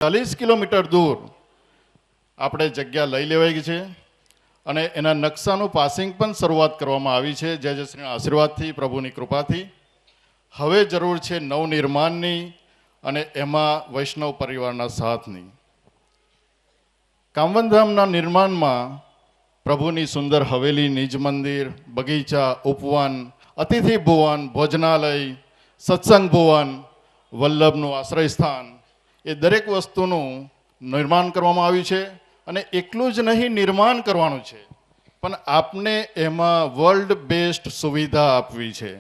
40 kilometre દૂર આપણે જગ્યા લઈ લેવાઈ છે અને એના નકશાનું પાસિંગ પણ શરૂઆત કરવામાં આવી છે જય શ્રીના આશીર્વાદથી, પ્રભુની કૃપાથી. હવે જરૂર છે નવનિર્માણની અને એમાં વૈષ્ણવ પરિવારના સાથની. કામવનધામના નિર્માણમાં પ્રભુની સુંદર હવેલી, નિજ મંદિર, બગીચા, ઉપવન, અતિથિ ભુવન, ભોજનાલય, સત્સંગ ભુવન, વલ્લભનું આશ્રય સ્થાન, એ દરેક વસ્તુનું નિર્માણ કરવામાં આવ્યું છે. અને એટલું જ નહીં નિર્માણ કરવાનું છે, પણ આપને એમાં વર્લ્ડ બેસ્ટ સુવિધા આપવી છે.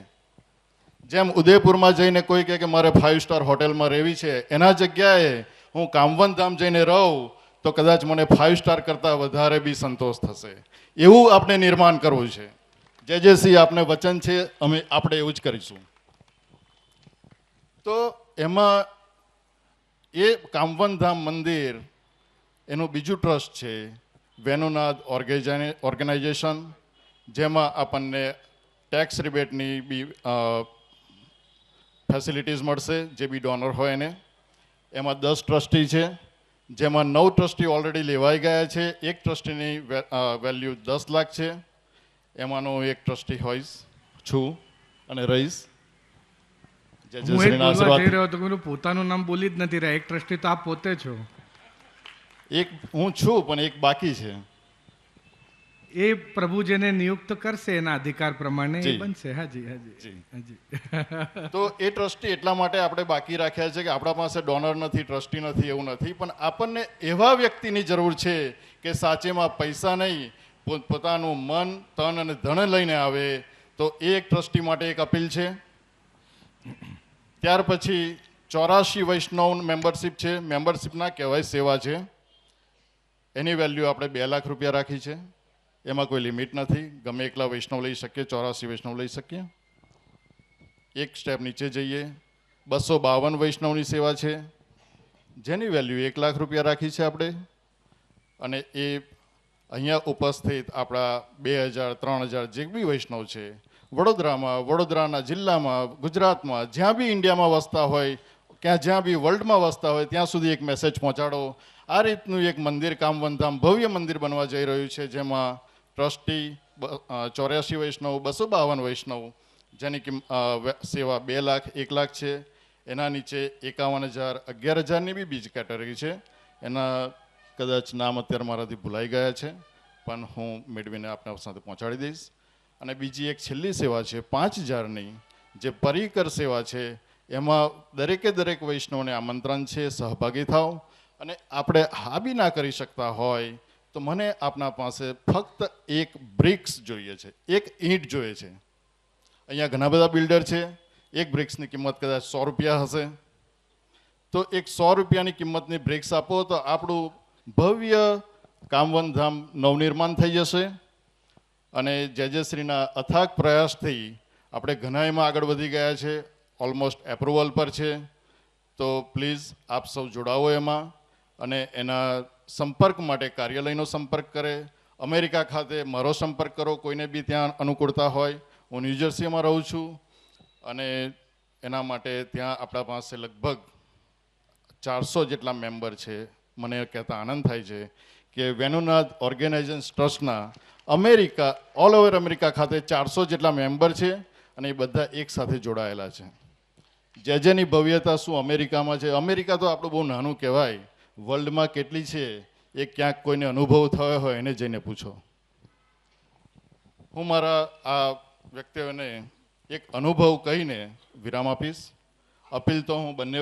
જેમ ઉદયપુરમાં જઈને કોઈ કહે કે મારે 5 સ્ટાર હોટેલમાં રહેવી છે, એના જગ્યાએ હું કામવનધામ જઈને રહું તો કદાચ મને 5 સ્ટાર કરતાં વધારે બી સંતોષ થશે. એવું આપણે નિર્માણ કરવું છે. જે શ્રી આપને વચન છે, આપણે એવું જ કરીશું. તો એમાં એ કામવનધામ મંદિર એનું બીજું ટ્રસ્ટ છે વેણુનાથ ઓર્ગેનાઇઝેશન, જેમાં આપણને ટેક્સ રિબેટની બી ફેસિલિટીઝ મળશે જે બી ડોનર હોય એને. એમાં 10 ટ્રસ્ટી છે, જેમાં 9 ટ્રસ્ટી ઓલરેડી લેવાઈ ગયા છે. એક ટ્રસ્ટીની વેલ્યુ 10 લાખ છે. એમાંનો એક ટ્રસ્ટી હોઈશ છું અને રહીશ. પોતાનું નામ બોલી જ નથી રહ્યા. એક ટ્રસ્ટી તો આપ પોતે છો. એક હું છું, પણ એક બાકી છે. એ પ્રભુ જેને નિયુક્ત કરશે એના અધિકાર પ્રમાણે એ બનશે. હાજી હાજી હાજી. તો એ ટ્રસ્ટી એટલા માટે આપણે બાકી રાખ્યા છે કે આપણા પાસે ડોનર નથી, ટ્રસ્ટી નથી, એવું નથી. પણ આપણને એવા વ્યક્તિની જરૂર છે કે સાચેમાં પૈસા નહીં, પોતાનું મન, તન અને ધન લઈને આવે. તો એ એક ટ્રસ્ટી માટે એક અપીલ છે. ત્યાર પછી 84 વૈષ્ણવ મેમ્બરશિપ છે. મેમ્બરશિપ ના કહેવાય, સેવા છે. એની વેલ્યુ આપણે 2 લાખ રૂપિયા રાખી છે. એમાં કોઈ લિમિટ નથી. ગમે એકલા વૈષ્ણવ લઈ શકીએ, 84 વૈષ્ણવ લઈ શકીએ. એક સ્ટેપ નીચે જઈએ, 252 વૈષ્ણવની સેવા છે, જેની વેલ્યુ 1 લાખ રૂપિયા રાખી છે આપણે. અને એ અહીંયા ઉપસ્થિત આપણા 2000, 3000 જે બી વૈષ્ણવ છે, વડોદરામાં, વડોદરાના જિલ્લામાં, ગુજરાતમાં, જ્યાં બી ઇન્ડિયામાં વસતા હોય, જ્યાં બી વર્લ્ડમાં વસતા હોય, ત્યાં સુધી એક મેસેજ પહોંચાડો. આ રીતનું એક મંદિર કામવનધામ ભવ્ય મંદિર બનવા જઈ રહ્યું છે, જેમાં ટ્રસ્ટી 84 વૈષ્ણવ, 252 વૈષ્ણવ, જેની સેવા 2 લાખ, 1 લાખ છે. એના નીચે 51,000, 11,000ની બી બીજી કેટેગરી છે. એના કદાચ નામ અત્યારે મારાથી ભૂલાઈ ગયા છે, પણ હું મેળવીને આપના સાથે પહોંચાડી દઈશ. અને બીજી એક છેલ્લી સેવા છે 5,000ની, જે પરિકર સેવા છે. એમાં દરેક વૈષ્ણવને આમંત્રણ છે, સહભાગી થાવ. અને આપણે હા બી ના કરી શકતા હોય તો મને આપના પાસે ફક્ત એક બ્રિક્સ જોઈએ છે, એક ઈંટ જોઈએ છે. અહીંયા ઘણા બધા બિલ્ડર છે. એક બ્રિક્સની કિંમત કદાચ 100 રૂપિયા હશે. તો એક 100 રૂપિયાની કિંમતની બ્રિક્સ આપો તો આપણું ભવ્ય કામવનધામ નવનિર્માણ થઈ જશે. અને જય શ્રીના અથાગ પ્રયાસથી આપણે ઘણા એમાં આગળ વધી ગયા છે. ઓલમોસ્ટ એપ્રુવલ પર છે. તો પ્લીઝ આપ સૌ જોડાવો એમાં. અને એના સંપર્ક માટે કાર્યાલયનો સંપર્ક કરે. અમેરિકા ખાતે મારો સંપર્ક કરો, કોઈને બી ત્યાં અનુકૂળતા હોય. હું ન્યૂજર્સીમાં રહું છું અને એના માટે ત્યાં આપણા પાસે લગભગ 400 જેટલા મેમ્બર છે. મને કહેતા આનંદ થાય છે કે વેણુનાથ ઓર્ગેનાઇઝેશન ટ્રસ્ટના અમેરિકા, ઓલ ઓવર અમેરિકા ખાતે 400 જેટલા મેમ્બર છે અને એ બધા એક સાથે જોડાયેલા છે. જેની ભવ્યતા શું અમેરિકામાં છે. અમેરિકા તો આપણું બહુ નાનું કહેવાય. વર્લ્ડમાં કેટલી છે એ ક્યાંક કોઈને અનુભવ થયો હોય એને જઈને પૂછો. હું મારા આ વ્યક્તિઓને એક અનુભવ કહીને વિરામ આપીશ. અપીલ તો હું બંને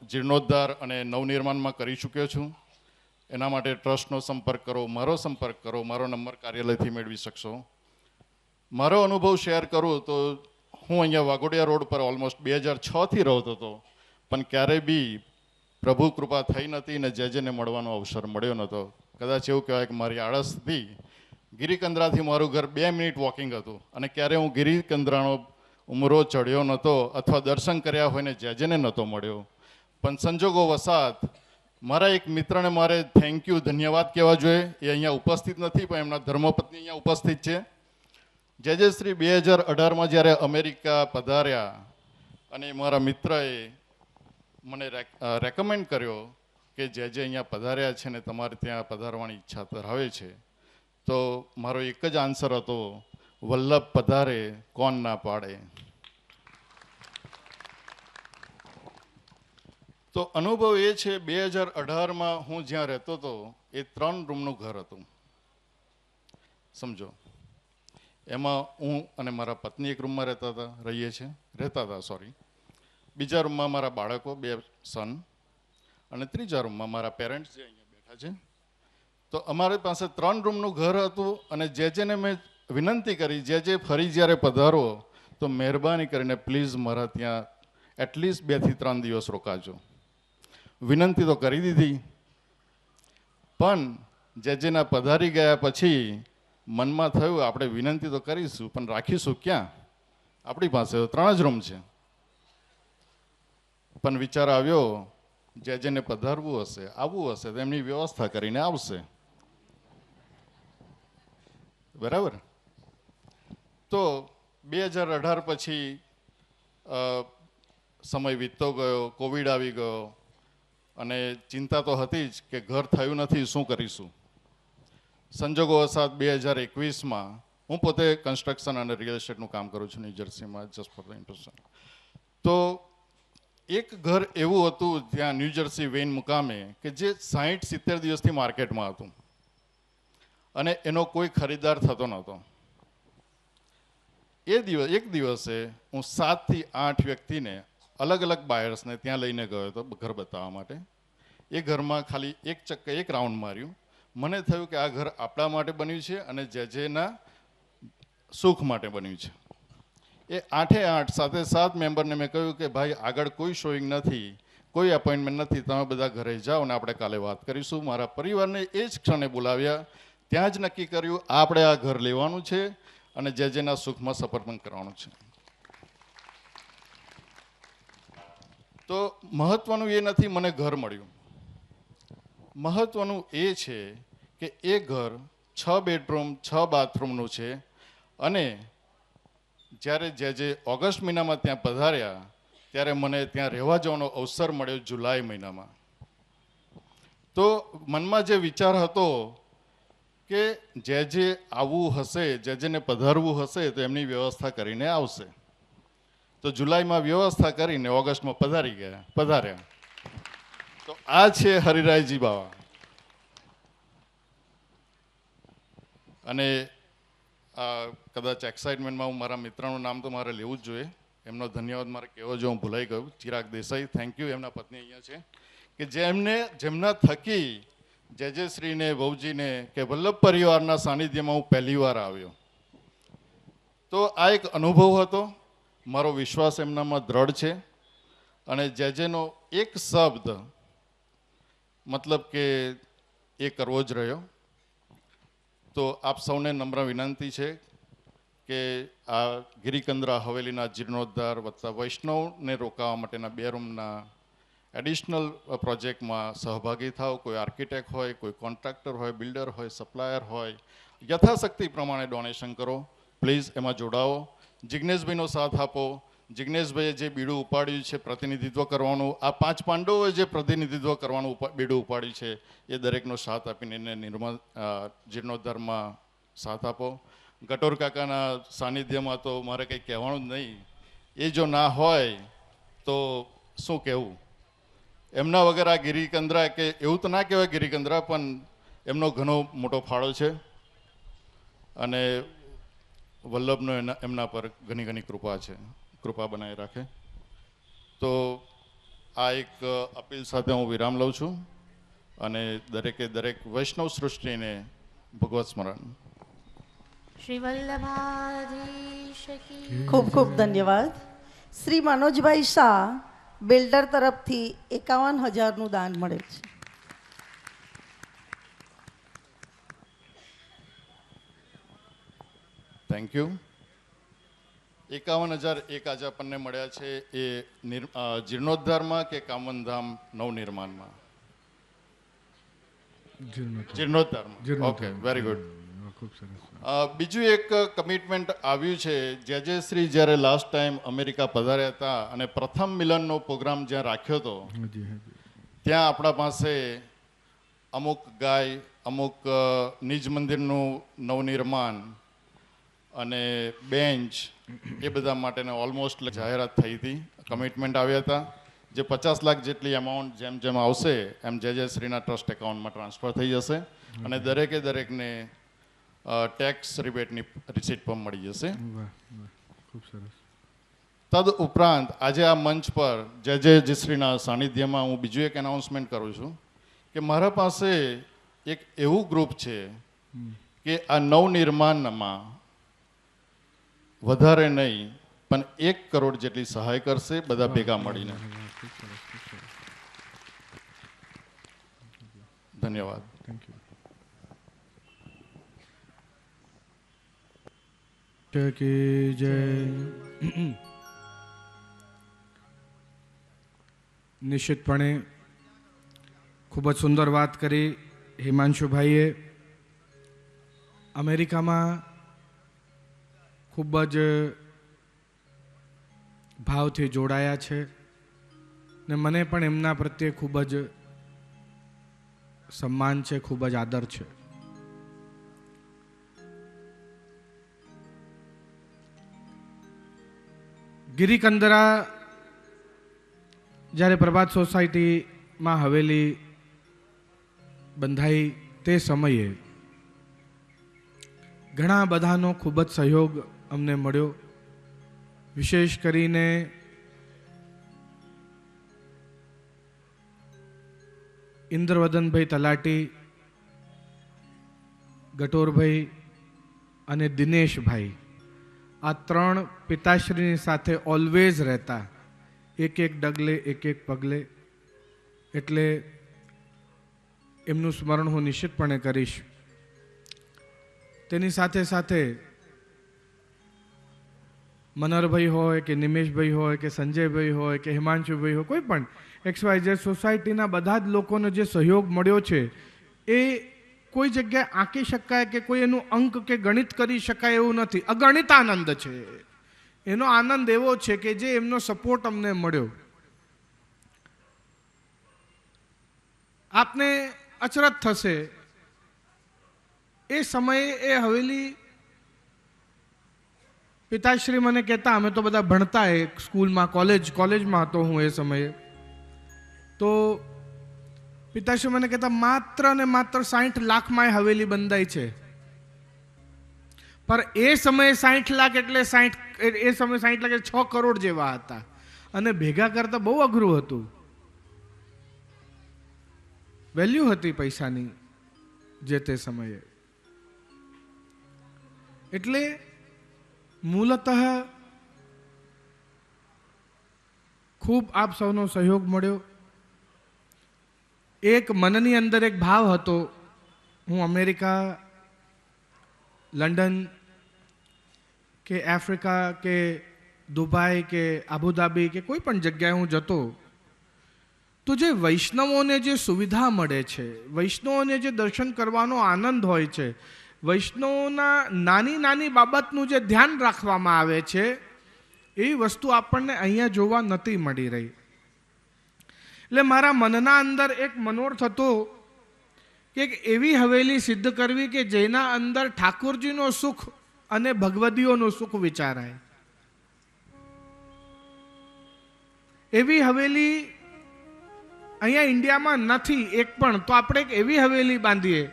જીર્ણોદ્ધાર અને નવનિર્માણમાં કરી ચૂક્યો છું. એના માટે ટ્રસ્ટનો સંપર્ક કરો, મારો સંપર્ક કરો. મારો નંબર કાર્યાલયથી મેળવી શકશો. મારો અનુભવ શેર કરું તો હું અહીંયા વાઘોડિયા રોડ પર ઓલમોસ્ટ 2006થી રહેતો હતો, પણ ક્યારેય બી પ્રભુ કૃપા થઈ નથી ને જેને મળવાનો અવસર મળ્યો નહોતો. કદાચ એવું કહેવાય કે મારી આળસથી ગિરિકંદરાથી મારું ઘર 2 મિનિટ વોકિંગ હતું અને ક્યારે હું ગિરિકંદરાનો ઉમરો ચડ્યો નહોતો અથવા દર્શન કર્યા હોય ને જેને નહોતો મળ્યો. પણ સંજોગો વસાત મારા એક મિત્રને મારે થેન્ક યુ, ધન્યવાદ કહેવા જોઈએ. એ અહીંયા ઉપસ્થિત નથી, પણ એમના ધર્મપત્ની અહીંયા ઉપસ્થિત છે. જયશ્રી 2018માં જ્યારે અમેરિકા પધાર્યા અને મારા મિત્રએ મને રેકમેન્ડ કર્યો કે જે અહીંયા પધાર્યા છે ને તમારે ત્યાં પધારવાની ઈચ્છા ધરાવે છે, તો મારો એક જ આન્સર હતો, વલ્લભ પધારે કોણ ના પાડે. તો અનુભવ એ છે, 2018માં હું જ્યાં રહેતો હતો એ 3 રૂમનું ઘર હતું, સમજો. એમાં હું અને મારા પત્ની એક રૂમમાં રહેતા હતા. બીજા રૂમમાં મારા બાળકો 2 સન, અને ત્રીજા રૂમમાં મારા પેરેન્ટ્સ જે અહીંયા બેઠા છે. તો અમારી પાસે 3 રૂમનું ઘર હતું. અને જેને મેં વિનંતી કરી, જે ફરી જ્યારે પધારો તો મહેરબાની કરીને પ્લીઝ મારા ત્યાં એટલીસ્ટ 2 થી 3 દિવસ રોકાજો. વિનંતી તો કરી દીધી, પણ જેના પધારી ગયા પછી મનમાં થયું આપણે વિનંતી તો કરીશું, પણ રાખીશું ક્યાં? આપણી પાસે તો 3 જ રૂમ છે. પણ વિચાર આવ્યો, જેને પધારવું હશે, આવવું હશે તો એમની વ્યવસ્થા કરીને આવશે, બરાબર. તો 2018 પછી સમય વીતતો ગયો, કોવિડ આવી ગયો, અને ચિંતા તો હતી જ કે ઘર થયું નથી, શું કરીશું. સંજોગો વસાત 2021માં હું પોતે કન્સ્ટ્રક્શન અને રિયલ એસ્ટેટનું કામ કરું છું ન્યૂજર્સીમાં, જસ્ટ ફોર ધ ઇન્ટ્રોડક્શન. તો એક ઘર એવું હતું ત્યાં ન્યૂજર્સી વેઇન મુકામે કે જે 60-70 દિવસથી માર્કેટમાં હતું, અને એનો કોઈ ખરીદદાર થતો નહોતો. એક દિવસે હું 7 થી 8 વ્યક્તિને, અલગ અલગ બાયર્સને ત્યાં લઈને ગયો હતો ઘર બતાવવા માટે. એ ઘરમાં ખાલી એક રાઉન્ડ માર્યું. મને થયું કે આ ઘર આપણા માટે બન્યું છે અને જેના સુખ માટે બન્યું છે. એ 8 સાથે 7 મેમ્બરને મેં કહ્યું કે ભાઈ આગળ કોઈ શોઈંગ નથી, કોઈ એપોઇન્ટમેન્ટ નથી, તમે બધા ઘરે જાઓ અને આપણે કાલે વાત કરીશું. મારા પરિવારને એ જ ક્ષણે બોલાવ્યા. ત્યાં જ નક્કી કર્યું આપણે આ ઘર લેવાનું છે અને જેના સુખમાં સમર્પણ કરવાનું છે. તો મહત્વનું એ નથી મને ઘર મળ્યું, મહત્વનું એ છે કે એ ઘર 6 બેડરૂમ 6 બાથરૂમનું છે. અને જ્યારે જે ઓગસ્ટ મહિનામાં ત્યાં પધાર્યા ત્યારે મને ત્યાં રહેવા જવાનો અવસર મળ્યો જુલાઈ મહિનામાં. તો મનમાં જે વિચાર હતો કે જે આવવું હશે, જેને પધારવું હશે તો એમની વ્યવસ્થા કરીને આવશે. તો જુલાઈમાં વ્યવસ્થા કરીને ઓગસ્ટમાં પધાર્યા. તો આ છે હરિરાયજી બાવા. અને કદાચ એક્સાઇટમેન્ટમાં હું મારા મિત્રનું નામ તો મારે લેવું જ જોઈએ, એમનો ધન્યવાદ મારે કહેવો જોઈએ, હું ભૂલાઈ ગયું. Chirag Desai, thank you. એમના પત્ની અહીંયા છે કે જેમના થકી શ્રીને, વહુજીને કે વલ્લભ પરિવારના સાનિધ્યમાં હું પહેલી વાર આવ્યો. તો આ એક અનુભવ હતો. મારો વિશ્વાસ એમનામાં દ્રઢ છે. અને જેનો એક શબ્દ મતલબ કે એ કરવો જ રહ્યો. તો આપ સૌને નમ્ર વિનંતી છે કે આ ગિરિકંદરા હવેલીના જીર્ણોદ્ધાર વત્તા વૈષ્ણવને રોકાવા માટેના 2 રૂમના એડિશનલ પ્રોજેક્ટમાં સહભાગી થાવ. કોઈ આર્કિટેક્ટ હોય, કોઈ કોન્ટ્રાક્ટર હોય, બિલ્ડર હોય, સપ્લાયર હોય, યથાશક્તિ પ્રમાણે ડોનેશન કરો. પ્લીઝ એમાં જોડાઓ. જિજ્ઞેશભાઈનો સાથ આપો. જિજ્ઞેશભાઈએ જે બીડું ઉપાડ્યું છે પ્રતિનિધિત્વ કરવાનું, આ 5 પાંડવોએ જે પ્રતિનિધિત્વ કરવાનું બીડું ઉપાડ્યું છે, એ દરેકનો સાથ આપીને એને જીર્ણોદ્ધારમાં સાથ આપો. ગટોર કાકાના સાનિધ્યમાં તો મારે કંઈ કહેવાનું જ નહીં. એ જો ના હોય તો શું કહેવું. એમના વગર આ ગિરિકંદરા, કે એવું તો ના કહેવાય ગિરિકંદરા, પણ એમનો ઘણો મોટો ફાળો છે. અને વલ્લભનો એમના પર ઘણી કૃપા છે. કૃપા બનાવી રાખે. તો આ એક અપીલ સાથે હું વિરામ લઉં છું. અને દરેક વૈષ્ણવ સૃષ્ટિને ભગવત સ્મરણ. શ્રી વલ્લભાધીશ કી ખૂબ ખૂબ ધન્યવાદ. શ્રી મનોજભાઈ શાહ, બિલ્ડર તરફથી 51,000નું દાન મળે છે. Thank you. 51,000 એક આજે આપણને મળ્યા છે. એ જીર્ણોદ્ધારમાં કે કામનધામ નવનિર્માણમાં? જીર્ણોદ્ધારમાં. Okay, very good. બીજું એક કમિટમેન્ટ આવ્યું છે. શ્રી જ્યારે લાસ્ટ ટાઈમ અમેરિકા પધાર્યા હતા અને પ્રથમ મિલનનો પ્રોગ્રામ જ્યાં રાખ્યો હતો, ત્યાં આપણા પાસે અમુક ગાય, અમુક નિજ મંદિરનું નવનિર્માણ અને બેન્ચ એ બધા માટેને ઓલમોસ્ટ જાહેરાત થઈ હતી, કમિટમેન્ટ આવ્યા હતા, જે 50 લાખ જેટલી અમાઉન્ટ જેમ જેમ આવશે એમ જે શ્રીના ટ્રસ્ટ એકાઉન્ટમાં ટ્રાન્સફર થઈ જશે અને દરેકને ટેક્સ રિબેટની રિસીટ પણ મળી જશે. વાહ વાહ, ખૂબ સરસ. તદ ઉપરાંત આજે આ મંચ પર જે શ્રીના સાનિધ્યમાં હું બીજું એક એનાઉન્સમેન્ટ કરું છું કે મારા પાસે એક એવું ગ્રુપ છે કે આ નવનિર્માણમાં વધારે નહીં પણ 1 કરોડ જેટલી સહાય કરશે બધા ભેગા મળીને. ધન્યવાદ. Thank you. કી જય. નિશ્ચિતપણે ખૂબ જ સુંદર વાત કરી હિમાંશુભાઈએ. અમેરિકામાં ખૂબ જ ભાવથી જોડાયા છે ને મને પણ એમના પ્રત્યે ખૂબ જ સન્માન છે, ખૂબ જ આદર છે. ગિરિકંદરા જ્યારે પ્રભાત સોસાયટીમાં હવેલી બંધાઈ તે સમયે ઘણા બધાનો ખૂબ જ સહયોગ અમને મળ્યો. વિશેષ કરીને ઇન્દ્રવદનભાઈ તલાટી, ગટોરભાઈ અને દિનેશભાઈ, આ 3 પિતાશ્રીની સાથે ઓલવેઝ રહેતા, એક ડગલે એક પગલે. એટલે એમનું સ્મરણ હું નિશ્ચિતપણે કરીશ. તેની સાથે સાથે મનરભાઈ હોય કે નિમેશભાઈ હોય કે સંજયભાઈ હોય કે હિમાંશુભાઈ હોય, કોઈ પણ XYZ સોસાયટીના બધા જ લોકોનો જે સહયોગ મળ્યો છે એ કોઈ જગ્યાએ આંકી શકાય કે કોઈ એનું અંક કે ગણિત કરી શકાય એવું નથી. અગણિત આનંદ છે. એનો આનંદ એવો છે કે જે એમનો સપોર્ટ અમને મળ્યો. આપને અચરજ થશે, એ સમયે એ હવેલી પિતાશ્રી મને કહેતા, અમે તો બધા ભણતા એક સ્કૂલમાં, કોલેજમાં હતો હું એ સમયે, તો પિતાશ્રી મને કહેતા માત્ર ને માત્ર 60 લાખમાં હવેલી બંધાઈ છે. પર એ સમયે 60 લાખ એટલે 6 કરોડ જેવા હતા અને ભેગા કરતા બહુ અઘરું હતું. વેલ્યુ હતી પૈસાની જે તે સમયે. એટલે મૂલતઃ ખૂબ આપ સૌનો સહયોગ મળ્યો. એક મનની અંદર એક ભાવ હતો, હું અમેરિકા, લંડન કે આફ્રિકા કે દુબઈ કે આબુધાબી કે કોઈ પણ જગ્યાએ હું જતો તો જે વૈષ્ણવોને જે સુવિધા મળે છે, વૈષ્ણવોને જે દર્શન કરવાનો આનંદ હોય છે, વૈષ્ણવોના નાની નાની બાબતનું જે ધ્યાન રાખવામાં આવે છે, એવી વસ્તુ આપણને અહીંયા જોવા નથી મળી રહી. એટલે મારા મનના અંદર એક મનોરથ હતો કે એક એવી હવેલી સિદ્ધ કરવી કે જેના અંદર ઠાકોરજીનો સુખ અને ભગવદીઓનું સુખ વિચારાય. એવી હવેલી અહીંયા ઇન્ડિયામાં નથી એક પણ. તો આપણે એક એવી હવેલી બાંધીએ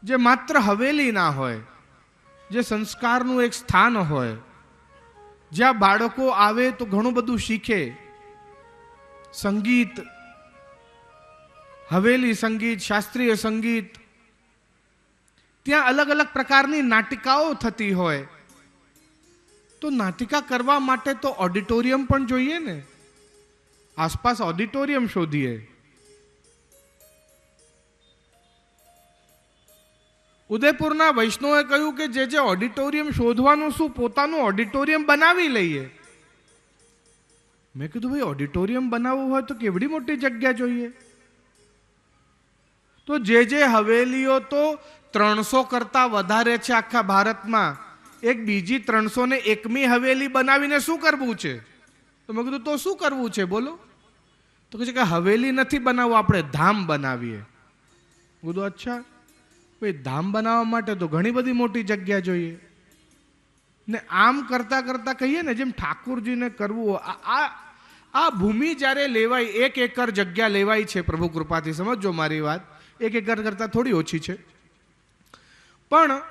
જે માત્ર હવેલી ના હોય, જે સંસ્કારનું એક સ્થાન હોય, જ્યાં બાળકો આવે તો ઘણું બધું શીખે. સંગીત, હવેલી સંગીત, શાસ્ત્રીય સંગીત, ત્યાં અલગ અલગ પ્રકારની નાટિકાઓ થતી હોય, તો નાટિકા કરવા માટે તો ઓડિટોરિયમ પણ જોઈએ ને. આસપાસ ઓડિટોરિયમ શોધીએ. ઉદયપુરના વૈષ્ણવે કહ્યું કે જે ઓડિટોરિયમ શોધવાનું શું, પોતાનું ઓડિટોરિયમ બનાવી લઈએ. મેં કીધું ભાઈ ઓડિટોરિયમ બનાવવું હોય તો કેવડી મોટી જગ્યા જોઈએ. તો જે હવેલીઓ તો 300 કરતા વધારે છે આખા ભારતમાં, એક બીજી 301મી હવેલી બનાવીને શું કરવું છે? તો મેં કીધું તો શું કરવું છે બોલો? તો તો કહે છે કે હવેલી નથી બનાવવું, આપણે ધામ બનાવીએ. હું કીધું અચ્છા, ભાઈ ધામ બનાવવા માટે તો ઘણી બધી મોટી જગ્યા જોઈએ ને આમ કરતા કરતા કહીએ ને જેમ ઠાકુરજીને કરવું. આ ભૂમિ જ્યારે લેવાય, 1 એકર જગ્યા લેવાય છે, પ્રભુ કૃપાથી સમજો મારી વાત, 1 એકર કરતાં થોડી ઓછી છે. પણ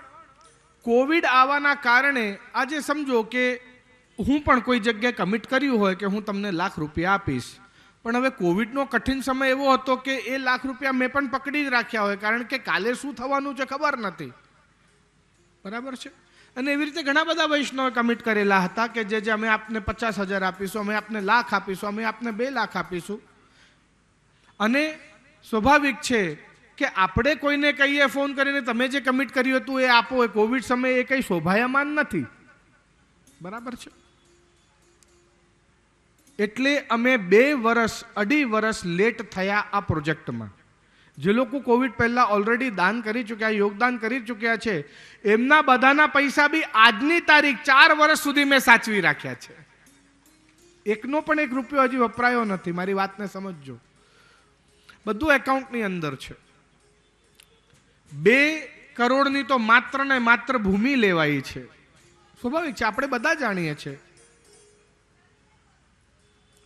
કોવિડ આવવાના કારણે આજે સમજો કે હું પણ કોઈ જગ્યાએ કમિટ કર્યું હોય કે હું તમને ₹1,00,000 આપીશ, પણ હવે કોવિડનો કઠિન સમય એવો હતો કે એ ₹1,00,000 મેં પણ પકડી જ રાખ્યા હોય, કારણ કે કાલે શું થવાનું છે ખબર નથી. બરાબર છે. અને એવી રીતે ઘણા બધા વૈષ્ણવે કમિટ કરેલા હતા કે જે અમે આપને 50,000 આપીશું, અમે આપને ₹1,00,000 આપીશું, અમે આપને ₹2,00,000 આપીશું. અને સ્વાભાવિક છે કે આપણે કોઈને કહીએ ફોન કરીને તમે જે કમિટ કર્યું હતું એ આપો, એ કોવિડ સમયે એ કંઈ શોભાયમાન નથી. બરાબર છે. એટલે અમે 2 વર્ષ 2.5 વર્ષ લેટ થયા આ પ્રોજેક્ટમાં. જે લોકો કોવિડ પહેલા ઓલરેડી દાન કરી ચૂક્યા, યોગદાન કરી ચૂક્યા છે, એમના બધાના પૈસા બી આજની તારીખ 4 વર્ષ સુધી મેં સાચવી રાખ્યા છે. એકનો પણ ₹1 હજી વપરાયો નથી. મારી વાતને સમજજો. બધું એકાઉન્ટની અંદર છે. 2 કરોડની તો માત્ર ને માત્ર ભૂમિ લેવાઈ છે. સ્વાભાવિક છે, આપણે બધા જાણીએ છીએ.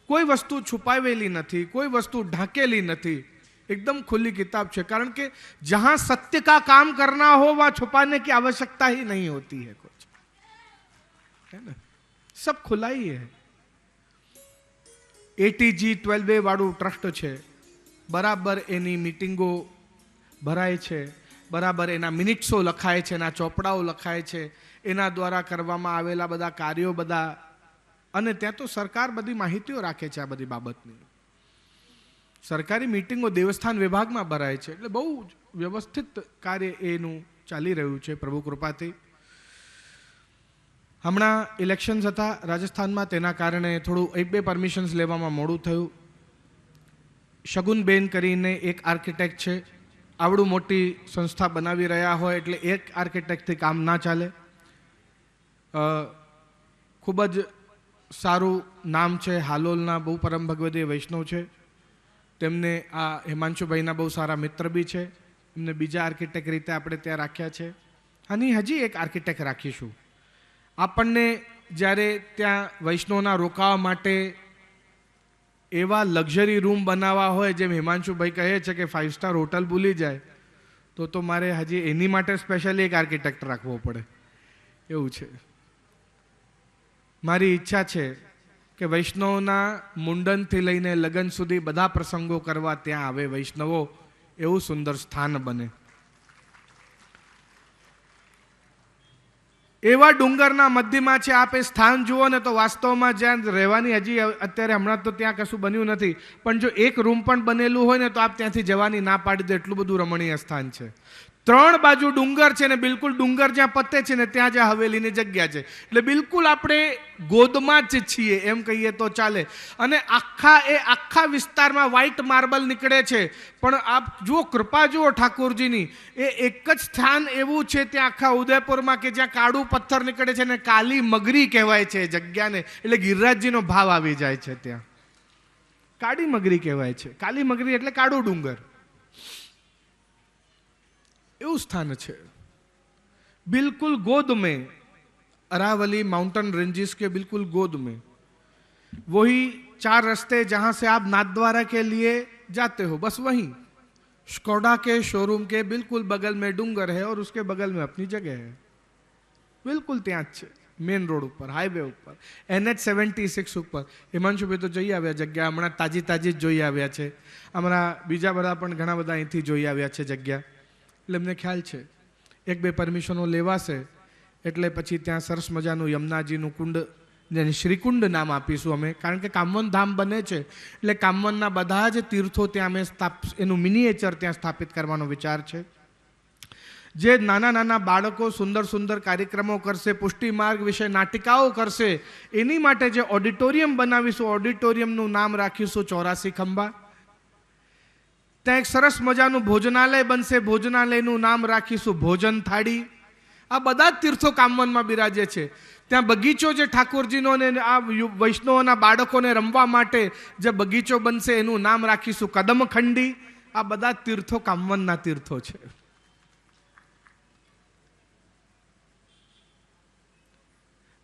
કોઈ વસ્તુ છુપાવેલી નથી, કોઈ વસ્તુ ઢાંકેલી નથી, एकदम खुली किताब है. कारण कि जहां सत्य का काम करना हो वहां छुपाने की आवश्यकता ही नहीं होती है कुछ, है ना. सब खुला ही है. ATG 12A વાળું ટ્રસ્ટ છે, બરાબર એની મીટિંગો ભરાય છે, બરાબર એના મિનિટ્સો લખાય છે, એના ચોપડાઓ લખાય છે, એના દ્વારા કરવામાં આવેલા બધા કાર્યો બધા, અને ત્યાં તો સરકાર બધી માહિતીઓ રાખે છે આ બધી બાબતની. સરકારી મીટિંગો દેવસ્થાન વિભાગમાં ભરાય છે. એટલે બહુ વ્યવસ્થિત કાર્ય એનું ચાલી રહ્યું છે પ્રભુ કૃપાથી. હમણાં ઇલેક્શન્સ હતા રાજસ્થાનમાં, તેના કારણે થોડું 1-2 પરમિશન્સ લેવામાં મોડું થયું. શગુનબેન કરીને એક આર્કિટેક્ટ છે, આવડું મોટી સંસ્થા બનાવી રહ્યા હોય એટલે એક આર્કિટેક્ટથી કામ ના ચાલે. ખૂબ જ સારું નામ છે હાલોલના, બહુ પરમ ભગવદીય વૈષ્ણવ છે. તેમને આ હિમાંશુભાઈના બહુ સારા મિત્ર બી છે. એમને બીજા આર્કિટેક્ટ રીતે આપણે ત્યાં રાખ્યા છે. અને હજી એક આર્કિટેક્ટ રાખીશું. આપણને જ્યારે ત્યાં વૈષ્ણવના રોકાવા માટે એવા લક્ઝરી રૂમ બનાવવા હોય, જેમ હિમાંશુભાઈ કહે છે કે 5 સ્ટાર હોટલ ભૂલી જાય, તો મારે હજી એની માટે સ્પેશિયલી એક આર્કિટેક્ટ રાખવો પડે એવું છે. મારી ઈચ્છા છે કે વૈષ્ણવના મુંડનથી લઈને લગ્ન સુધી બધા પ્રસંગો કરવા ત્યાં આવે વૈષ્ણવો, એવું સુંદર સ્થાન બને. એવા ડુંગરના મધ્યમાં છે. આપ એ સ્થાન જુઓ ને તો વાસ્તવમાં જ્યાં રહેવાની હજી અત્યારે હમણાં તો ત્યાં કશું બન્યું નથી, પણ જો એક રૂમ પણ બનેલું હોય ને તો આપ ત્યાંથી જવાની ના પાડી દે, એટલું બધું રમણીય સ્થાન છે. 3 બાજુ ડુંગર છે ને બિલકુલ ડુંગર જ્યાં પતે છે ને ત્યાં જ્યાં હવેલીની જગ્યા છે. એટલે બિલકુલ આપણે ગોદમાં જ છીએ એમ કહીએ તો ચાલે. અને આખા વિસ્તારમાં વ્હાઇટ માર્બલ નીકળે છે. પણ આપ જુઓ, કૃપા જુઓ ઠાકોરજીની, એ એક જ સ્થાન એવું છે ત્યાં આખા ઉદયપુરમાં કે જ્યાં કાળું પથ્થર નીકળે છે ને કાલી મગરી કહેવાય છે જગ્યાને. એટલે ગિરિરાજજીનો ભાવ આવી જાય છે ત્યાં. કાળી મગરી કહેવાય છે. કાલી મગરી એટલે કાળું ડુંગર, એવું સ્થાન છે. बिल्कुल गोद में, अरावली माउंटेन रेंजेस के बिल्कुल गोद में, वही 4 रास्ते जहां से आप नाथद्वारा के लिए जाते हो, बस वहीं स्कोडा के शोरूम के बिल्कुल बगल में डूंगर है और उसके बगल में अपनी जगह है. बिल्कुल ત્યાં જ છે, મેન રોડ ઉપર, હાઈવે ઉપર, NH76 ઉપર. હિમાંશુભાઈ તો જોઈ આવ્યા જગ્યા, હમણાં તાજી જ જોઈ આવ્યા છે. અમારા બીજા બધા પણ ઘણા બધા અહીંથી જોઈ આવ્યા છે જગ્યા. એટલે એમને ખ્યાલ છે 1-2 પરમિશનો લેવાશે એટલે પછી ત્યાં સરસ મજાનું યમુનાજીનું કુંડ, જેને શ્રીકુંડ નામ આપીશું અમે, કારણ કે કામવન ધામ બને છે એટલે કામવનના બધા જ તીર્થો ત્યાં અમે એનું મિનિએચર ત્યાં સ્થાપિત કરવાનો વિચાર છે. જે નાના નાના બાળકો સુંદર કાર્યક્રમો કરશે, પુષ્ટિ માર્ગ વિશે નાટિકાઓ કરશે, એની માટે જે ઓડિટોરિયમ બનાવીશું, ઓડિટોરિયમનું નામ રાખીશું 84 ખંભા. ત્યાં એક સરસ મજાનું ભોજનાલય બનશે, ભોજનાલયનું નામ રાખીશું ભોજન થાળી. આ બધા જ તીર્થો કામવનમાં બિરાજે છે. ત્યાં બગીચો જે ઠાકોરજીનો અને આ વૈષ્ણવોના બાળકોને રમવા માટે જે બગીચો બનશે એનું નામ રાખીશું કદમખંડી. આ બધા જ તીર્થો કામવનના તીર્થો છે.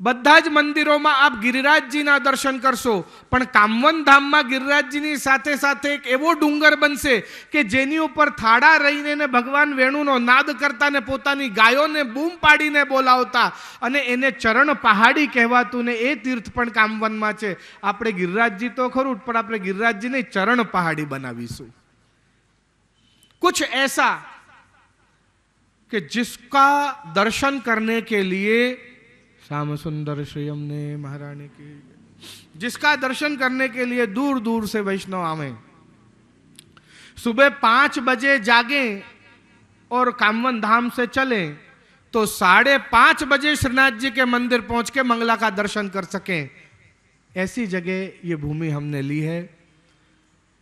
બધા જ મંદિરોમાં આપ ગિરિરાજજીના દર્શન કરશો, પણ કામવન ધામમાં ગિરિરાજજીની સાથે સાથે એક એવો ડુંગર બનશે કે જેની ઉપર થાળા રહીને ભગવાન વેણુનો નાદ કરતા ને પોતાની ગાયોને બૂમ પાડીને બોલાવતા અને એને ચરણ પહાડી કહેવાતું ને એ તીર્થ પણ કામવનમાં છે. આપણે ગિરિરાજજી તો ખરું પણ આપણે ગિરિરાજજીને ચરણ પહાડી બનાવીશું. कुछ ऐसा कि जिसका दर्शन करने के लिए श्याम सुंदर श्री हमने महारानी की, जिसका दर्शन करने के लिए दूर दूर से वैष्णव आवे, सुबह 5 बजे जागे और कामवन धाम से चले तो 5:30 बजे श्रीनाथ जी के मंदिर पहुंच के मंगला का दर्शन कर सके. ऐसी जगह ये भूमि हमने ली है.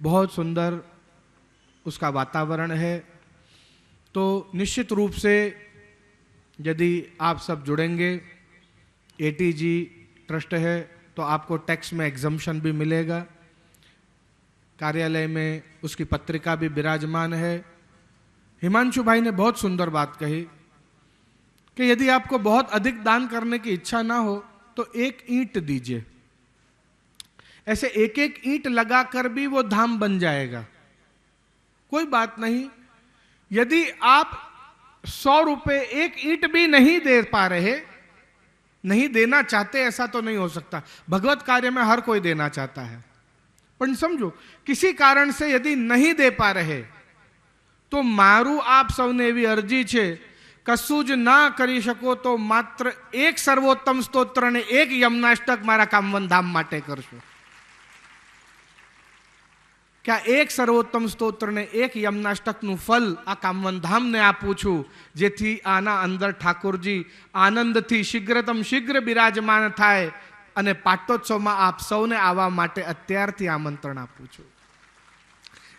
बहुत सुंदर उसका वातावरण है. तो निश्चित रूप से यदि आप सब जुड़ेंगे, एटीजी ट्रस्ट है तो आपको टैक्स में एग्जम्पशन भी मिलेगा. कार्यालय में उसकी पत्रिका भी विराजमान है. हिमांशु भाई ने बहुत सुंदर बात कही कि यदि आपको बहुत अधिक दान करने की इच्छा ना हो तो 1 ईंट दीजिए. ऐसे 1-1 ईंट लगाकर भी वो धाम बन जाएगा. कोई बात नहीं. यदि आप 100 रुपए 1 ईंट भी नहीं दे पा रहे, नहीं देना चाहते, ऐसा तो नहीं हो सकता. भगवत कार्य में हर कोई देना चाहता है, पर समझो किसी कारण से यदि नहीं दे पा रहे तो मारू आप सौने एवी अर्जी छे, कशुं ज ना करी शको तो मात्र 1 सर्वोत्तम स्तोत्र ने 1 यमनाष्टक मारा कामवन धाम माटे करशो. क्या 1 सर्वोत्तम स्तोत्र ने 1 यमनाष्टकનું ફલ આ કામવન ધામને આપું છું, જેથી આના અંદર ઠાકોરજી આનંદથી શીઘ્રતમ શીઘ્ર બિરાજમાન થાય અને પાટોત્સવમાં આપ સૌને આવવા માટે અત્યારથી આમંત્રણ આપું છું.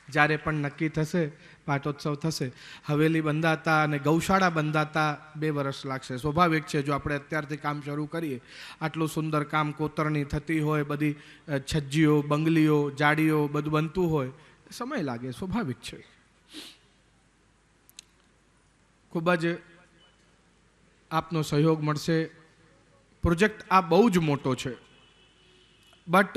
જ્યારે પણ નક્કી થશે, પાટોત્સવ થશે, હવેલી બંધાતા અને ગૌશાળા બંધાતા 2 વર્ષ લાગશે. સ્વાભાવિક છે, જો આપણે અત્યારથી કામ શરૂ કરીએ, આટલું સુંદર કામ કોતરણી થતી હોય, બધી છજ્જીઓ, બંગલીઓ, જાડીઓ બધું બનતું હોય, સમય લાગે, સ્વાભાવિક છે. ખૂબ જ આપનો સહયોગ મળશે. પ્રોજેક્ટ આ બહુ જ મોટો છે, બટ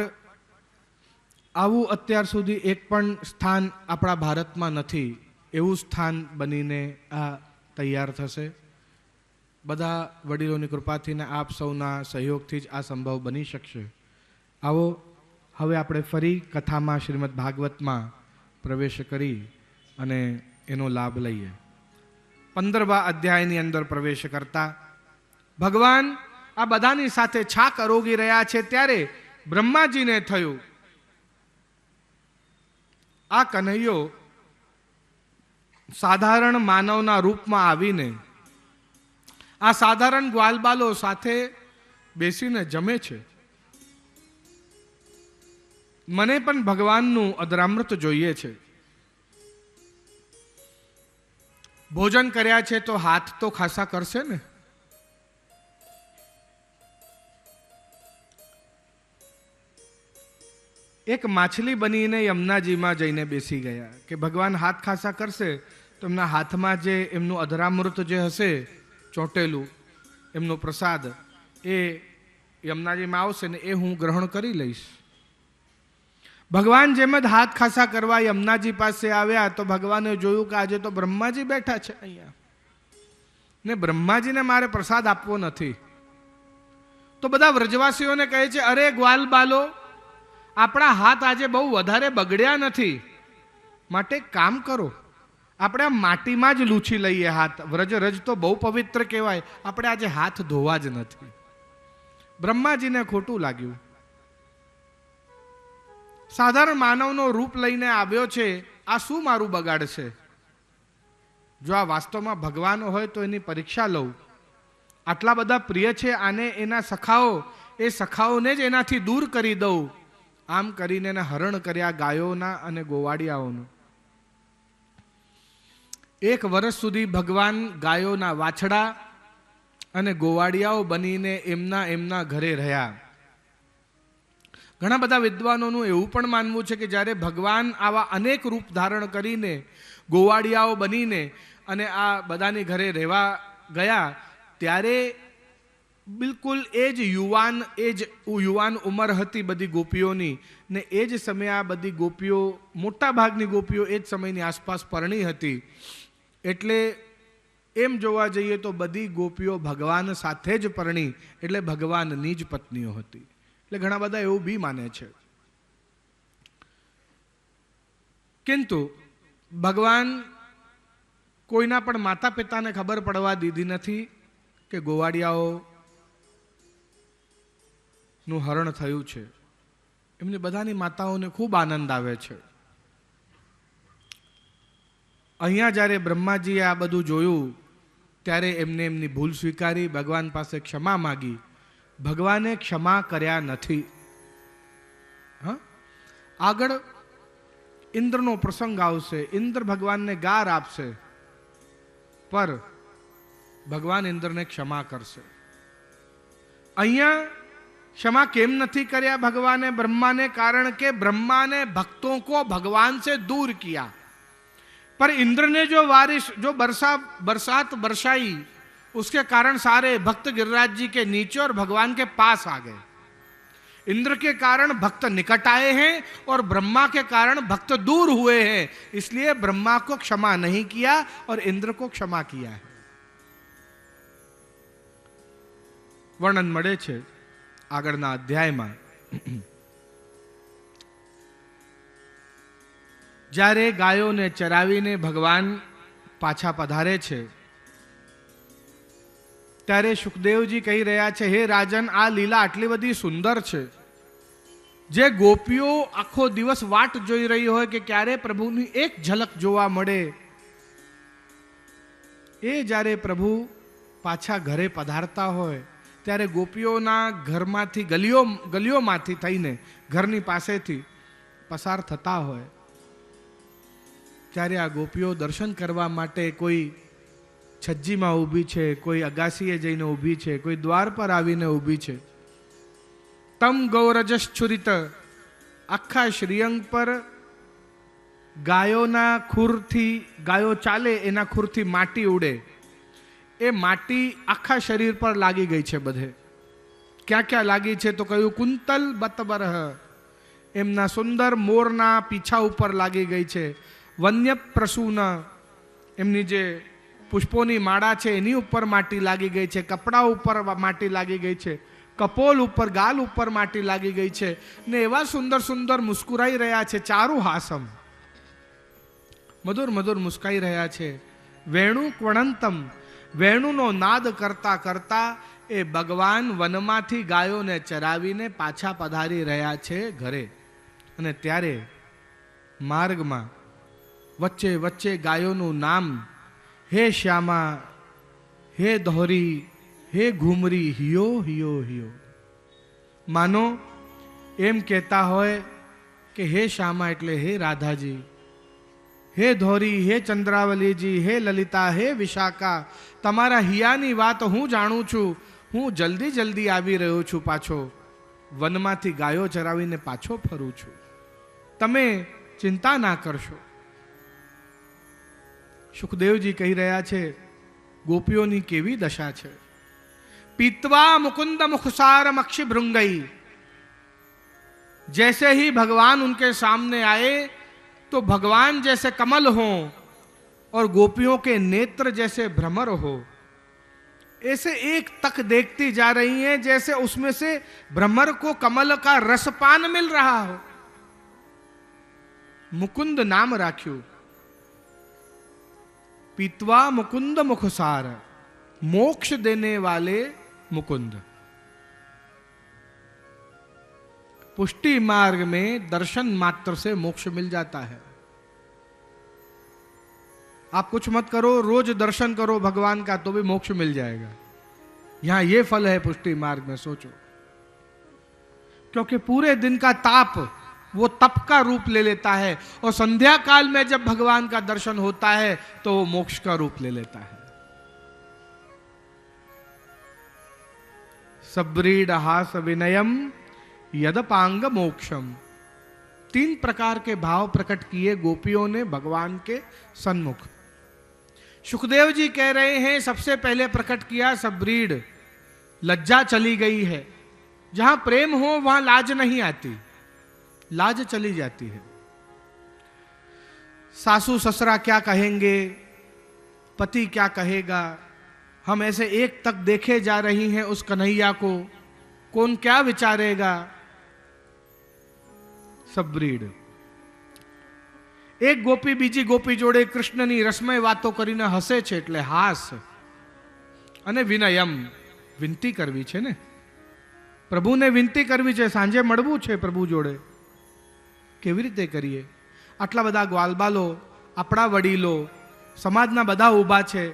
આવું અત્યાર સુધી એક પણ સ્થાન આપણા ભારતમાં નથી. એવું સ્થાન બનીને આ તૈયાર થશે. બધા વડીલોની કૃપાથી ને આપ સૌના સહયોગથી જ આ સંભવ બની શકશે. આવો હવે આપણે ફરી કથામાં શ્રીમદ ભાગવતમાં પ્રવેશ કરી અને એનો લાભ લઈએ. 15મા અધ્યાયની અંદર પ્રવેશ કરતા ભગવાન આ બધાની સાથે છાક અરોગી રહ્યા છે ત્યારે બ્રહ્માજીને થયું આ કનૈયો સાધારણ માનવના રૂપમાં આવીને આ સાધારણ ગ્વાલબાલો સાથે બેસીને જમે છે. મને પણ ભગવાનનું અધરામૃત જોઈએ છે. ભોજન કર્યા છે તો હાથ તો ખાસા કરશે ને. એક માછલી બનીને યમુનાજીમાં જઈને બેસી ગયા કે ભગવાન હાથ ખાસા કરશે તો એમના હાથમાં જે એમનું અધરામૃત જે હશે ચોંટેલું એમનો પ્રસાદ એ યમુનાજીમાં આવશે ને એ હું ગ્રહણ કરી લઈશ. ભગવાન જેમ જ હાથ ખાસા કરવા યમુનાજી પાસે આવ્યા તો ભગવાને જોયું કે આજે તો બ્રહ્માજી બેઠા છે અહીંયા ને બ્રહ્માજીને મારે પ્રસાદ આપવો નથી. તો બધા વ્રજવાસીઓને કહે છે, અરે ગ્વાલ બાલો, આપણા હાથ આજે બહુ વધારે બગડ્યા નથી, માટે કામ કરો, આપણે આ માટીમાં જ લૂછી લઈએ હાથ. વ્રજ રજ તો બહુ પવિત્ર કહેવાય, આપણે આજે હાથ ધોવા જ નથી. બ્રહ્માજીને ખોટું લાગ્યું. સાધારણ માનવનો રૂપ લઈને આવ્યો છે, આ શું મારું બગાડશે? જો આ વાસ્તવમાં ભગવાન હોય તો એની પરીક્ષા લઉં. આટલા બધા પ્રિય છે આને, એના સખાઓ, એ સખાઓને જ એનાથી દૂર કરી દઉં. આમ કરીને એને હરણ કર્યા ગાયોના અને ગોવાળિયાઓનું. 1 વર્ષ સુધી ભગવાન ગાયોના વાછડા અને ગોવાળિયાઓ બનીને એમના ઘરે રહ્યા. ઘણા બધા વિદ્વાનોનું એવું પણ માનવું છે કે જ્યારે ભગવાન આવા અનેક રૂપ ધારણ કરીને ગોવાળિયાઓ બનીને અને આ બધાની ઘરે રહેવા ગયા, ત્યારે બિલકુલ એ જ યુવાન ઉંમર હતી બધી ગોપીઓની, ને એ જ સમયે આ બધી ગોપીઓ, મોટા ભાગની ગોપીઓ એ જ સમયની આસપાસ પરણી હતી. એટલે એમ જોવા જઈએ તો બધી ગોપીઓ ભગવાન સાથે જ પરણી, એટલે ભગવાનની જ પત્નીઓ હતી. એટલે ઘણા બધા એવું બી માને છે. કિંતુ ભગવાન કોઈના પણ માતા પિતાને ખબર પડવા દીધી નથી કે ગોવાળિયાઓ નું હરણ થયું છે. એમની બધાની માતાઓને ખૂબ આનંદ આવે છે. અહીંયા જ્યારે બ્રહ્માજીએ આ બધું જોયું ત્યારે એમને એમની ભૂલ સ્વીકારી, ભગવાન પાસે ક્ષમા માગી. ભગવાને ક્ષમા કર્યા નથી. હા, આગળ ઇન્દ્રનો પ્રસંગ આવશે. ઇન્દ્ર ભગવાનને ગાર આપશે, પર ભગવાન ઇન્દ્રને ક્ષમા કરશે. અહીંયા क्षमा केम नहीं कर्या भगवान ब्रह्मा ने? कारण के ब्रह्मा ने भक्तों को भगवान से दूर किया, पर इंद्र ने जो बरसात बरसाई उसके कारण सारे भक्त गिरिराज जी के नीचे और भगवान के पास आ गए. इंद्र के कारण भक्त निकट आए हैं और ब्रह्मा के कारण भक्त दूर हुए हैं. इसलिए ब्रह्मा को क्षमा नहीं किया और इंद्र को क्षमा किया है. वर्णन मळे छे આગળના અધ્યાયમાં. જ્યારે ગાયોને ચરાવીને ભગવાન પાછા પધારે છે ત્યારે સુખદેવજી કહી રહ્યા છે, હે રાજન, આ લીલા આટલી બધી સુંદર છે, જે ગોપીઓ આખો દિવસ વાટ જોઈ રહી હોય કે ક્યારે પ્રભુની એક ઝલક જોવા મળે, એ જ્યારે પ્રભુ પાછા ઘરે પધારતા હોય ત્યારે ગોપીઓના ઘરમાંથી ગલીઓમાંથી થઈને ઘરની પાસેથી પસાર થતા હોય ત્યારે આ ગોપીઓ દર્શન કરવા માટે કોઈ છજ્જીમાં ઊભી છે, કોઈ અગાસીએ જઈને ઊભી છે, કોઈ દ્વાર પર આવીને ઊભી છે. તમ ગૌરજશ્છુરિત, આખા શ્રીઅંગ પર ગાયોના ખૂરથી, ગાયો ચાલે એના ખૂરથી માટી ઉડે, એ માટી આખા શરીર પર લાગી ગઈ છે. બધે ક્યાં ક્યાં લાગી છે તો કહ્યું કુંતલ બતબરહ, એમના સુંદર મોરના પીછા ઉપર લાગી ગઈ છે. વન્ય પ્રસૂન, એમની જે પુષ્પોની માળા છે એની ઉપર માટી લાગી ગઈ છે. કપડા ઉપર માટી લાગી ગઈ છે. કપોલ ઉપર, ગાલ ઉપર માટી લાગી ગઈ છે. ને એવા સુંદર સુંદર મુસ્કુરાઈ રહ્યા છે. ચારુ હાસમ, મધુર મધુર મુસ્કાઈ રહ્યા છે. વેણુ ક્વણંતમ, વેણુનો નાદ કરતા કરતા એ ભગવાન વનમાંથી ગાયોને ચરાવીને પાછા પધારી રહ્યા છે ઘરે. અને ત્યારે માર્ગમાં વચ્ચે વચ્ચે ગાયોનું નામ, હે શ્યામા, હે ધોરી, હે ઘુમરી, હિયો હિયો હિયો. માનો એમ કહેતા હોય કે હે શ્યામા એટલે હે રાધાજી, હે ધોરી, હે ચંદ્રાવલીજી, હે લલિતા, હે વિશાખા, તમારા હિયાની વાત હું જાણું છું. હું જલ્દી જલ્દી આવી રહ્યો છું, પાછો વનમાંથી ગાયો ચરાવીને પાછો ફરું છું. તમે ચિંતા ના કરશો. સુખદેવજી કહી રહ્યા છે ગોપીઓની કેવી દશા છે. पीत्वा मुकुंद मुखसार मक्षि भृंगई, जैसे ही भगवान उनके सामने आए तो भगवान जैसे कमल हो और गोपियों के नेत्र जैसे भ्रमर हो, ऐसे एक तक देखती जा रही हैं जैसे उसमें से भ्रमर को कमल का रसपान मिल रहा हो. मुकुंद नाम राख्યું. पीत्वा मुकुंद मुखसार, मोक्ष देने वाले मुकुंद. पुष्टि मार्ग में दर्शन मात्र से मोक्ष मिल जाता है. आप कुछ मत करो, रोज दर्शन करो भगवान का तो भी मोक्ष मिल जाएगा. यहां ये फल है पुष्टि मार्ग में. सोचो, क्योंकि पूरे दिन का ताप वो तप का रूप ले लेता है और संध्या काल में जब भगवान का दर्शन होता है तो वो मोक्ष का रूप ले लेता है. सब्रीड हास विनयम यदपांग मोक्षम। 3 प्रकार के भाव प्रकट किए गोपियों ने भगवान के सन्मुख। सुखदेव जी कह रहे हैं सबसे पहले प्रकट किया सब्रीड, लज्जा चली गई है। जहां प्रेम हो वहां लाज नहीं आती, लाज चली जाती है। सासू ससुरा क्या कहेंगे, पति क्या कहेगा, हम ऐसे एक तक देखे जा रही हैं उस कन्हैया को, कौन क्या विचारेगा। सब्रीड। एक गोपी बीजी गोपी जोड़े કૃષ્ણની રસમય વાતો કરીને હસે છે એટલે હાસ। અને વિનયમ, વિનંતી કરવી છે ને, પ્રભુને વિનંતી કરવી છે, સાંજે મળવું છે પ્રભુ જોડે, કેવી રીતે કરીએ? આટલા બધા ગ્વાલબાલો, આપણા વડીલો, સમાજના બધા ઊભા છે,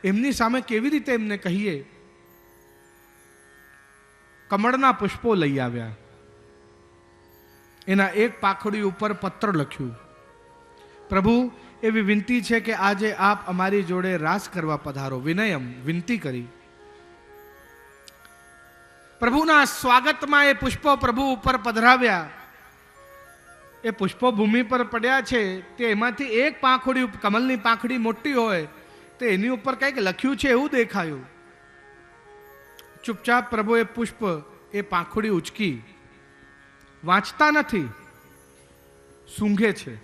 એમની સામે કેવી રીતે એમને કહીએ? કમળના પુષ્પો લઈ આવ્યા, એના એક પાખડી ઉપર પત્ર લખ્યું, પ્રભુ એવી વિનંતી છે કે આજે આપ અમારી જોડે રાસ કરવા પધારો। વિનયમ, વિનંતી કરી। પ્રભુના સ્વાગતમાં એ પુષ્પો પ્રભુ ઉપર પધરાવ્યા। એ પુષ્પો ભૂમિ પર પડ્યા છે, તે એમાંથી એક પાંખડી, કમલની પાંખડી મોટી હોય તો એની ઉપર કંઈક લખ્યું છે એવું દેખાયું। ચૂપચાપ પ્રભુ એ પુષ્પ, એ પાંખડી ઉચકી, વાંચતા નથી, સૂંઘે છે।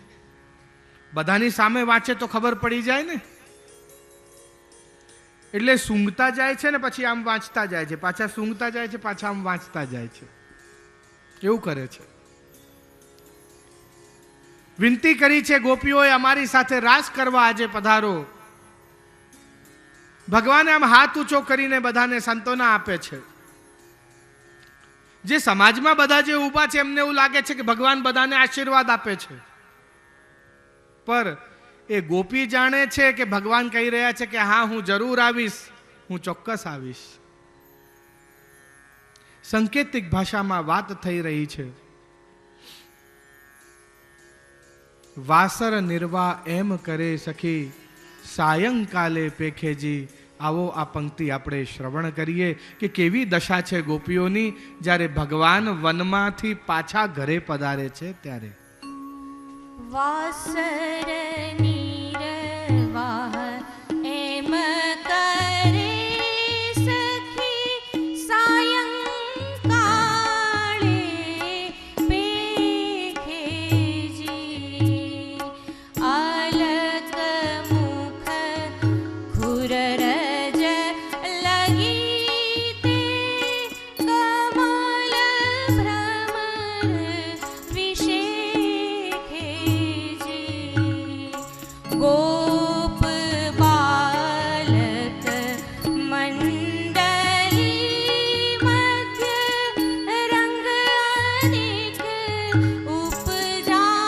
બધાની સામે વાંચે તો ખબર પડી જાય ને, એટલે સૂંઘતા જાય છે ને પછી આમ વાંચતા જાય છે, પાછા સૂંઘતા જાય છે, પાછા આમ વાંચતા જાય છે, એવું કરે છે। વિનંતી કરી છે ગોપીઓએ, અમારી સાથે રાસ કરવા આજે પધારો। ભગવાને આમ હાથ ઊંચો કરીને બધાને સંતોના આપે છે। જે સમાજમાં બધા જે ઊભા છે એમને એવું લાગે છે કે ભગવાન બધાને આશીર્વાદ આપે છે, પર એ ગોપી જાણે છે કે ભગવાન કહી રહ્યા છે કે હા હું જરૂર આવીશ, હું ચોક્કસ આવીશ। સંકેતિક ભાષામાં વાત થઈ રહી છે। વાસર નિર્વાહ એમ કરે સખી, સાયંકાલે પેખેજી। આવો આ પંક્તિ આપણે શ્રવણ કરીએ કે કેવી દશા છે ગોપીઓની જ્યારે ભગવાન વનમાંથી પાછા ઘરે પધારે છે ત્યારે। વાસર નિર્વાહ એમ કરે સખી, સાયંકાળે પેખેજી। અલક મુખ ખુરર गोप बालक मंडली मध्य रंग अनेक उपजावे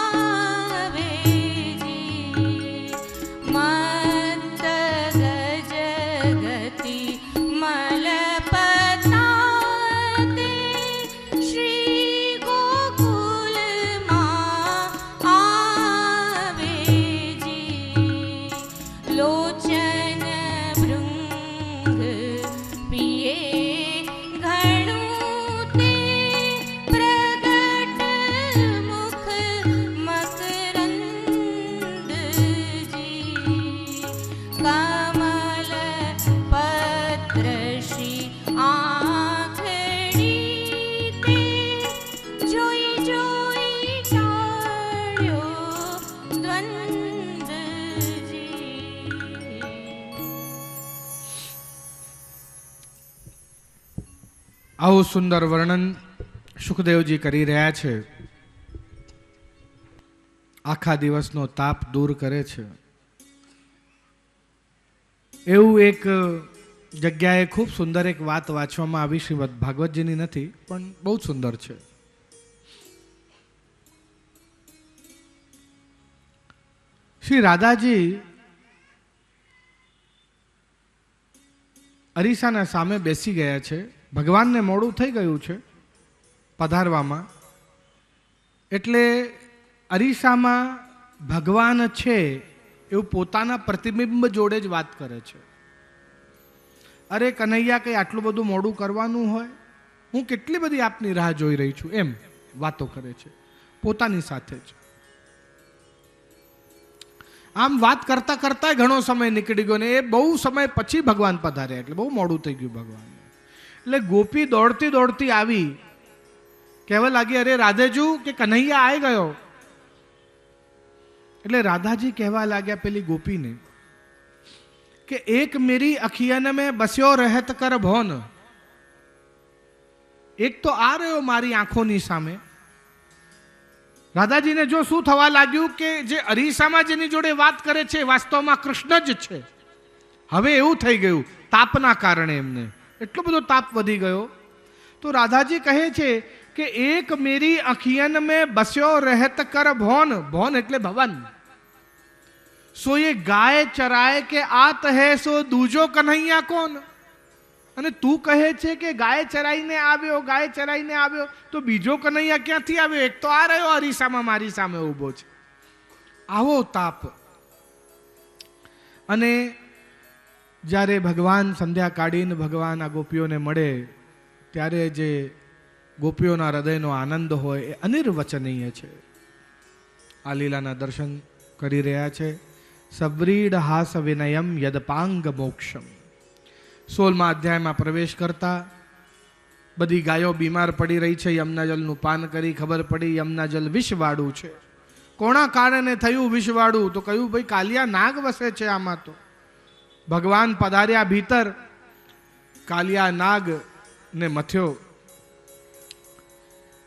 जी। मत गज गति मलपताते, श्री गोकुल मां आवे जी। लोचन भृंग पिए घणुं ते, प्रगट मुख मकरंद जी। कमल पत्र श्री आंखड़ी ते, जोई जोई टाळ्यो द्वंद जी। આવું સુંદર વર્ણન સુખદેવજી કરી રહ્યા છે। આખા દિવસનો તાપ દૂર કરે છે એવું એક જગ્યાએ ખૂબ સુંદર એક વાત વાંચવામાં આવી, શ્રીમદ ભાગવતજીની નથી પણ બહુ સુંદર છે। શ્રી રાધાજી અરીસાના સામે બેસી ગયા છે। ભગવાનને મોડું થઈ ગયું છે પધારવામાં, એટલે અરીસામાં ભગવાન છે એવું પોતાના પ્રતિબિંબ જોડે જ વાત કરે છે। અરે કનૈયા, કંઈ આટલું બધું મોડું કરવાનું હોય? હું કેટલી બધી આપની રાહ જોઈ રહી છું, એમ વાતો કરે છે પોતાની સાથે જ. આમ વાત કરતા કરતા ઘણો સમય નીકળી ગયો ને એ બહુ સમય પછી ભગવાન પધાર્યા, એટલે બહુ મોડું થઈ ગયું ભગવાન. એટલે ગોપી દોડતી દોડતી આવી, કહેવા લાગી, અરે રાધેજુ કે કન્હૈયા આવી ગયો. એટલે રાધાજી કહેવા લાગ્યા પેલી ગોપીને કે એક મેરી અખિયન મેં બસ્યો રહેત કર ભોન, એક તો આ રહ્યો મારી આંખોની સામે. રાધાજીને જો શું થવા લાગ્યું કે જે અરીસામાં જેની જોડે વાત કરે છે વાસ્તવમાં કૃષ્ણ જ છે. હવે એવું થઈ ગયું તાપના કારણે, એમને એટલો બધો તાપ વધી ગયો. તો રાધાજી કહે છે કે એક મેરી અખિયન મેં બસ્યો રહેત કર ભોન, ભોન એટલે ભવન. સો એ ગાય ચરાય કે આત હે સો દૂજો કન્હૈયા કોણ. અને તું કહે છે કે ગાય ચરાઈને આવ્યો, ગાય ચરાઈને આવ્યો, તો બીજો કન્હૈયા ક્યાંથી આવ્યો? એક તો આ રહ્યો અરીસામાં મારી સામે ઊભો છે. આવો તાપ. અને જ્યારે ભગવાન સંધ્યા કાઢીને ભગવાન આ ગોપીઓને મળે ત્યારે જે ગોપીઓના હૃદયનો આનંદ હોય એ અનિર્વચનીય છે. આ લીલાના દર્શન કરી રહ્યા છે. સવ્રીડ હાસ વિનયમ યદપાંગ મોક્ષમ. 16મા અધ્યાયમાં પ્રવેશ કરતા બધી ગાયો બીમાર પડી રહી છે. યમુના જલનું પાન કરી ખબર પડી યમુના જલ વિષવાળું છે. કોના કારણે થયું વિષવાળું? તો કહ્યું ભાઈ કાલિયા નાગ વસે છે આમાં. તો ભગવાન પધાર્યા ભીતર, કાલિયા નાગ ને મથ્યો.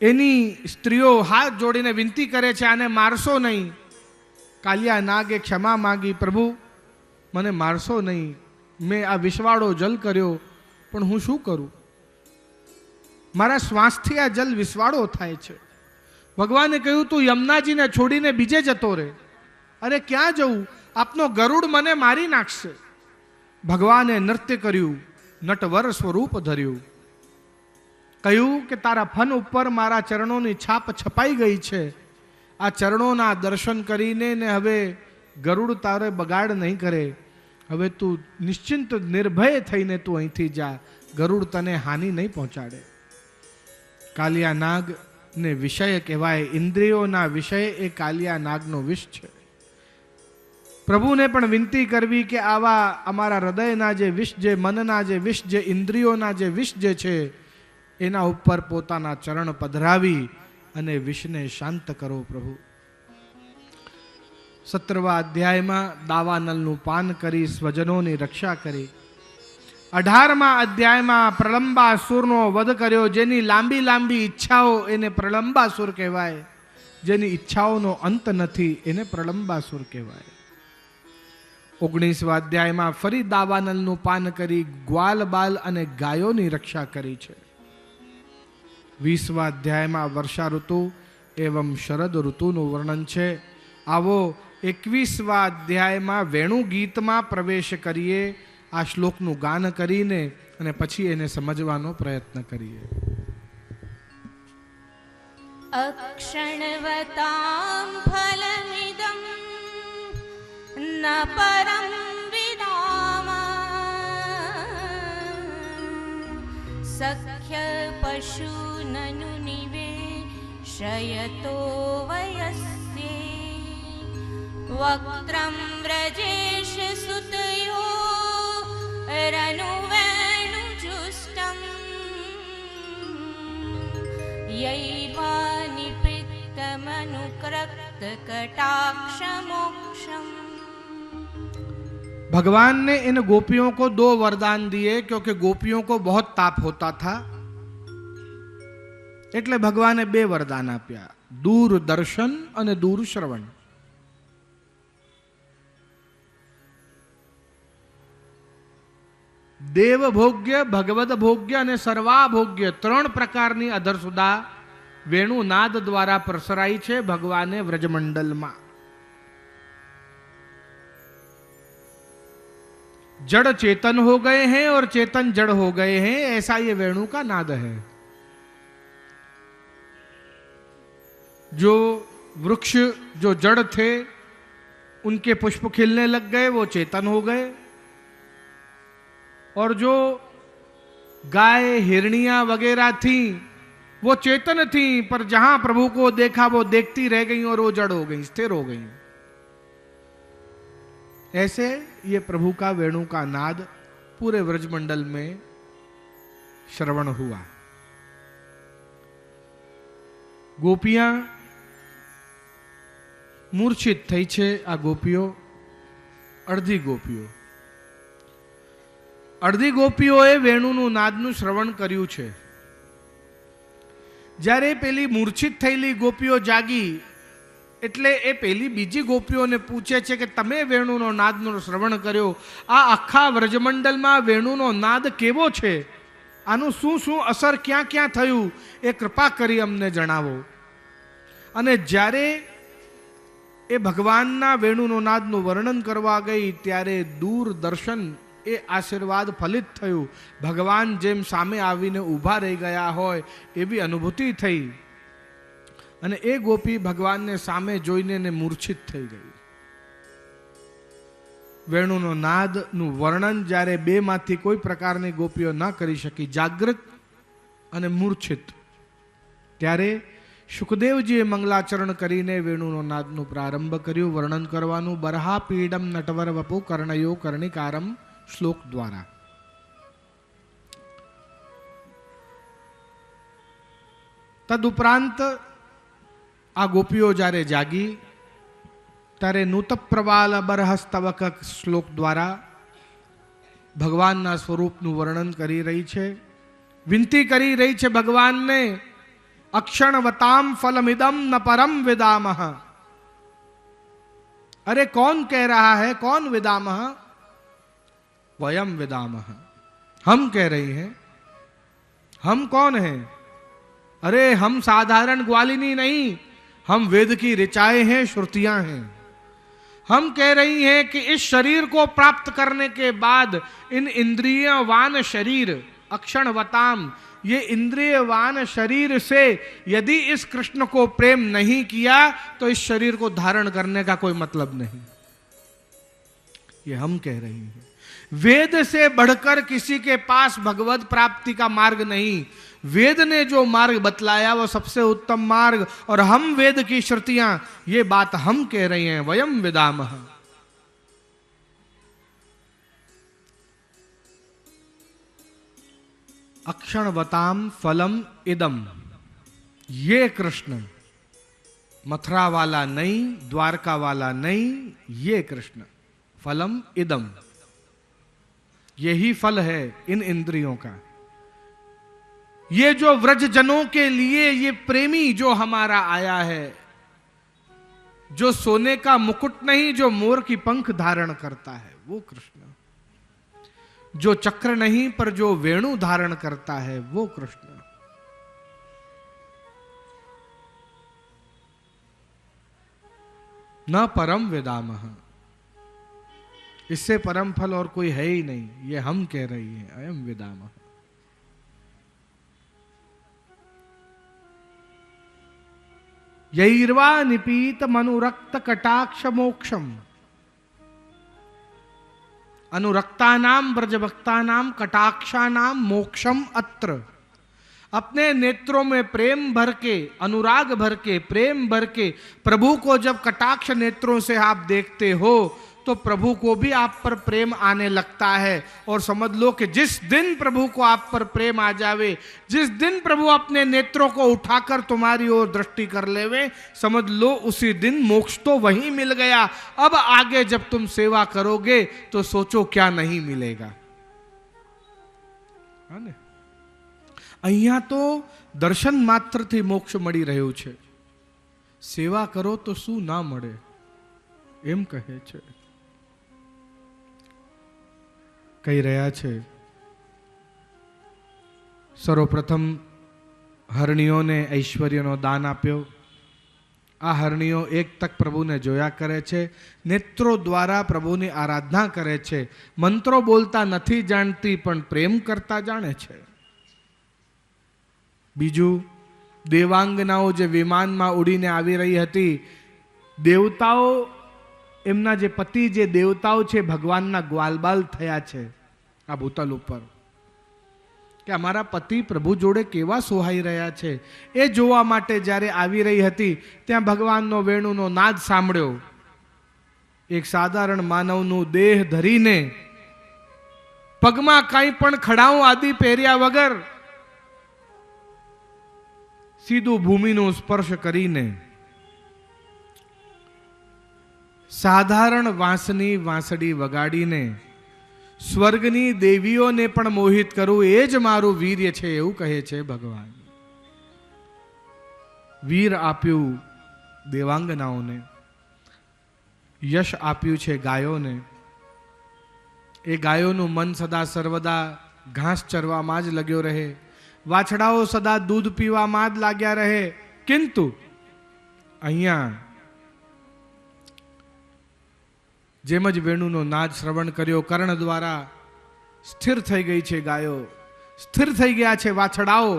એની સ્ત્રીઓ હાથ જોડીને વિનંતી કરે છે આને મારશો નહીં. કાલિયા નાગે ક્ષમા માંગી, પ્રભુ મને મારશો નહીં, મેં આ વિષવાળો જલ કર્યો પણ હું શું કરું? મારા શ્વાસથી આ જલ વિષવાળો થાય છે. ભગવાને કહ્યું તું યમુનાજીને છોડીને બીજે જતો રહે. અરે ક્યાં જવું? આપનો ગરુડ મને મારી નાખશે. ભગવાને નૃત્ય કર્યું, નટવર સ્વરૂપ ધર્યું. કહ્યું કે તારા ફન ઉપર મારા ચરણોની છાપ છપાઈ ગઈ છે. આ ચરણોના દર્શન કરીને ને હવે ગરુડ તારે બગાડ નહીં કરે. હવે તું નિશ્ચિંત નિર્ભય થઈને તું અહીંથી જા, ગરુડ તને હાનિ નહીં પહોંચાડે. કાલિયા નાગ ને વિષય કહેવાય, ઇન્દ્રિયોના વિષય એ કાલિયા નાગનો વિષ છે. પ્રભુને પણ વિનંતી કરવી કે આવા અમારા હૃદયના જે વિષ, જે મનના જે વિષ, જે ઇન્દ્રિયોના જે વિષ જે છે એના ઉપર પોતાના ચરણ પધરાવી અને વિષને શાંત કરો પ્રભુ. 17મા અધ્યાયમાં દાવાનલનું પાન કરી સ્વજનોની રક્ષા કરી. 18મા અધ્યાયમાં પ્રલંબાસુરનો વધ કર્યો. જેની લાંબી લાંબી ઈચ્છાઓ એને પ્રલંબાસુર કહેવાય, જેની ઈચ્છાઓનો અંત નથી એને પ્રલંબાસુર કહેવાય. 19મા અધ્યાયમાં ફરી દાવાનલનું પાન કરી ગ્વાલ બાલ અને ગાયોની રક્ષા કરી છે. 20મા અધ્યાયમાં વર્ષા ઋતુ એવં શરદ ઋતુનું વર્ણન છે. આવો 21મા અધ્યાયમાં વેણુ ગીતમાં પ્રવેશ કરીએ. આ શ્લોકનું ગાન કરીને અને પછી એને સમજવાનો પ્રયત્ન કરીએ. અક્ષણવતાં ફલમિદં ન પરમ વિદામઃ સખ્ય પશુનનુ નિવેશયતો વયસ્યે વક્ત્રં વ્રજેશ સુતયો રનુવેણુજુષ્ટં यैवानिपृत्तमनुक्रक्त कटाक्षमोक्षम. भगवान ने इन गोपियों को 2 वरदान दिए क्योंकि गोपियों को बहुत ताप होता था. એટલે ભગવાને 2 વરદાન આપ્યા, દૂર દર્શન અને દૂર શ્રવણ. દેવ ભોગ્ય, ભગવદ ભોગ્ય અને સર્વાભોગ્ય 3 પ્રકારની અધરસુદા વેણુ નાદ દ્વારા પ્રસરાઈ છે ભગવાને વ્રજમંડલમાં. जड़ चेतन हो गए हैं और चेतन जड़ हो गए हैं, ऐसा ये वेणु का नाद है. जो वृक्ष जो जड़ थे उनके पुष्प खिलने लग गए, वो चेतन हो गए. और जो गाय हिरनिया वगैरह थी, वो चेतन थी, पर जहां प्रभु को देखा वो देखती रह गई और वो जड़ हो गई, स्थिर हो गई। ऐसे ये प्रभु का वेणु का नाद पूरे व्रजमंडल में श्रवण हुआ। गोपियां मूर्छित થઈ છે। આ ગોપીઓ અડધી ગોપીઓએ વેણુનું નાદનું શ્રવણ કર્યું છે। જ્યારે પેલી મૂર્છિત થયેલી ગોપીઓ જાગી એટલે એ પેલી બીજી ગોપીઓને પૂછે છે કે તમે વેણુનો નાદનો શ્રવણ કર્યો, આ આખા વ્રજમંડલમાં વેણુનો નાદ કેવો છે, આનું શું શું અસર ક્યાં ક્યાં થયું, એ કૃપા કરી અમને જણાવો। અને જ્યારે એ ભગવાનના વેણુનો નાદનું વર્ણન કરવા ગઈ ત્યારે દૂરદર્શન એ આશીર્વાદ ફલિત થયું। ભગવાન જેમ સામે આવીને ઊભા રહી ગયા હોય એવી અનુભૂતિ થઈ અને એ ગોપી ભગવાનને સામે જોઈને ને મૂર્છિત થઈ ગઈ। વેણુનો નાદનું વર્ણન જ્યારે બેમાંથી કોઈ પ્રકારની ગોપીઓ ન કરી શકી, જાગૃત અને મૂર્છિત, ત્યારે સુખદેવજીએ મંગલાચરણ કરીને વેણુનો નાદનું પ્રારંભ કર્યું વર્ણન કરવાનું। બરહા પીડમ નટવર વપુ કર્ણયો કર્ણિકારમ શ્લોક દ્વારા। તદુપરાંત આ ગોપીઓ જ્યારે જાગી ત્યારે નૂતપ્રવાલ બરહસ્તવક શ્લોક દ્વારા ભગવાનના સ્વરૂપનું વર્ણન કરી રહી છે, વિનંતી કરી રહી છે ભગવાનને, अक्षणवताम फलमिदम न परम विदामह। अरे कौन कह रहा है, कौन विदामह? वयम विदामह, हम कह रही हैं। हम कौन हैं? अरे हम साधारण ग्वालिनी नहीं, हम वेद की ऋचाएं हैं, श्रुतियां हैं। हम कह रही हैं कि इस शरीर को प्राप्त करने के बाद इन इंद्रियवान शरीर, अक्षणवताम, ये इंद्रियवान शरीर से यदि इस कृष्ण को प्रेम नहीं किया तो इस शरीर को धारण करने का कोई मतलब नहीं। ये हम कह रही हैं। वेद से बढ़कर किसी के पास भगवत प्राप्ति का मार्ग नहीं। वेद ने जो मार्ग बतलाया वो सबसे उत्तम मार्ग, और हम वेद की श्रुतियां, ये बात हम कह रही हैं। वयम विदामः। अक्षणवताम फलम इदम, ये कृष्ण मथुरा वाला नहीं, द्वारका वाला नहीं, ये कृष्ण फलम इदम, यही फल है इन इंद्रियों का। ये जो व्रज जनों के लिए ये प्रेमी जो हमारा आया है, जो सोने का मुकुट नहीं, जो मोर की पंख धारण करता है, वो कृष्ण। जो चक्र नहीं पर जो वेणु धारण करता है, वो कृष्ण। न परम विदामः, इससे परम फल और कोई है ही नहीं, ये हम कह रही हैं। अयम विदामः। यैर्वा निपीत मनुरक्त कटाक्ष मोक्षम, अनुरक्तानाम ब्रजभक्तानाम कटाक्षानाम मोक्षम अत्र। अपने नेत्रों में प्रेम भर के, अनुराग भर के, प्रेम भर के प्रभु को जब कटाक्ष नेत्रों से आप देखते हो तो प्रभु को भी आप पर प्रेम आने लगता है। और समझ लो कि जिस दिन प्रभु को आप पर प्रेम आ जावे, जिस दिन प्रभु अपने नेत्रों को उठाकर तुम्हारी ओर दृष्टि कर लेवे, समझ लो उसी दिन मोक्ष तो वहीं मिल गया। अब आगे जब तुम सेवा करोगे तो सोचो क्या नहीं मिलेगा। અહીંયા તો દર્શન માત્રથી મોક્ષ મળી રહ્યું છે, સેવા કરો તો શું ના મળે, એમ કહે છે, કહી રહ્યા છે। સર્વપ્રથમ હરણીઓને ઐશ્વર્યનો દાન આપ્યો। આ હરણીઓ એક તક પ્રભુને જોયા કરે છે, નેત્રો દ્વારા પ્રભુની આરાધના કરે છે, મંત્રો બોલતા નથી જાણતી પણ પ્રેમ કરતા જાણે છે। બીજું, દેવાંગનાઓ જે વિમાનમાં ઉડીને આવી રહી હતી, દેવતાઓ, એમના જે પતિ જે દેવતાઓ છે ભગવાનના ગ્વાલબાલ થયા છે આ ભૂતલ ઉપર। કે અમારા પતિ પ્રભુ જોડે કેવા સોહાઈ રહ્યા છે એ જોવા માટે જ્યારે આવી રહી હતી ત્યાં ભગવાનનો વેણુનો નાદ સાંભળ્યો. એક સાધારણ માનવનું દેહ ધરીને પગમાં કંઈ પણ ખડાઉ આદિ પહેર્યા વગર સીધું ભૂમિનો સ્પર્શ કરીને સાધારણ વાંસની વાંસળી વગાડીને સ્વર્ગની દેવીઓને પણ મોહિત કરવું એ જ મારું વીર્ય છે એવું કહે છે ભગવાન. વીર આપ્યું દેવાંગનાઓને, યશ આપ્યું છે ગાયોને. એ ગાયોનું મન સદા સર્વદા ઘાસ ચરવામાં જ લગ્યો રહે, વાછડાઓ સદા દૂધ પીવામાં જ લાગ્યા રહે. કિંતુ અહીંયા જેમ જ વેણુનો નાદ શ્રવણ કર્યો, કર્ણ દ્વારા સ્થિર થઈ ગઈ છે ગાયો, સ્થિર થઈ ગયા છે વાછડાઓ.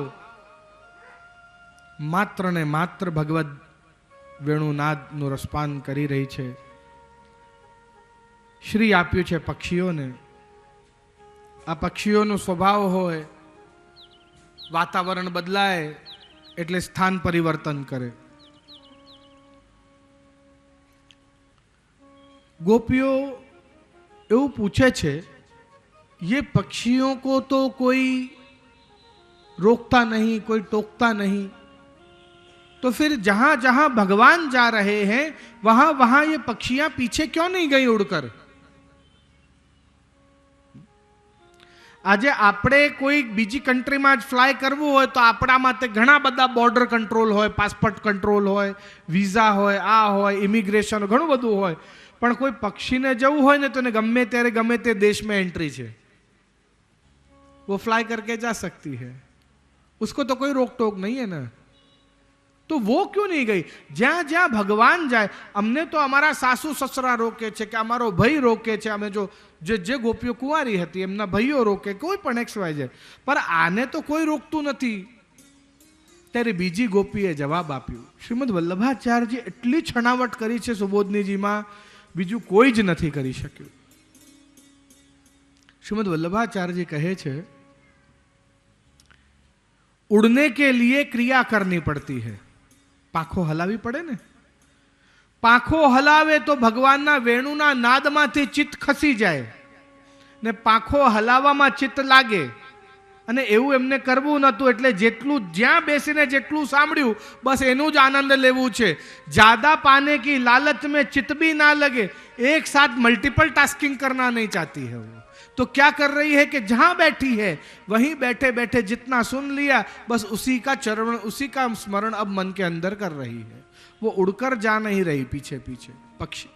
માત્ર ને માત્ર ભગવદ વેણુનાદનું રસપાન કરી રહી છે. શ્રી આપ્યું છે પક્ષીઓને. આ પક્ષીઓનો સ્વભાવ હોય વાતાવરણ બદલાય એટલે સ્થાન પરિવર્તન કરે. गोपियों એવું પૂછે છે, ये पक्षियों को तो कोई रोकता नहीं, कोई टोकता नहीं, तो फिर जहां जहां भगवान जा रहे हैं वहां वहां ये पक्षियां पीछे क्यों नहीं गई उड़कर? આજે આપણે કોઈ બીજી કન્ટ્રીમાં જ ફ્લાય કરવું હોય તો આપણા માટે ઘણા બધા બોર્ડર કંટ્રોલ હોય, પાસપોર્ટ કંટ્રોલ હોય, વિઝા હોય, આ હોય, ઇમિગ્રેશન, ઘણું બધું હોય. પણ કોઈ પક્ષીને જવું હોય ને તો એને ગમે ત્યારે ગમે તે દેશમાં એન્ટ્રી છે, वो फ्लाई करके जा सकती है, उसको तो कोई रोक टोक नहीं है ना. तो वो क्यों नहीं गई? જ્યાં જ્યાં ભગવાન જાય, અમને તો અમારા સાસુ સસરા રોકે છે કે અમારો ભાઈ રોકે છે, અમે જો જે ગોપીઓ કુંવારી હતી એમના ભાઈઓ રોકે, કોઈ પણ XYZ, પર આને તો કોઈ રોકતું નથી. ત્યારે બીજી ગોપીએ જવાબ આપ્યો. શ્રીમદ વલ્લભાચાર્યજી એટલી છણાવટ કરી છે સુબોધનીજીમાં, બીજું કોઈ જ નથી કરી શક્યું. શ્રીમદ વલ્લભાચાર્યજી કહે છે, उड़ने के लिए क्रिया करनी पड़ती है. પાંખો હલાવી પડે ને. પાંખો હલાવે તો ભગવાનના વેણુના નાદમાંથી ચિત્ત ખસી જાય ને પાંખો હલાવવામાં ચિત્ત લાગે. અને એવું એમને કરવું નહોતું, એટલે જેટલું જ્યાં બેસીને જેટલું સાંભળ્યું બસ એનું જ આનંદ લેવું છે. જ્યાદા પાને કી લાલચ में चित्त भी ना लगे, एक साथ मल्टीपल टास्किंग करना नहीं चाहती है वो. तो क्या कर रही है कि जहां बैठी है वहीं बैठे बैठे जितना सुन लिया बस उसी का चरण, उसी का स्मरण अब मन के अंदर कर रही है. वो उड़कर जा नहीं रही पीछे पीछे पक्षी.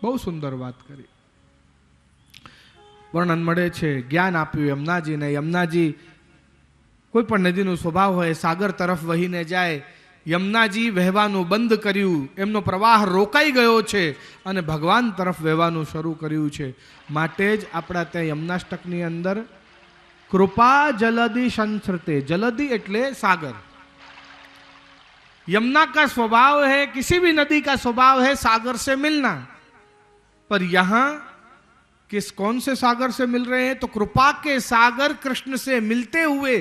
બહુ સુંદર વાત કરી. વર્ણન મળે છે, જ્ઞાન આપ્યું યમુનાજીને. યમુનાજી કોઈ પણ નદીનો સ્વભાવ હોય સાગર તરફ વહીને જાય. યમુનાજી વહેવાનું બંધ કર્યું, એમનો પ્રવાહ રોકાઈ ગયો છે અને ભગવાન તરફ વહેવાનું શરૂ કર્યું છે. માટે જ આપણા ત્યાં યમુનાષ્ટકની અંદર કૃપા જલદી સંસ્રતે, જલદી એટલે સાગર. यमुना का स्वभाव है, किसी भी नदी का स्वभाव है सागर से मिलना, पर यहां कौन से सागर से मिल रहे हैं? तो कृपा के सागर कृष्ण से मिलते हुए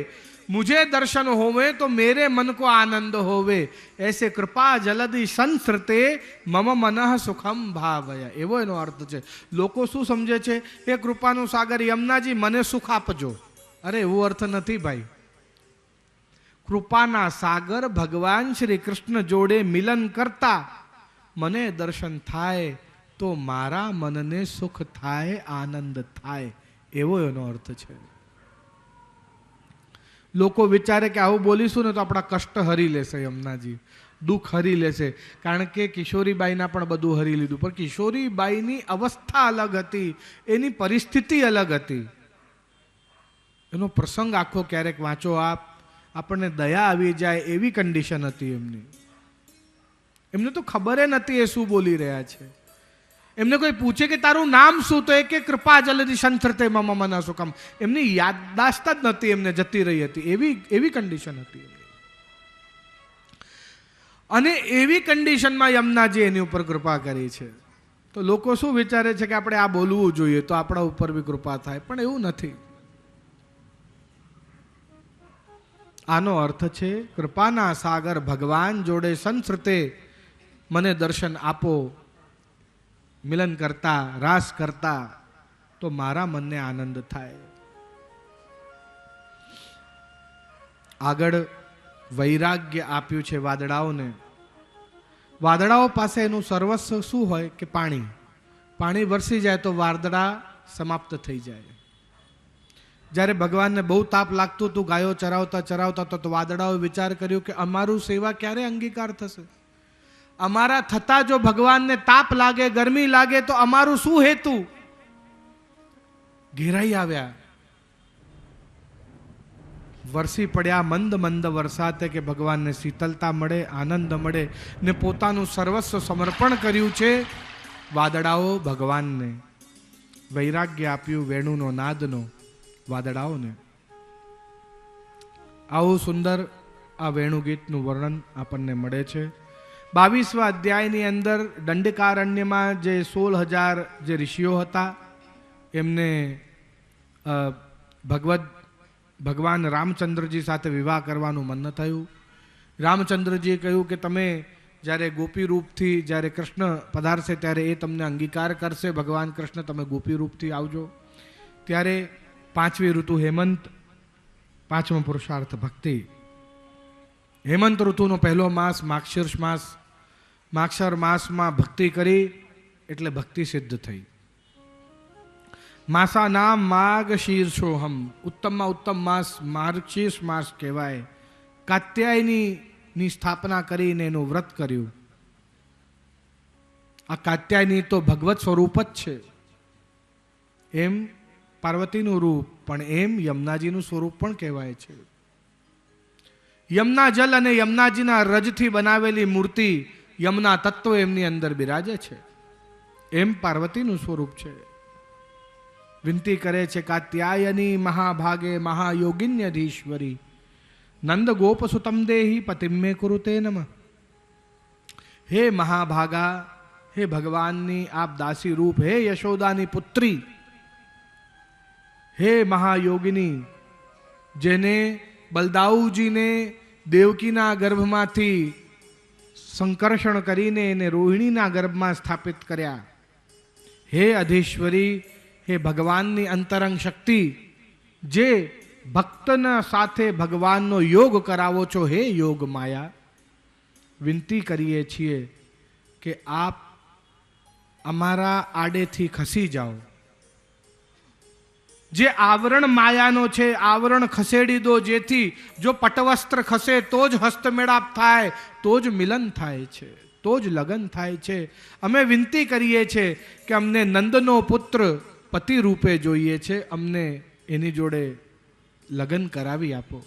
मुझे दर्शन होवे तो मेरे मन को आनंद होवे. ऐसे कृपा जलदि संस्रते मम मनः सुखम भावय. એવો એનો અર્થ છે. લોકો શું સમજે છે, એ કૃપાનું સાગર યમુનાજી મને સુખ આપજો. અરે એવો અર્થ નથી ભાઈ. કૃપાના સાગર ભગવાન શ્રી કૃષ્ણ જોડે મિલન કરતા મને દર્શન થાય તો મારા મનને સુખ થાય, આનંદ થાય, એવો એનો અર્થ છે. લોકો વિચારે કે આવું બોલીશું ને તો આપણા કષ્ટ હરી લેશે યમુનાજી, દુઃખ હરી લેશે. કારણ કે કિશોરીબાઈના પણ બધું હરી લીધું, પણ કિશોરીબાઈની અવસ્થા અલગ હતી, એની પરિસ્થિતિ અલગ હતી. એનો પ્રસંગ આખો ક્યારેક વાંચો આપ, આપણને દયા આવી જાય એવી કન્ડિશન હતી એમની. એમને તો ખબર નથી એ શું બોલી રહ્યા છે. એમને કોઈ પૂછે કે તારું નામ શું, તો એ કે કૃપા જલદી સંસ્રતે મમ મનઃ સુખમ. એમની યાદદાસ્ત જ નથી, એમને જતી રહી હતી. એવી કન્ડિશન હતી એમની. અને એવી કન્ડિશનમાં યમુનાજી એની ઉપર કૃપા કરી છે. તો લોકો શું વિચારે છે કે આપણે આ બોલવું જોઈએ તો આપણા ઉપર બી કૃપા થાય, પણ એવું નથી. આનો અર્થ છે કૃપાના સાગર ભગવાન જોડે સંસ્રતે મને દર્શન આપો, મિલન કરતા રાસ કરતા તો મારા મનને આનંદ થાય. આગળ વૈરાગ્ય આપ્યું છે વાદળાઓને. વાદળાઓ પાસે એનું સર્વસ્વ શું હોય કે પાણી. પાણી વરસી જાય તો વાદળા સમાપ્ત થઈ જાય. જ્યારે ભગવાનને બહુ તાપ લાગતું હતું, ગાયો ચરાવતા ચરાવતા તો વાદળાઓએ વિચાર કર્યો કે અમારું સેવા ક્યારે અંગીકાર થશે? અમારા થતા જો ભગવાનને તાપ લાગે, ગરમી લાગે તો અમારું શું હેતુ? ઘેરાઈ આવ્યા, વરસી પડ્યા મંદ મંદ વરસાતે કે ભગવાનને શીતલતા મળે, આનંદ મળે, ને પોતાનું સર્વસ્વ સમર્પણ કર્યું છે વાદળાઓ ભગવાનને. વૈરાગ્ય આપ્યું વેણુનો નાદનો વાદળાઓને. આવું સુંદર આ વેણુ ગીતનું વર્ણન આપણને મળે છે. 22મા અધ્યાયની અંદર દંડકારણ્યમાં જે 16,000 જે ઋષિઓ હતા એમને ભગવાન રામચંદ્રજી સાથે વિવાહ કરવાનું મન થયું. રામચંદ્રજીએ કહ્યું કે તમે જ્યારે ગોપી રૂપથી જ્યારે કૃષ્ણ પધારશે ત્યારે એ તમને અંગીકાર કરશે. ભગવાન કૃષ્ણ તમે ગોપી રૂપથી આવજો. ત્યારે 5મી ઋતુ હેમંત, 5મો પુરુષાર્થ ભક્તિ. હેમંત ઋતુનો પહેલો માસ માક્ષીર્ષ માસ. માક્ષર માસમાં ભક્તિ કરી એટલે ભક્તિ સિદ્ધ થઈ. માસા નામ માર્ગ શીર્ષોહમ, ઉત્તમમાં ઉત્તમ માસ માર્ગશીર્ષ માસ કહેવાય. કાત્યાયની સ્થાપના કરીને એનું વ્રત કર્યું. આ કાત્યાયની તો ભગવત સ્વરૂપ જ છે. એમ પાર્વતીનું રૂપ પણ એમ યમુનાજીનું સ્વરૂપ પણ કહેવાય છે. યમુના જલ અને યમુનાજીના રજથી બનાવેલી મૂર્તિ યમુના તત્વ એમની અંદર બિરાજે છે. એમ પાર્વતીનું સ્વરૂપ છે. વિનંતી કરે છે કાત્યાયની મહાભાગે મહાયોગિન્યધીશ્વરી નંદ ગોપ સુતમ દેહી પતિમ મે કુરુતે નમઃ. હે મહાભાગા, હે ભગવાનની આપ દાસી રૂપ, હે યશોદાની પુત્રી, હે મહાયોગિની, જેને બલદાઉજીને દેવકીના ગર્ભમાંથી સંકર્ષણ કરીને એને રોહિણીના ગર્ભમાં સ્થાપિત કર્યા. હે અધીશ્વરી, હે ભગવાનની અંતરંગ શક્તિ, જે ભક્તના સાથે ભગવાનનો યોગ કરાવો છો, હે યોગ માયા, વિનંતી કરીએ છીએ કે આપ અમારા આડેથી ખસી જાઓ. જે આવરણ માયાનો છે આવરણ ખસેડી દો, જેથી જો પટવસ્ત્ર ખસે તો જ હસ્તમેળાપ થાય, તો જ મિલન થાય છે, તો જ લગ્ન થાય છે. અમે વિનંતી કરીએ છીએ કે અમને નંદનો પુત્ર પતિ રૂપે જોઈએ છે, અમને એની જોડે લગ્ન કરાવી આપો.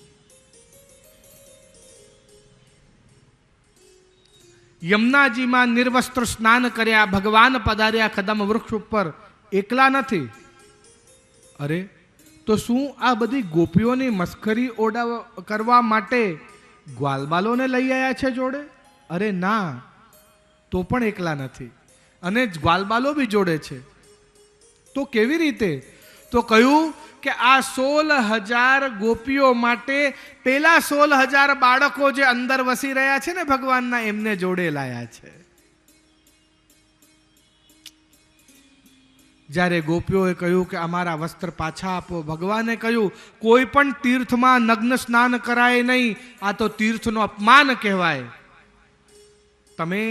યમુનાજીમાં નિર્વસ્ત્ર સ્નાન કર્યા, ભગવાન પધાર્યા કદમ વૃક્ષ ઉપર. એકલા નથી. અરે તો શું આ બધી ગોપીઓની મસ્કરી કરવા માટે ગ્વાલબાલોને લઈ આવ્યા છે જોડે? અરે ના, તો પણ એકલા નથી, અને ગ્વાલબાલો બી જોડે છે. તો કેવી રીતે? તો કહ્યું કે આ 16,000 ગોપીઓ માટે પેલા 16,000 બાળકો જે અંદર વસી રહ્યા છે ને ભગવાનના, એમને જોડે લાયા છે. જ્યારે ગોપીઓએ કહ્યું કે અમારા વસ્ત્ર પાછા આપો, ભગવાને કહ્યું કોઈ પણ તીર્થમાં નગ્ન સ્નાન કરાય નહીં, આ તો તીર્થનો અપમાન કહેવાય. તમે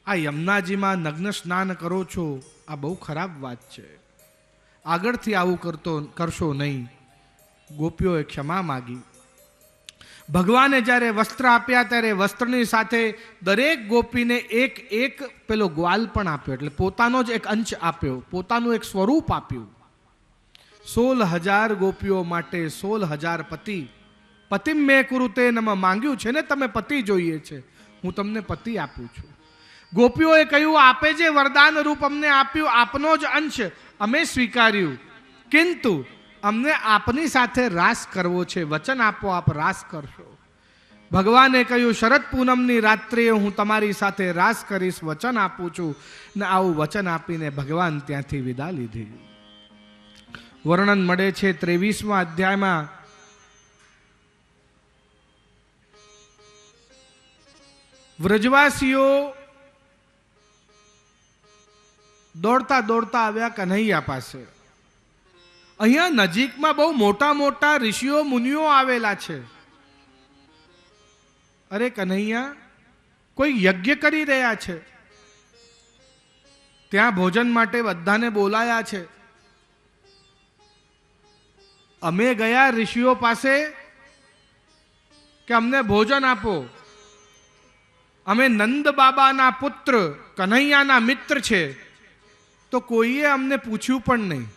આ યમુનાજીમાં નગ્ન સ્નાન કરો છો, આ બહુ ખરાબ વાત છે. આગળથી આવું કરશો નહીં. ગોપીઓએ ક્ષમા માગી. ભગવાને જ્યારે વસ્ત્ર આપ્યા ત્યારે વસ્ત્રની સાથે દરેક ગોપીને એક એક પેલો ગ્વાલ પણ આપ્યો, એટલે પોતાનો જ એક અંશ આપ્યો, પોતાનું એક સ્વરૂપ આપ્યું. 16,000 ગોપીઓ માટે 16,000 પતિ. પતિમ મે કુરુતે નમઃ માંગ્યું છે ને તમે, પતિ જોઈએ છે, હું તમને પતિ આપું છું. ગોપીઓએ કહ્યું આપે જે વરદાન રૂપ અમને આપ્યું, આપનો જ અંશ અમે સ્વીકાર્યું, કિંતુ અમને આપની સાથે રાસ કરવો છે, વચન આપો આપ રાસ કરશો. ભગવાને કહ્યું શરદ પૂનમની રાત્રિએ હું તમારી સાથે રાસ કરીશ, વચન આપું છું. ને આવું વચન આપીને ભગવાન ત્યાંથી વિદા લીધી. વર્ણન મળે છે 23મા અધ્યાયમાં વ્રજવાસીઓ દોડતા દોડતા આવ્યા કન્હૈયા પાસે. અહીંયા નજીકમાં બહુ મોટા મોટા ઋષિઓ મુનિઓ આવેલા છે. અરે કન્હૈયા, કોઈ યજ્ઞ કરી રહ્યા છે, ત્યાં ભોજન માટે બધાને બોલાયા છે. અમે ગયા ઋષિઓ પાસે કે અમને ભોજન આપો. અમે નંદ બાબાના પુત્ર કન્હૈયાના મિત્ર છે, તો કોઈએ અમને પૂછ્યું પણ નહીં.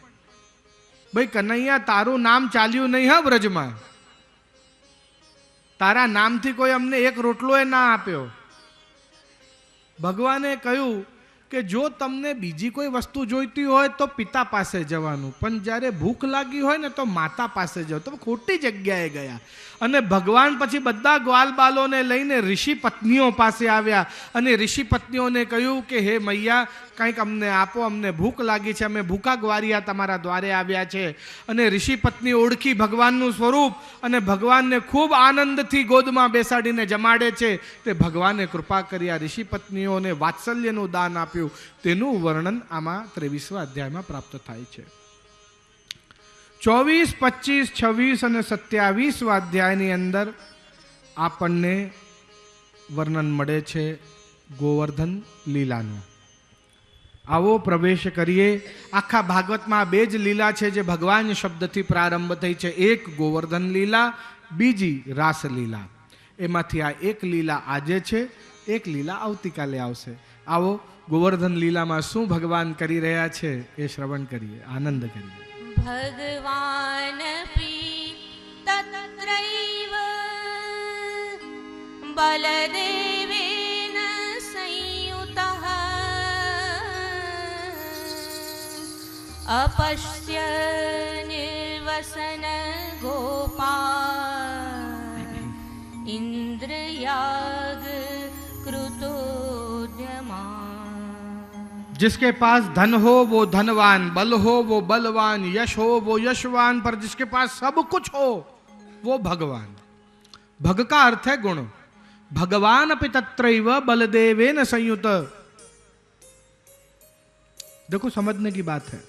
ભાઈ કન્હૈયા, તારું નામ ચાલ્યું નહીં હા વ્રજમાં. તારા નામથી કોઈ અમને એક રોટલો એ ના આપ્યો. ભગવાને કહ્યું કે જો તમને બીજી કોઈ વસ્તુ જોઈતી હોય તો પિતા પાસે જવાનું, પણ જ્યારે ભૂખ લાગી હોય ને તો માતા પાસે જાઓ. તો ખોટી જગ્યાએ ગયા. અને ભગવાન પછી બધા ગ્વાલ બાલોને લઈને ઋષિ પત્નીઓ પાસે આવ્યા અને ઋષિ પત્નીઓને કહ્યું કે હે મૈયા, કંઈક અમને આપો, અમને ભૂખ લાગી છે, અમે ભૂખા ગ્વારિયા તમારા દ્વારે આવ્યા છે. અને ઋષિ પત્ની ઓળખી ભગવાનનું સ્વરૂપ અને ભગવાનને ખૂબ આનંદથી ગોદમાં બેસાડીને જમાડે છે. તે ભગવાને કૃપા કરી આ ઋષિ પત્નીઓને વાત્સલ્યનું દાન આપ્યું. તેનું વર્ણન આમાં 23મા અધ્યાયમાં પ્રાપ્ત થાય છે. 24, 25, 26 અને 27મા અધ્યાયની અંદર આપણને વર્ણન મળે છે ગોવર્ધન લીલાનું. આવો પ્રવેશ કરીએ. આખા ભાગવતમાં બે જ લીલા છે જે ભગવાન શબ્દથી પ્રારંભ થઈ છે. એક ગોવર્ધન લીલા, બીજી રાસલીલા. એમાંથી આ એક લીલા આજે છે, એક લીલા આવતીકાલે આવશે. આવો ગોવર્ધન લીલામાં શું ભગવાન કરી રહ્યા છે એ શ્રવણ કરીએ, આનંદ કરીએ. ભગવાનપી તત્રૈવ બલદેવેન સંયુતઃ અપશ્ય નિર્વસન ગોપા ઇન્દ્રયાગ કૃતોદ્યમા. जिसके पास धन हो वो धनवान, बल हो वो बलवान, यश हो वो यशवान, पर जिसके पास सब कुछ हो वो भगवान. भग का अर्थ है गुण. भगवान अपि तत्रैव बलदेवेन संयुत. देखो समझने की बात है.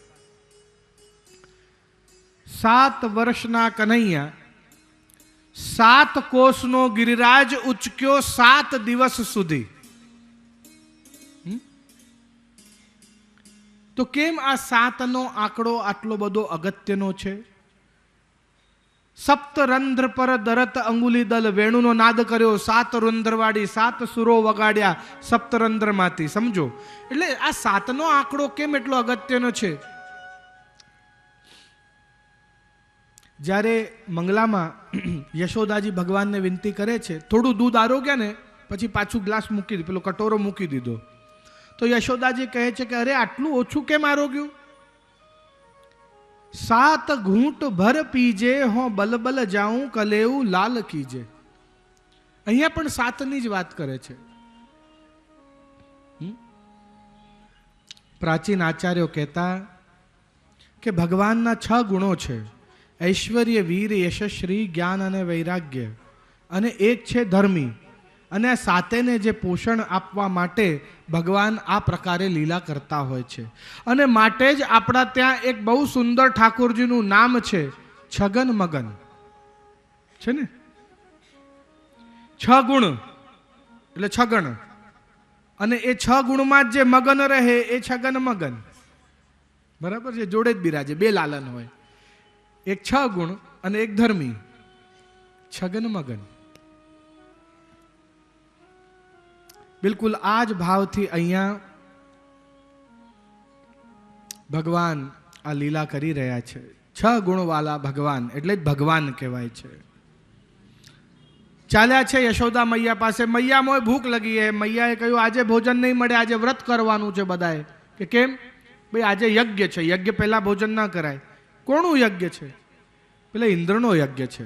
7 વર્ષના કન્હૈયા 7 કોષનો ગિરિરાજ ઉચક્યો 7 દિવસ સુધી. તો કેમ આ 7નો આંકડો આટલો બધો અગત્યનો છે? સપ્તરંધ્ર પર દરત અંગુલી દલ વેણુનો નાદ કર્યો. 7 રંધ્રવાળી 7 સુરો વગાડ્યા સપ્તરંધ્રમાંથી. સમજો, એટલે આ 7નો આંકડો કેમ એટલો અગત્યનો છે? જ્યારે મંગલામાં યશોદાજી ભગવાનને વિનંતી કરે છે, થોડું દૂધ આરોગ્યા ને પછી પાછું ગ્લાસ મૂકી દીધો, પેલો કટોરો મૂકી દીધો. તો યશોદાજી કહે છે કે અરે આટલું ઓછું કેમ આરોગ્યું? 7 ઘૂંટ ભર પીજે હો બલ બલ જાઉં કલેવું લાલ કીજે. અહીંયા પણ 7ની જ વાત કરે છે. પ્રાચીન આચાર્યો કહેતા કે ભગવાનના 6 ગુણો છે: ઐશ્વર્ય, વીર, યશસ્વી, જ્ઞાન અને વૈરાગ્ય, અને એક છે ધર્મી. અને આ 7ને જે પોષણ આપવા માટે ભગવાન આ પ્રકારે લીલા કરતા હોય છે. અને માટે જ આપણા ત્યાં એક બહુ સુંદર ઠાકોરજીનું નામ છે, છગન મગન છે ને. 6 ગુણ એટલે છગન, અને એ 6 ગુણમાં જ જે મગન રહે એ છગન મગન. બરાબર છે, જોડે જ બિરાજે, 2 લાલન હોય, એક 6 ગુણ અને એક ધર્મી. છગન મગન. બિલકુલ આ જ ભાવથી અહીંયા ભગવાન આ લીલા કરી રહ્યા છે. 6 ગુણવાળા ભગવાન એટલે જ ભગવાન કહેવાય છે. ચાલ્યા છે યશોદા મૈયા પાસે. મૈયા મોય ભૂખ લગી હે. મૈયાએ કહ્યું આજે ભોજન નહીં મળે, આજે વ્રત કરવાનું છે બધાએ. કે કેમ? ભાઈ આજે યજ્ઞ છે, યજ્ઞ પહેલા ભોજન ના કરાય. કોનું યજ્ઞ છે? પેલા ઇન્દ્રનો યજ્ઞ છે.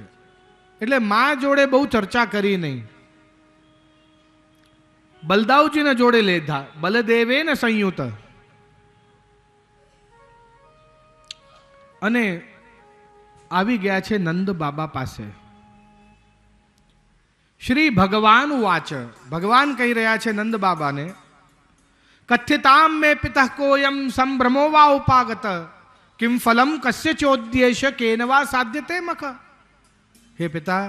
એટલે મા જોડે બહુ ચર્ચા કરી નહીં. બલદાવજીને જોડે લીધા, બલદેવે ને સંયુત. અને આવી ગયા છે નંદ બાબા પાસે. શ્રી ભગવાન ઉવાચ, ભગવાન કહી રહ્યા છે નંદ બાબાને, કથ્યતામ મે પિતઃ કોયમ સંભ્રમો વા ઉપાગત કિમ ફલમ કસ્ય ચોદ્યેશ કેન વા સાધ્યતે મખ. હે પિતા,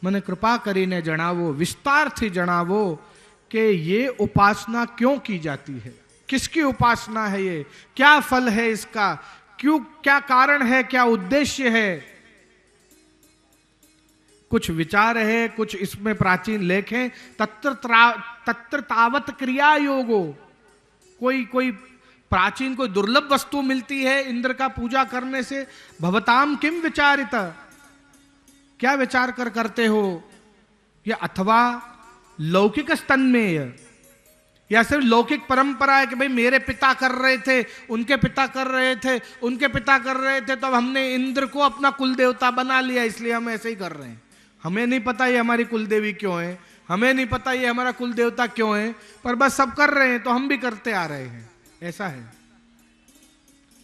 મને કૃપા કરીને જણાવો, વિસ્તારથી જણાવો कि ये उपासना क्यों की जाती है, किसकी उपासना है, ये क्या फल है इसका, क्यों, क्या कारण है, क्या उद्देश्य है. कुछ विचार है, कुछ इसमें प्राचीन लेख हैं. तत्र तावत क्रिया योगो. कोई प्राचीन कोई दुर्लभ वस्तु मिलती है इंद्र का पूजा करने से. भवताम किम विचारित, क्या विचार कर करते हो, या अथवा लौकिक स्तन्मेय, या सिर्फ लौकिक परंपरा है कि भाई मेरे पिता कर रहे थे, उनके पिता कर रहे थे, उनके पिता कर रहे थे, तब हमने इंद्र को अपना कुल देवता बना लिया, इसलिए हम ऐसे ही कर रहे हैं. हमें नहीं पता ये हमारी कुल देवी क्यों है, हमें नहीं पता ये हमारा कुल देवता क्यों है, पर बस सब कर रहे हैं तो हम भी करते आ रहे हैं, ऐसा है.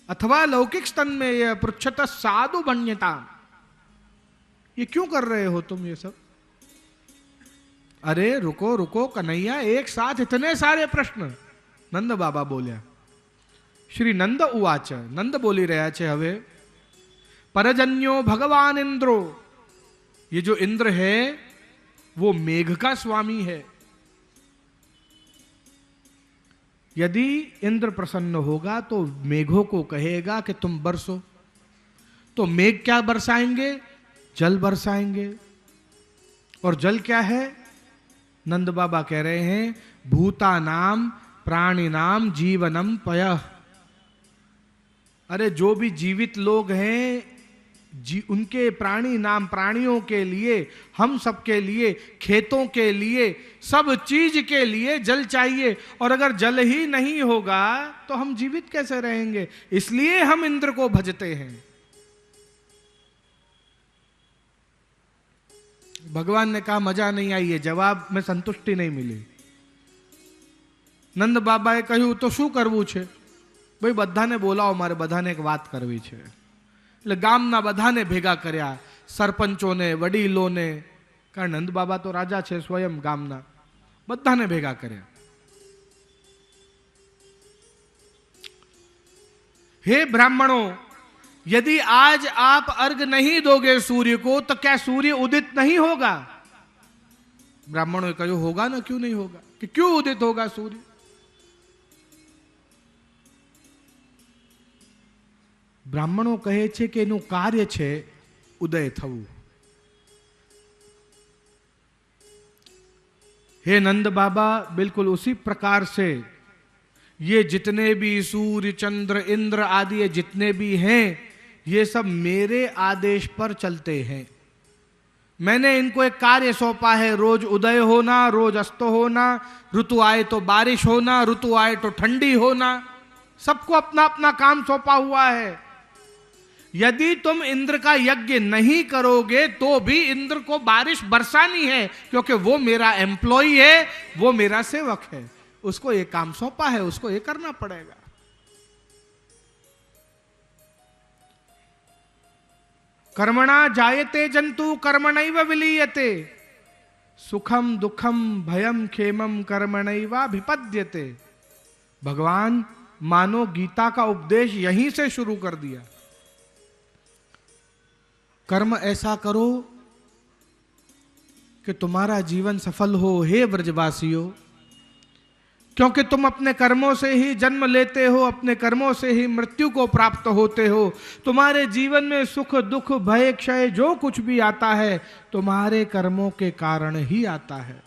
अथवा लौकिक स्तन में यह पृच्छत साधु बन्यता, ये क्यों कर रहे हो तुम ये सब. अरे रुको रुको कन्हैया, एक साथ इतने सारे प्रश्न. नंद बाबा बोल्या. श्री नंद उवाच, नंद बोली રહ્યા છે હવે, परजन्यो भगवान इंद्रो, ये जो इंद्र है वो मेघ का स्वामी है. यदि इंद्र प्रसन्न होगा तो मेघों को कहेगा कि तुम बरसो, तो मेघ क्या बरसाएंगे, जल बरसाएंगे. और जल क्या है, नंद बाबा कह रहे हैं, भूता नाम प्राणी नाम जीवनम पयः. अरे जो भी जीवित लोग हैं, उनके प्राणी नाम, प्राणियों के लिए, हम सब के लिए, खेतों के लिए, सब चीज के लिए जल चाहिए. और अगर जल ही नहीं होगा तो हम जीवित कैसे रहेंगे. इसलिए हम इंद्र को भजते हैं. भगवान ने कहा मजा नहीं आई, है जवाब में संतुष्टि नहीं मिली. नंद बाबाए કહ્યું તો શું કરવું છે. ભાઈ બધાને બોલાવો, મારે બધાને એક વાત કરવી છે. એટલે ગામના બધાને ભેગા કર્યા, સરપંચોને, વડીલોને, કારણ નંદ બાબા તો રાજા છે સ્વયં ગામના, બધાને ભેગા કર્યા. हे ब्राह्मणों, यदि आज आप अर्घ नहीं दोगे सूर्य को तो क्या सूर्य उदित नहीं होगा. ब्राह्मणों ने कहा होगा ना, क्यों नहीं होगा, कि क्यों उदित होगा सूर्य. ब्राह्मणों कहे छे कि एનું કાર્ય છે ઉદય થવું. हे नंद बाबा, बिल्कुल उसी प्रकार से ये जितने भी सूर्य चंद्र इंद्र आदि ये जितने भी हैं, ये सब मेरे आदेश पर चलते हैं. मैंने इनको एक कार्य सौंपा है, रोज उदय होना, रोज अस्त होना, ऋतु आए तो बारिश होना, ऋतु आए तो ठंडी होना, सबको अपना अपना काम सौंपा हुआ है. यदि तुम इंद्र का यज्ञ नहीं करोगे तो भी इंद्र को बारिश बरसानी है, क्योंकि वो मेरा एम्प्लॉई है, वो मेरा सेवक है, उसको ये काम सौंपा है, उसको ये करना पड़ेगा. कर्मणा जायते जंतु कर्मणैव विलीयते, सुखम दुखम भयम खेमम कर्मणैवाभिपद्यते. भगवान मानो गीता का उपदेश यहीं से शुरू कर दिया. कर्म ऐसा करो कि तुम्हारा जीवन सफल हो, हे ब्रजवासियों, क्योंकि तुम अपने कर्मों से ही जन्म लेते हो, अपने कर्मों से ही मृत्यु को प्राप्त होते हो. तुम्हारे जीवन में सुख दुख भय क्षय जो कुछ भी आता है तुम्हारे कर्मों के कारण ही आता है.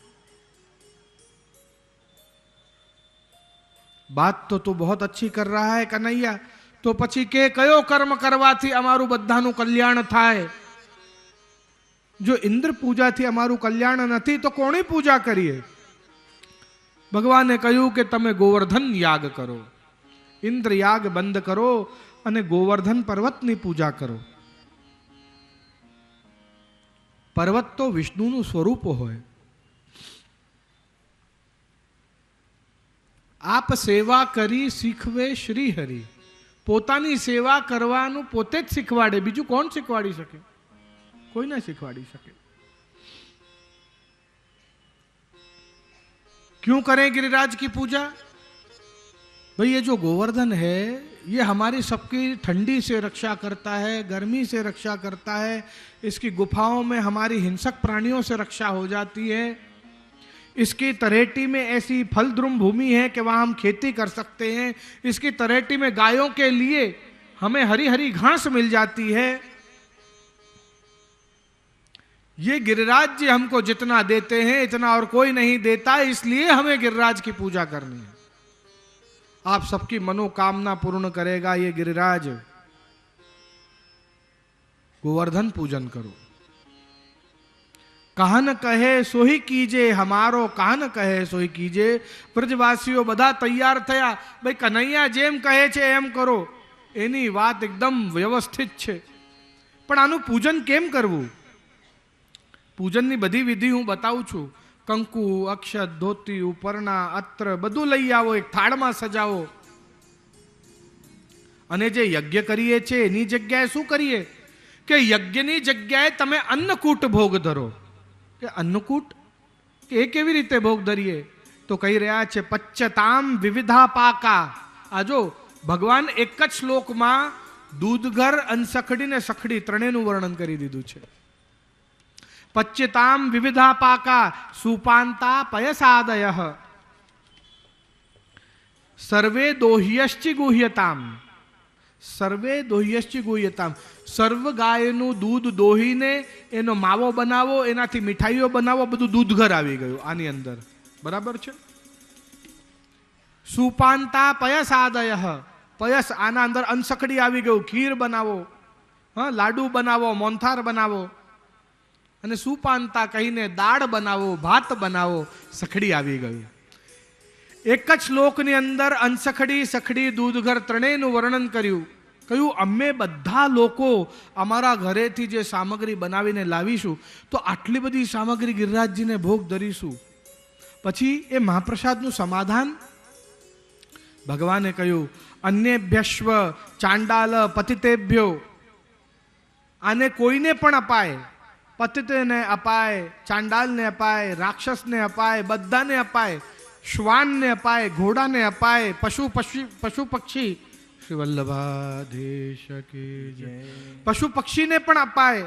बात तो तू बहुत अच्छी कर रहा है कन्हैया, तो પછી કે કયો કર્મ કરવાથી અમારું બધાનું કલ્યાણ થાય. જો ઇન્દ્ર પૂજાથી અમારું કલ્યાણ નથી તો કોની પૂજા કરીએ. ભગવાને કહ્યું કે તમે ગોવર્ધન યાગ કરો, ઇન્દ્ર યાગ બંધ કરો અને ગોવર્ધન પર્વતની પૂજા કરો. પર્વત તો વિષ્ણુનું સ્વરૂપ હોય. આપ સેવા કરી શીખવે શ્રી હરિ. પોતાની સેવા કરવાનું પોતે જ શીખવાડે, બીજું કોણ શીખવાડી શકે, કોઈ ના શીખવાડી શકે. क्यों करें गिरिराज की पूजा? भाई ये जो गोवर्धन है ये हमारी सबकी ठंडी से रक्षा करता है, गर्मी से रक्षा करता है, इसकी गुफाओं में हमारी हिंसक प्राणियों से रक्षा हो जाती है, इसकी तरेटी में ऐसी फलद्रुम भूमि है कि वहां हम खेती कर सकते हैं, इसकी तरेटी में गायों के लिए हमें हरी हरी घास मिल जाती है। ये गिरिराज जी हमको जितना देते हैं इतना और कोई नहीं देता, इसलिए हमें गिरिराज की पूजा करनी है। आप सबकी मनोकामना पूर्ण करेगा ये गिरिराज। गोवर्धन पूजन करो। कहन कहे सोही कीजे हमारो, कहन कहे सोही कीजे। ब्रजवासीओ બધા તૈયાર થયા, ભાઈ કનૈયા જેમ કહે છે એમ કરો। એની વાત એકદમ વ્યવસ્થિત છે, પણ આનું પૂજન કેમ કરવું? પૂજનની બધી વિધિ હું બતાવું છું। કંકુ, અક્ષત, ધોતી, ઉપરના, અત્ર બધું લઈ આવો, એક થાળમાં સજાવો। અને જે યજ્ઞ કરીએ છે એની જગ્યાએ શું કરીએ કે યજ્ઞની જગ્યાએ તમે અન્નકૂટ ભોગ ધરો। કે અન્નકૂટ કે એ કેવી રીતે ભોગ ધરીએ? તો કહી રહ્યા છે પચ્યતામ વિવિધા પાકા। આ જો ભગવાન એક જ શ્લોકમાં દૂધઘર, અનસખડી ને સખડી ત્રણેયનું વર્ણન કરી દીધું છે। પચ્યતામ વિવિધા પાકા સુપાંતા પયસાદયઃ સર્વે દોહ્યશ્ચિ ગુહ્યતામ। સર્વે દોહ્યશ્ચિ ગુહ્યતામ, સર્વ ગાયનું દૂધ દોહીને એનો માવો બનાવો, એનાથી મીઠાઈઓ બનાવો, બધું દૂધઘર આવી ગયું આની અંદર, બરાબર છે। સુપાંતા પયસાદયઃ, પયસ આના અંદર અનસખડી આવી ગયું, ખીર બનાવો, હા લાડુ બનાવો, મોનથાર બનાવો। અને સુપાંતા કહીને દાળ બનાવો, ભાત બનાવો, સખડી આવી ગયું। એક જ શ્લોકની અંદર અનસખડી, સખડી, દૂધઘર ત્રણેયનું વર્ણન કર્યું। કહ્યું અમે બધા લોકો અમારા ઘરેથી જે સામગ્રી બનાવીને લાવીશું તો આટલી બધી સામગ્રી ગિરિરાજજીને ભોગ ધરીશું। પછી એ મહાપ્રસાદનું સમાધાન ભગવાને કહ્યું અન્યેભ્યશ્વ ચાંડાલ પતિતેભ્યો, આને કોઈને પણ અપાય, પતિતને અપાય, ચાંડાલને અપાય, રાક્ષસને અપાય, બધાને અપાય, શ્વાનને અપાય, ઘોડાને અપાય, પશુ પક્ષી, શ્રી વલ્લભાધીશ કી જય, પશુ પક્ષીને પણ અપાય।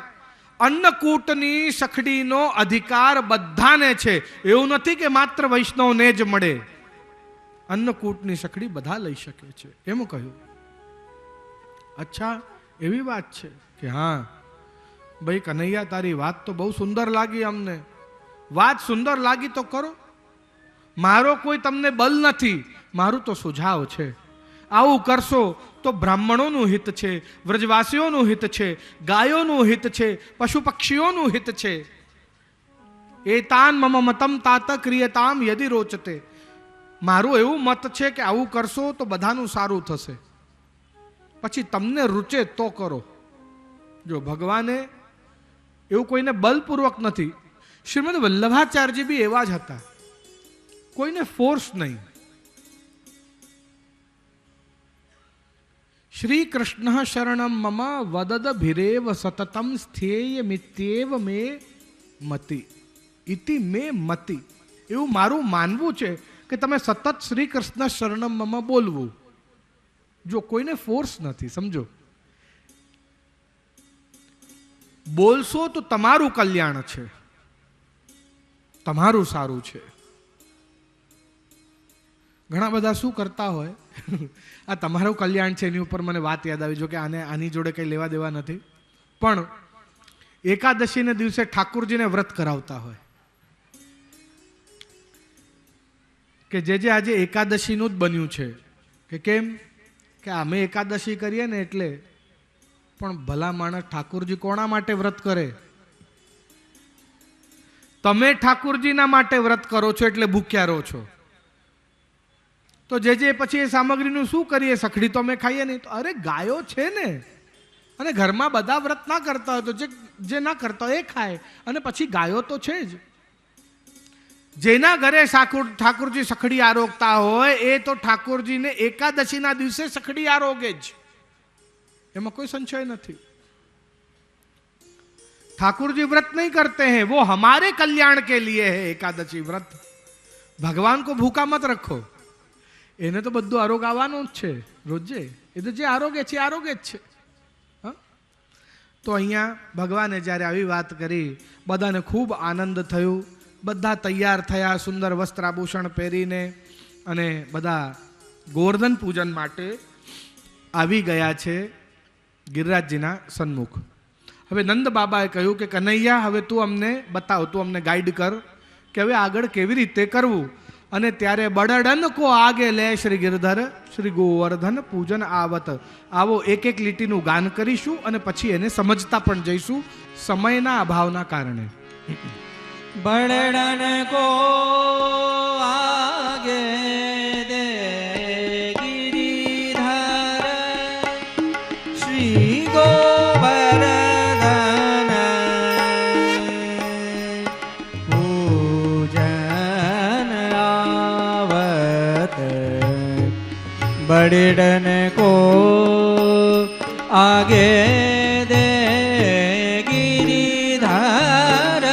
અન્નકૂટની સખડીનો અધિકાર બધાને છે, એવું નથી કે માત્ર વૈષ્ણવને જ મળે। અન્નકૂટની સખડી બધા લઈ શકે છે એમ કહ્યું। અચ્છા એવી વાત છે કે હા ભાઈ કનૈયા તારી વાત તો બહુ સુંદર લાગી અમને, વાત સુંદર લાગી તો કરો, મારો કોઈ તમને બલ નથી, મારું તો સુઝાવ છે। આવું કરશો તો બ્રાહ્મણોનું હિત છે, વ્રજવાસીઓનું હિત છે, ગાયોનું હિત છે, પશુ પક્ષીઓનું હિત છે। એતાન મમ મતમ તાત ક્રિયતામ યદિ રોચતે, મારું એવું મત છે કે આવું કરશો તો બધાનું સારું થશે, પછી તમને રૂચે તો કરો। જો ભગવાને એવું કોઈને બલપૂર્વક નથી, શ્રીમદ વલ્લભાચાર્યજી બી એવા જ હતા, કોઈને ફોર્સ નહીં। શ્રી કૃષ્ણ શરણમ મમ વદદ ભિરેવ સતતમ સ્થેય મિત્યેવ મે મતિ ઇતિ મે મતિ, એવું મારું માનવું છે કે તમે સતત શ્રી કૃષ્ણ શરણમ મમ બોલવું। જો કોઈને ફોર્સ નથી, સમજો બોલશો તો તમારું કલ્યાણ છે, તમારું સારું છે। ઘણા બધા શું કરતા હોય આ તમારું કલ્યાણ છે એની ઉપર મને વાત યાદ આવી, જો કે આની જોડે કંઈ લેવા દેવા નથી, પણ એકાદશીને દિવસે ઠાકુરજીને વ્રત કરાવતા હોય કે જે આજે એકાદશીનું જ બન્યું છે કે કેમ કે અમે એકાદશી કરીએ ને એટલે, પણ ભલા માણસ ઠાકુરજી કોના માટે વ્રત કરે? તમે ઠાકુરજીના માટે વ્રત કરો છો એટલે ભૂખ્યા રહો છો। તો જે પછી એ સામગ્રીનું શું કરીએ? સખડી તો અમે ખાઈએ નહીં, તો અરે ગાયો છે ને, અને ઘરમાં બધા વ્રત ના કરતા હોય તો જે ના કરતા હોય એ ખાય, અને પછી ગાયો તો છે જ। જેના ઘરે ઠાકુરજી સખડી આરોગતા હોય એ તો ઠાકુરજીને એકાદશીના દિવસે સખડી આરોગે જ, એમાં કોઈ સંશય નથી। ठाकुर जी व्रत नहीं करते हैं, वो हमारे कल्याण के लिए है एकादशी व्रत। ભગવાન કો ભૂકા મત રખો. એને તો બધું આરોગ આવવાનું જ છે રોજે. એ તો જે આરોગ્ય છે આરોગ્ય જ છે. હા, તો અહીંયા ભગવાને જ્યારે આવી વાત કરી બધાને ખૂબ આનંદ થયું. બધા તૈયાર થયા સુંદર વસ્ત્રાભૂષણ પહેરીને અને બધા ગોવર્ધન પૂજન માટે આવી ગયા છે ગિરિરાજજીના સન્મુખ. હવે નંદ બાબાએ કહ્યું કે કનૈયા, હવે તું અમને બતાવ, તું અમને ગાઈડ કર કે હવે આગળ કેવી રીતે કરવું. અને ત્યારે બડડન કો આગે લે શ્રી ગિરધર શ્રી ગોવર્ધન પૂજન આવત. આવો એક એક લીટીનું ગાન કરીશું અને પછી એને સમજતા પણ જઈશું સમયના અભાવના કારણે. બળડન કો આગે દે ગિરિધર શ્રી ગોવર્ધન પૂજન આવત. બળડન કો આગે દે ગિરિધર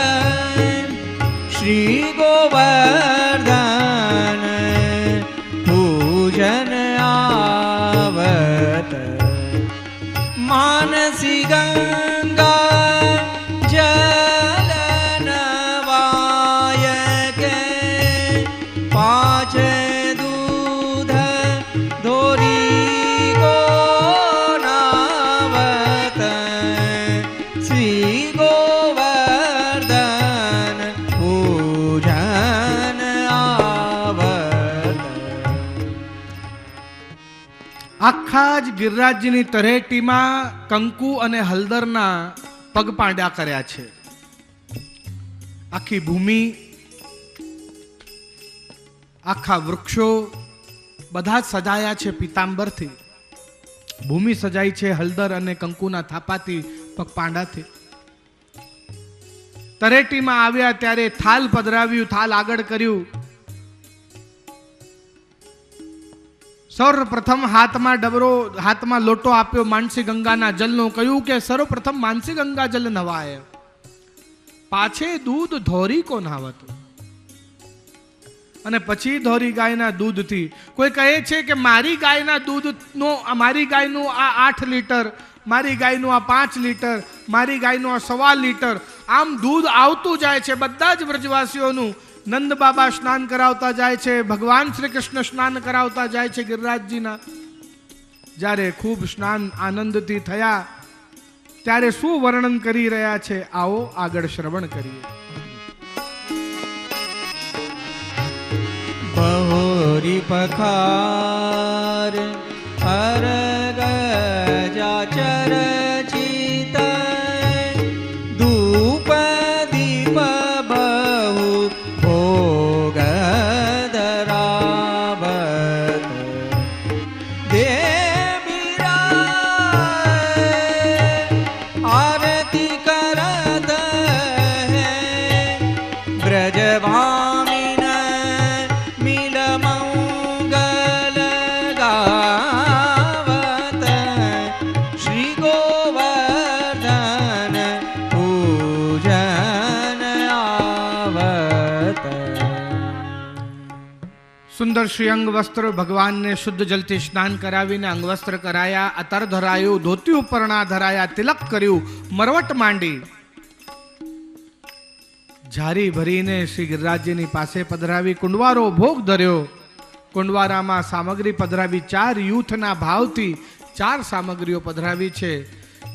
શ્રી ગોવર્ધન પૂજન આવત. માનસી ગંગા જલ નવાય કે પાછ દૂધ ધોરી ગો નાવત. શ્રી ગોવર્ધન પૂજન આવત. આખા જ ગિરિરાજજીની તરેટીમાં કંકુ અને હળદરના પગપાંડા કર્યા છે. આખી ભૂમિ, આખા વૃક્ષો બધા જ સજાયા છે પીતાંબરથી. ભૂમિ સજાઈ છે હળદર અને કંકુના થાપાથી, પગપાંડાથી. તરેટીમાં આવ્યા ત્યારે થાલ પધરાવ્યું, થાલ આગળ કર્યું. સર્વપ્રથમ હાથમાં ડબરો, હાથમાં લોટો આપ્યો માનસી ગંગાના જલનો. કહ્યું કે સર્વપ્રથમ માનસી ગંગા જલ નવાય, પાછે દૂધ ધોરી કો નાવત. અને પછી ધોરી ગાયના દૂધથી. કોઈ કહે છે કે મારી ગાયના દૂધનો, મારી ગાયનું આ 8 લીટર, મારી ગાયનું આ 5 લીટર, મારી ગાયનું આ 1.25 લીટર, આમ દૂધ આવતું જાય છે બધા જ વ્રજવાસીઓનું. નંદ બાબા સ્નાન કરાવતા જાય છે, ભગવાન શ્રી કૃષ્ણ સ્નાન કરાવતા જાય છે ગિરિરાજજીના. જ્યારે ખૂબ સ્નાન આનંદથી થયા ત્યારે શું વર્ણન કરી રહ્યા છે આવો આગળ શ્રવણ કરીએ. બહોરી પખાર અરગ જાચર ચિત ધૂપ દીપ બહુ ભોગ ધરાવત. દેવીરા આરતી કરત હૈ બ્રજભામિન મિલ મંગલ ગાવત. શ્રી ગોવર્ધન પૂજન આવત. સુંદર શ્રી અંગ વસ્ત્ર ભગવાનને શુદ્ધ જલથી સ્નાન કરાવીને અંગવસ્ત્ર કરાયા, અતર ધરાયું, ધોતી ઉપરણા ધરાયા, તિલક કર્યું, મરવટ માંડી, ઝારી ભરીને શ્રી ગિરિરાજજીની પાસે પધરાવી. કુંડવારો ભોગ ધર્યો. કુંડવારામાં સામગ્રી પધરાવી 4 યુથના ભાવથી 4 સામગ્રીઓ પધરાવી છે.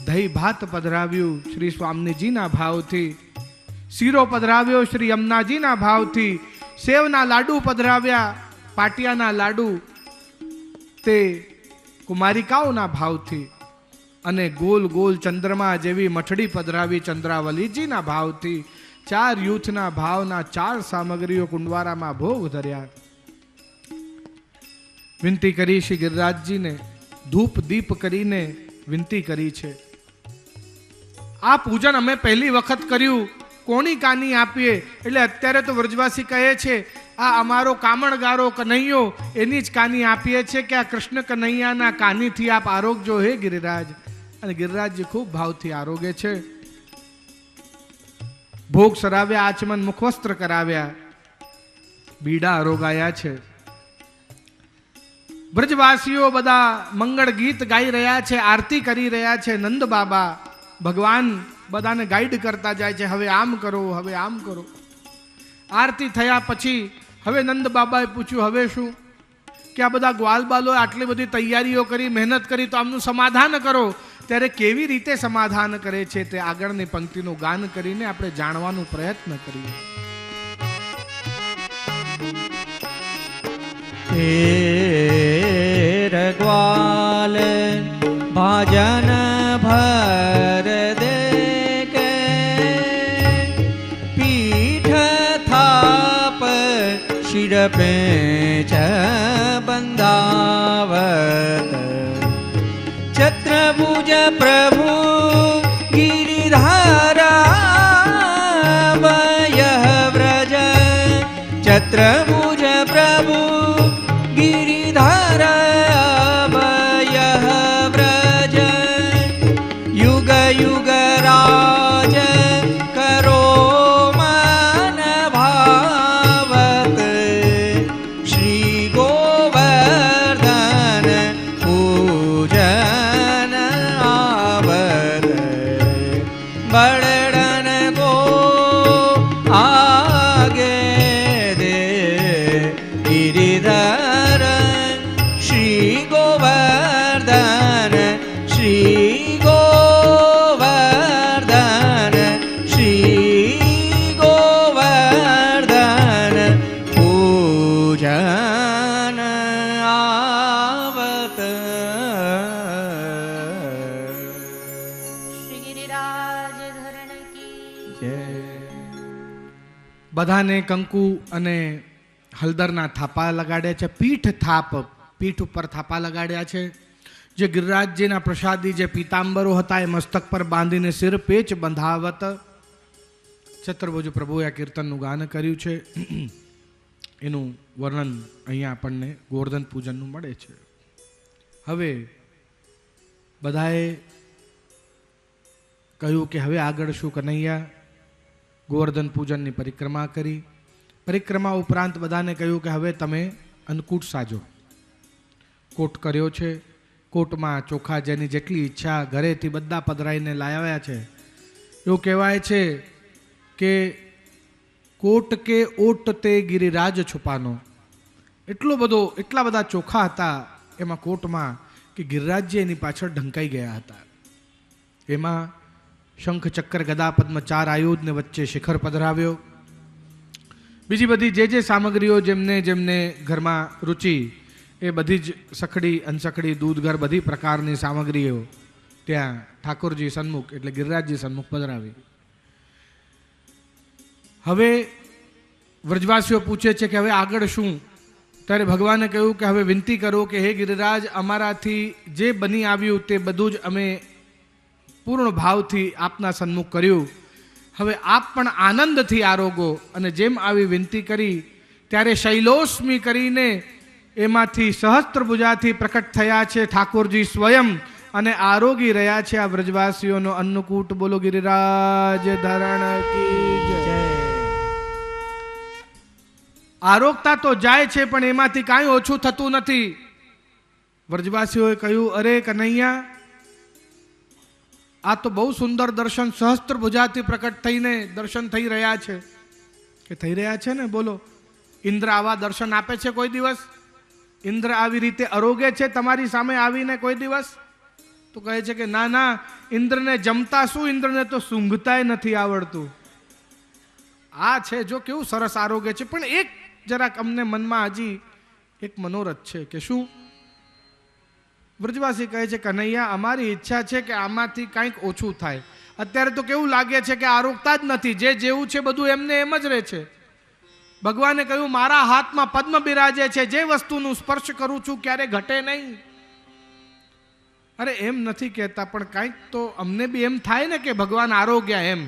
દહીં ભાત પધરાવ્યું શ્રી સ્વામીજીના ભાવથી, શીરો પધરાવ્યો શ્રી યમુનાજીના ભાવથી, સેવના લાડુ પધરાવ્યા, પાટિયાના લાડુ તે કુમારિકાઓના ભાવથી, અને ગોલ ગોલ ચંદ્રમા જેવી મઠડી પધરાવી ચંદ્રાવલીજીના ભાવથી. 4 યુથના ભાવના 4 સામગ્રીઓ કુંડવારામાં ભોગ ધર્યા. વિનંતી કરી શ્રી ગિરિરાજજીને, ધૂપ દીપ કરીને વિનંતી કરી છે. આ પૂજન અમે પહેલી વખત કર્યું, કોની કાની આપીએ. એટલે અત્યારે તો વ્રજવાસી કહે છે આ અમારો કામણગારો કનૈયો, એની જ કાની આપીએ છે કે આ કૃષ્ણ કનૈયાના કાનીથી આપ આરોગજો હે ગિરિરાજ. અને ગિરિરાજજી ખૂબ ભાવથી આરોગે છે. ભોગ સરાવ્યા, આચમન મુખવસ્ત્ર કરાવ્યા. બીડા રોગાયા છે. બ્રજવાસીઓ બધા મંગળ ગીત ગાઈ રહ્યા છે, આરતી કરી રહ્યા છે. નંદ બાબા ભગવાન બધાને ગાઈડ કરતા જાય છે, હવે આમ કરો, હવે આમ કરો. આરતી થયા પછી હવે નંદ બાબાએ પૂછ્યું, હવે શું? કે આ બધા ગ્વાલબાલોએ આટલી બધી તૈયારીઓ કરી, મહેનત કરી, તો આમનું સમાધાન કરો. ત્યારે કેવી રીતે સમાધાન કરે છે તે આગળની પંક્તિનું ગાન કરીને આપણે જાણવાનો પ્રયત્ન કરીએ. રગવાલ ભાજન ભર દે કે પીઠ થાપ શિર પેચ બંધાવત ચત્રભુજ પ્રભુ ગિરિધારા વય વ્રજ ચત્રભુજ પ્રભુ गिरिधर वय व्रज युग युग राज करो मन भावत श्री गोवर्धन पूजन आवत बड़न को आगे दे गिरिधर श्री गोवर्धन श्री गोवर्धन श्री गोवर्धन पूजन आवत શ્રી ગિરિરાજ ધરણ કી બધાને કંકુ અને હળદરના થાપા લગાડ્યા છે. પીઠ થાપ, પીઠ ઉપર થાપા લગાડ્યા છે. જે ગિરિરાજજીના પ્રસાદી જે પીતાંબરો હતા એ મસ્તક પર બાંધીને સિર પેચ બંધાવત. ચતુર્ભુજ પ્રભુએ આ કીર્તનનું ગાન કર્યું છે. એનું વર્ણન અહીંયા આપણને ગોવર્ધન પૂજનનું મળે છે. હવે બધાએ કહ્યું કે હવે આગળ શું? કનૈયા ગોવર્ધન પૂજનની પરિક્રમા કરી. પરિક્રમા ઉપરાંત બધાને કહ્યું કે હવે તમે અન્નકૂટ સાજો. કોટ કર્યો છે. કોટમાં ચોખા જેની જેટલી ઈચ્છા ઘરેથી બધા પધરાઈને લાવ્યા છે. એવું કહેવાય છે કે કોટ કે ઓટ તે ગિરિરાજ છુપાનો. એટલા બધા ચોખા હતા એમાં કોટમાં કે ગિરિરાજજી એની પાછળ ઢંકાઈ ગયા હતા. એમાં શંખ ચક્ર ગદા પદ્મ 4 આયુધને વચ્ચે શિખર પધરાવ્યો. બીજી બધી જે સામગ્રીઓ જેમને જેમને ઘરમાં રુચિ એ બધી જ સખડી, અનસખડી, દૂધઘર બધી પ્રકારની સામગ્રીઓ ત્યાં ઠાકોરજી સન્મુખ એટલે ગિરિરાજજી સન્મુખ પધરાવી. હવે વ્રજવાસીઓ પૂછે છે કે હવે આગળ શું? ત્યારે ભગવાને કહ્યું કે હવે વિનંતી કરો કે હે ગિરિરાજ, અમારાથી જે બની આવ્યું તે બધું જ અમે પૂર્ણ ભાવથી આપના સન્મુખ કર્યું. હવે આપ પણ આનંદથી આરોગો. અને જેમ આવી વિનંતી કરી ત્યારે શૈલોસ્મી કરીને એમાંથી સહસ્ત્રભુજાથી પ્રકટ થયા છે ઠાકોરજી સ્વયં અને આરોગી રહ્યા છે આ વ્રજવાસીઓનો અન્નકૂટ. બોલો ગિરિરાજ ધરણ કી જય. આરોગતા તો જાય છે પણ એમાંથી કાંઈ ઓછું થતું નથી. વ્રજવાસીઓએ કહ્યું, અરે કનૈયા, આ તો બહુ સુંદર દર્શન, સહસ્ત્રભુજાથી પ્રકટ થઈને દર્શન થઈ રહ્યા છે. કે થઈ રહ્યા છે ને? બોલો. ઇન્દ્ર આવા દર્શન આપે છે કોઈ દિવસ? ઇન્દ્ર આવી રીતે અરોગે છે તમારી સામે આવીને કોઈ દિવસ? તો કહે છે કે ના ના, ઇન્દ્રને જમતા શું, ઇન્દ્રને તો સૂંઘતાય નથી આવડતું. આ છે જો કેવું સરસ આરોગ્ય છે. પણ એક જરાક અમને મનમાં હજી એક મનોરથ છે. કે શું? વ્રજવાસી કહે છે, કનૈયા, અમારી ઈચ્છા છે કે આમાંથી કંઈક ઓછું થાય. અત્યારે તો કેવું લાગે છે કે આરોગતા જ નથી, જે જેવું છે બધું એમને એમ જ રહે છે. ભગવાને કહ્યું, મારા હાથમાં પદ્મ બિરાજે છે, જે વસ્તુનું સ્પર્શ કરું છું ક્યારે ઘટે નહીં. અરે એમ નથી કહેતા, પણ કંઈક તો અમને બી એમ થાય ને કે ભગવાન આરોગ્યા એમ.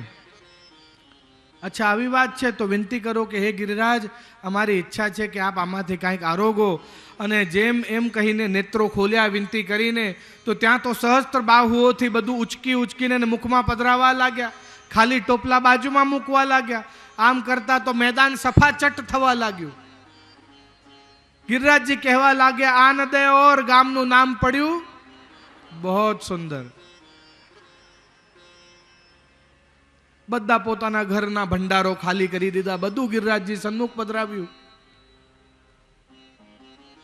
અચ્છા, આવી વાત છે તો વિનંતી કરો કે હે ગિરિરાજ, અમારી ઈચ્છા છે કે આપ આમાંથી કાંઈક આરોગો. અને જેમ એમ કહીને નેત્રો ખોલ્યા વિનંતી કરીને, તો ત્યાં તો સહસ્ત્ર બાહુઓથી બધું ઉચકીને મુખમાં પધરાવા લાગ્યા. ખાલી ટોપલા બાજુમાં મૂકવા લાગ્યા. આમ કરતા તો મેદાન સફાચટ થવા લાગ્યું. गिरिराजजी कहवा लागे आन दे और गामનું નામ પડ્યું बहुत સુંદર. બધા પોતાના ઘરના ભંડારો ખાલી કરી દીધા, બધું ગિરિરાજજી સન્મુખ પધરાવ્યું.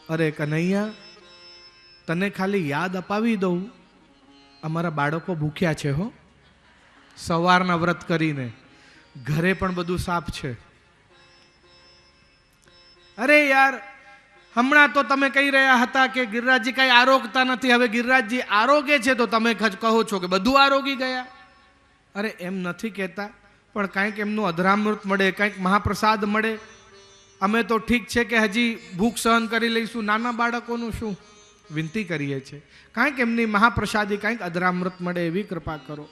અરે કનૈયા, તને ખાલી યાદ અપાવી દઉં, અમારા બાળકો ભૂખ્યા છે હો, સવારના વ્રત કરીને, ઘરે પણ બધું સાફ છે. અરે યાર, હમણાં તો તમે કહી રહ્યા હતા કે ગિરિરાજજી કઈ આરોગતા નથી, હવે ગિરિરાજજી આરોગે છે તો તમે કહો છો કે બધું આરોગી ગયા. અરે એમ નથી કહેતા, પણ કાંઈક એમનું અધરામૃત મળે, કાંઈક મહાપ્રસાદ મળે. અમે તો ઠીક છે કે હજી ભૂખ સહન કરી લઈશું, નાના બાળકોનું શું, વિનંતી કરીએ છીએ કાંઈક એમની મહાપ્રસાદી, કાંઈક અધરામૃત મળે એવી કૃપા કરો.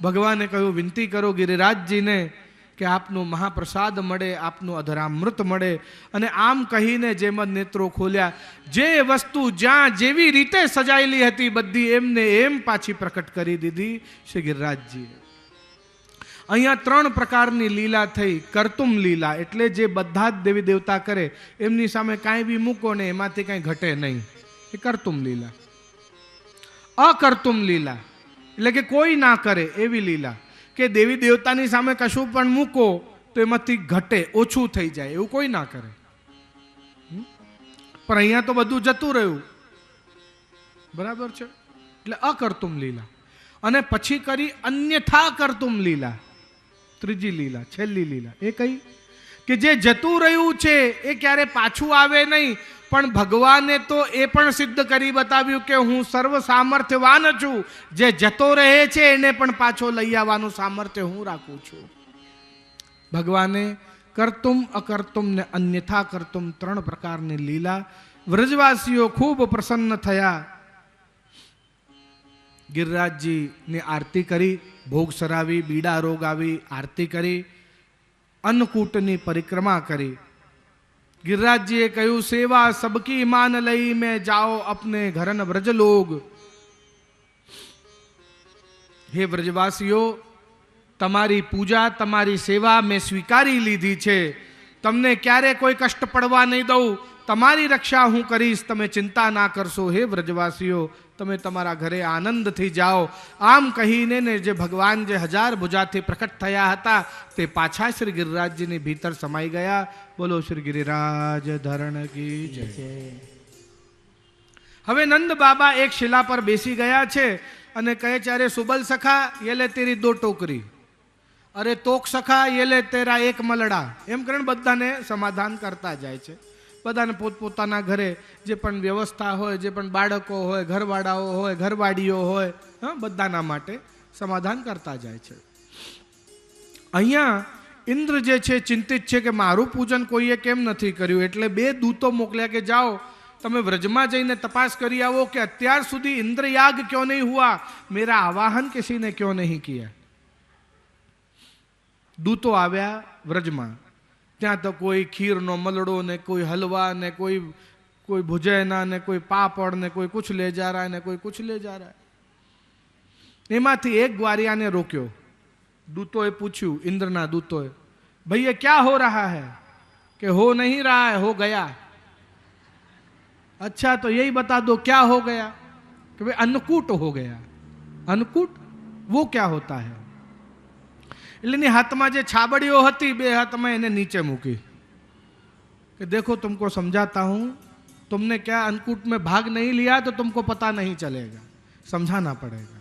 ભગવાને કહ્યું વિનંતી કરો ગિરિરાજજીને કે આપનું મહાપ્રસાદ મળે, આપનું અધરામૃત મળે. અને આમ કહીને જેમ જ નેત્રો ખોલ્યા, જે વસ્તુ જ્યાં જેવી રીતે સજાયેલી હતી બધી એમને એમ પાછી પ્રકટ કરી દીધી શ્રી ગિરિરાજજીએ. અહીંયા 3 પ્રકારની લીલા થઈ. કરતુમ લીલા એટલે જે બધા જ દેવી દેવતા કરે એમની સામે કાંઈ બી મૂકો ને એમાંથી કાંઈ ઘટે નહીં, એ કરતુમ લીલા. અકર્તુમ લીલા એટલે કે કોઈ ના કરે એવી લીલા, કે દેવી દેવતાની સામે કશું પણ મૂકો તો એમાંથી ઘટે, ઓછું થઈ જાય, એવું કોઈ ના કરે. પણ અહીંયા તો બધું જતું રહ્યું, બરાબર છે. એટલે અકર્તુમ લીલા. અને પછી કરી અન્યથા કરતુમ લીલા, ત્રીજી લીલા, છેલ્લી લીલા. એ કઈ કે જે જતું રહ્યું છે એ ક્યારે પાછું આવે નહીં, પણ ભગવાને તો એ પણ સિદ્ધ કરી બતાવ્યું કે હું સર્વ સામર્થ્યવાન છું, જે જતો રહે છે એને પણ પાછો લઈ આવવાનું સામર્થ્ય હું રાખું છું. ભગવાને કરતુમ, અકર્તુમ ને અન્યથા કરતુમ 3 પ્રકારની લીલા. વ્રજવાસીઓ ખૂબ પ્રસન્ન થયા. ગિરિરાજજીની આરતી કરી, ભોગ સરાવી, બીડા રોગ આવી, આરતી કરી, અન્નકૂટની પરિક્રમા કરી. गिरिराजजीए कहूँ सेवा सबकी मान लई मैं जाओ अपने घरन व्रज लोग. हे व्रजवासीओ, તમારી પૂજા, તમારી સેવા મેં સ્વીકારી લીધી છે. તમને ક્યારે કોઈ કષ્ટ પડવા નહીં દઉં, તમારી રક્ષા હું કરીશ, તમે ચિંતા ના કરશો. હે વ્રજવાસીઓ, તમે તમારા ઘરે આનંદથી જાઓ. આમ કહીને ને જે ભગવાન જે 1000 ભુજાથી પ્રકટ થયા હતા તે પાછા શ્રી ગિરિરાજજીની ભીતર સમાઈ ગયા. બોલો શ્રી ગિરિરાજ ધરણ કી જય. હવે નંદ બાબા એક શિલા પર બેસી ગયા છે અને કહે છે, અરે સુબલ સખા ये ले तेरी 2 टोकरी, અરે તોક સખા ये ले तेरा 1 મલડા. એમ કરીને બધાને સમાધાન કરતા જાય છે. બધાને પોતપોતાના ઘરે જે પણ વ્યવસ્થા હોય, જે પણ બાળકો હોય, ઘરવાળાઓ હોય, ઘરવાળીઓ હોય, બધાના માટે સમાધાન કરતા જાય છે. અહીંયા ઇન્દ્ર જે છે ચિંતિત છે કે મારું પૂજન કોઈએ કેમ નથી કર્યું, એટલે 2 દૂતો મોકલ્યા કે જાઓ તમે વ્રજમાં જઈને તપાસ કરી આવો કે અત્યાર સુધી ઇન્દ્રયાગ ક્यों नहीं हुआ, मेरा आवाहन किसी ने क्यों नहीं किया. દૂતો આવ્યા વ્રજમાં. ત્યાં તો કોઈ ખીરનો મલડો ને કોઈ હલવા ને કોઈ ભુજૈના ને કોઈ પાપડ ને કોઈ કુછ લે જા રહા ને કોઈ કુછ લે જા રહા. એમાંથી એક ગ્વારિયાને રોક્યો. દૂતોએ પૂછ્યું, ઇન્દ્રના દૂતોએ, ભૈया क्या हो रहा है? कि हो नहीं रहा है, हो गया. अच्छा तो यही बता दो क्या हो गया? कि भाई अन्नकूट हो गया. अन्नकूट वो क्या होता है? એટલે એની હાથમાં જે છાબડીઓ હતી 2 હાથમાં એને નીચે મૂકી कि देखो तुमको समझाता हूं, तुमने क्या अन्नकूट में भाग नहीं लिया तो तुमको पता नहीं चलेगा, समझाना पड़ेगा.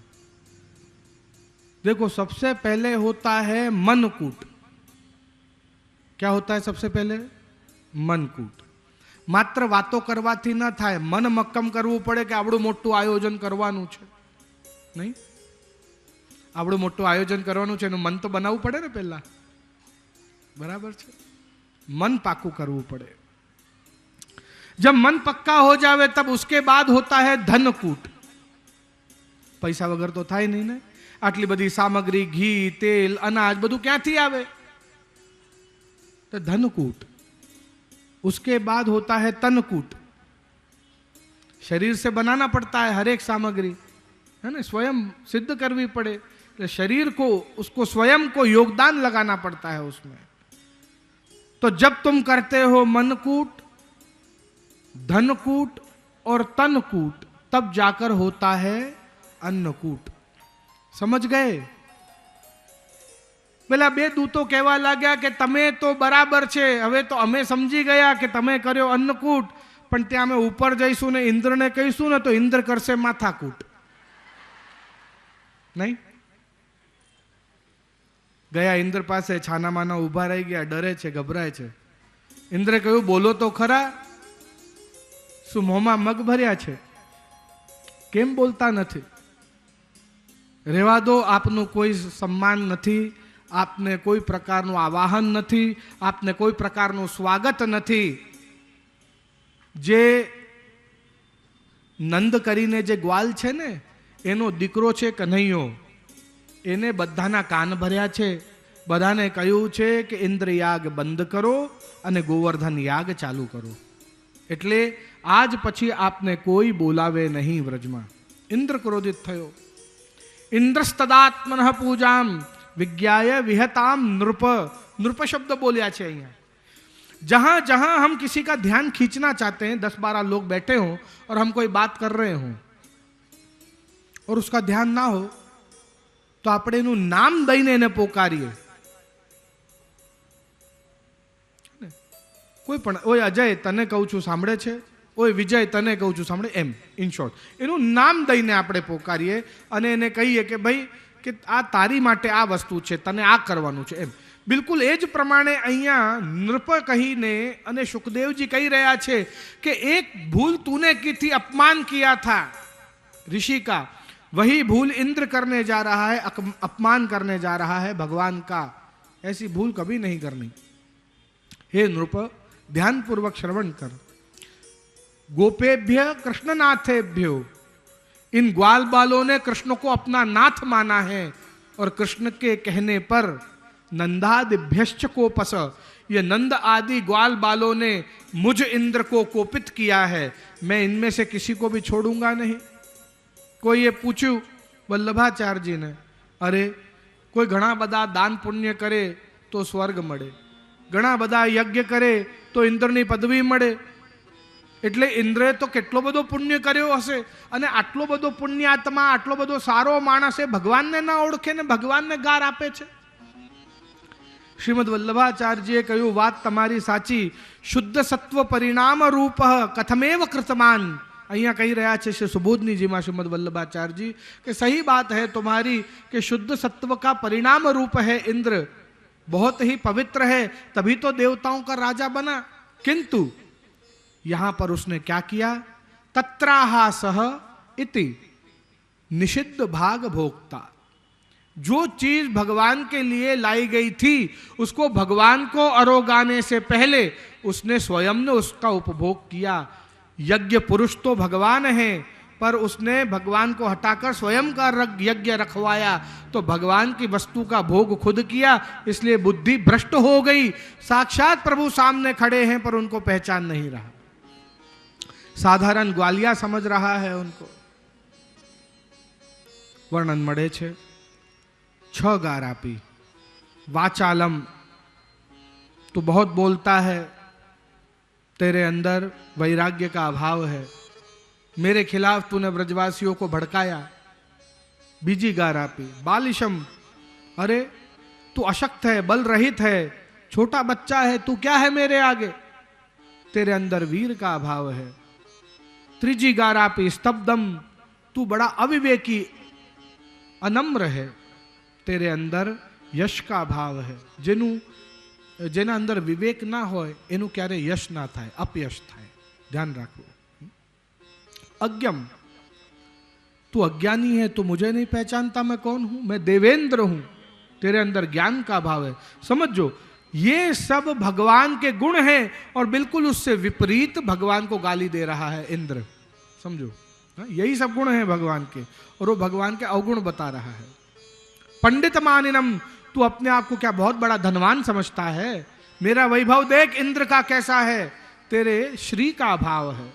देखो सबसे पहले होता है मनकूट. क्या होता है सबसे पहले? मनकूट. માત્ર વાતો કરવાથી ન થાય, મન મક્કમ કરવું પડે કે આવડું મોટું આયોજન કરવાનું છે. નહીં, આવડું મોટું આયોજન કરવાનું છે એનું મન તો બનાવવું પડે ને પહેલા, બરાબર છે. मन पाकू करવું પડે. जब मन पक्का हो जावे तब उसके बाद होता है धनकूट. पैसा वगैरह तो થાય નહીં ને. આટલી બધી સામગ્રી, ઘી, તેલ, અનાજ બધું ક્યાંથી આવે? तो धनकूट. उसके बाद होता है तनकूट. शरीर से बनाना पड़ता है हर एक सामग्री, है ना, स्वयं सिद्ध करवी पड़े. तो शरीर को, उसको स्वयं को योगदान लगाना पड़ता है उसमें. तो जब तुम करते हो मनकूट धनकूट और तनकूट तब जाकर होता है अन्नकूट। समझ गए? પેલા બે દૂતો કહેવા લાગ્યા કે તમે તો બરાબર છે, હવે તો અમે સમજી ગયા કે તમે કર્યો અન્નકૂટ, પણ ત્યાં અમે ઉપર જઈશું ને ઇન્દ્રને કહીશું ને તો ઇન્દ્ર કરશે માથાકૂટ. નહીં? ગયા ઇન્દ્ર પાસે છાના માના ઊભા રહી ગયા, ડરે છે, ગભરાય છે. ઇન્દ્રે કહ્યું બોલો તો ખરા, શું મોંમાં મગ ભર્યા છે? કેમ બોલતા નથી? રહેવા દો, આપનું કોઈ સન્માન નથી, આપને કોઈ પ્રકારનું આવાહન નથી, આપને કોઈ પ્રકારનું સ્વાગત નથી. જે નંદ કરીને જે ગ્વાલ છે ને એનો દીકરો છે કન્હૈયો, એને બધાના કાન ભર્યા છે, બધાને કહ્યું છે કે ઇન્દ્ર યાગ બંધ કરો અને ગોવર્ધન યાગ ચાલુ કરો, એટલે આજ પછી આપને કોઈ બોલાવે નહીં વ્રજમાં. ઇન્દ્ર ક્રોધિત થયો. ઇન્દ્રસ્તદાત્મનઃ પૂજામ विज्ञाय विहताम नृप. नृप शब्द बोलिया છે અહીંયા. जहां जहां हम किसी का ध्यान खींचना चाहते हैं, 10-12 लोग बैठे हों और हम कोई बात कर रहे हों और उसका ध्यान ना हो तो આપણે એનું નામ દઈને એને પોકારીએ. કોઈ પણ, ઓય અજય તને કહું છું સાંભળે છે, ઓય વિજય તને કહું છું સાંભળે, એમ ઇન શોર્ટ એનું નામ દઈને આપણે પોકારીએ અને એને કહીએ કે ભાઈ કે આ તારી માટે આ વસ્તુ છે, તને આ કરવાનું છે એમ. બિલકુલ એ જ પ્રમાણે અહીંયા નૃપ કહીને અને સુખદેવજી કહી રહ્યા છે કે એક ભૂલ તूने की थी, अपमान किया था ऋषि का, वही भूल इंद्र करने जा रहा है, अपमान करने जा रहा है भगवान का. ऐसी भूल कभी नहीं करनी. हे नृप ध्यानपूर्वक श्रवण कर. गोपेभ्य कृष्णनाथेभ्यो, इन ग्वाल बालों ने कृष्ण को अपना नाथ माना है और कृष्ण के कहने पर नंदादिभ्यश्च कोपस, ये नंद आदि ग्वाल बालों ने मुझ इंद्र को कोपित किया है, मैं इनमें से किसी को भी छोड़ूंगा नहीं. કોઈ એ પૂછ્યું વલ્લભાચાર્યજીને, અરે કોઈ ઘણા બધા દાન પુણ્ય કરે તો સ્વર્ગ મળે, ઘણા બધા યજ્ઞ કરે તો ઇન્દ્રની પદવી મળે, એટલે ઇન્દ્રે તો કેટલો બધો પુણ્ય કર્યો હશે અને આટલો બધો પુણ્યાત્મા, આટલો બધો સારો માણસ એ ભગવાનને ના ઓળખે ને ભગવાનને ગાર આપે છે. શ્રીમદ વલ્લભાચાર્યજીએ કહ્યું વાત તમારી સાચી, શુદ્ધ સત્વ પરિણામ રૂપ કથમેવ કૃતમાન. અહીંયા કહી રહ્યા છે શ્રી સુબોધનીજીમાં શ્રીમદ वल्लभाचार्य कि सही बात है तुम्हारी कि शुद्ध सत्व का परिणाम रूप है इंद्र, बहुत ही पवित्र है, तभी तो देवताओं का राजा बना. किंतु यहां पर उसने क्या किया? तत्राहा सह इति निषिद्ध भाग भोक्ता. जो चीज भगवान के लिए लाई गई थी उसको भगवान को अरोगाने से पहले उसने स्वयं ने उसका उपभोग किया. यज्ञ पुरुष तो भगवान है, पर उसने भगवान को हटाकर स्वयं का यज्ञ रखवाया, तो भगवान की वस्तु का भोग खुद किया, इसलिए बुद्धि भ्रष्ट हो गई. साक्षात प्रभु सामने खड़े हैं पर उनको पहचान नहीं रहा, साधारण ग्वालिया समझ रहा है उनको. वर्णन મળે છે. 6 गार आपी. वाचालम, तू बहुत बोलता है, तेरे अंदर वैराग्य का अभाव है, मेरे खिलाफ तूने ब्रजवासियों को भड़काया. बीजी गार आपी. बालिशम, अरे तू अशक्त है, बल रहित है, छोटा बच्चा है, तू क्या है मेरे आगे, तेरे अंदर वीर का अभाव है. त्रिजी गार आपी. स्तब्धम, तू बड़ा अविवेकी अनम्र है, तेरे अंदर यश का भाव है. જેના અંદર વિવેક ના હોય એનું ક્યારે યશ ના થાય, અપયશ થાય, ધ્યાન રાખવું. अज्ञम, तू अज्ञानी है, तू मुझे नहीं पहचानता मैं कौन हूं, मैं देवेंद्र हूं, तेरे अंदर ज्ञान का भाव है. समझो ये सब भगवान के गुण हैं और बिल्कुल उससे विपरीत भगवान को गाली दे रहा है इंद्र. समझो यही सब गुण हैं भगवान के और वो भगवान के अवगुण बता रहा है. पंडित मानिनम, तू अपने आप को क्या बहुत बड़ा धनवान समझता है, मेरा वैभव देख इंद्र का कैसा है, तेरे श्री का भाव है.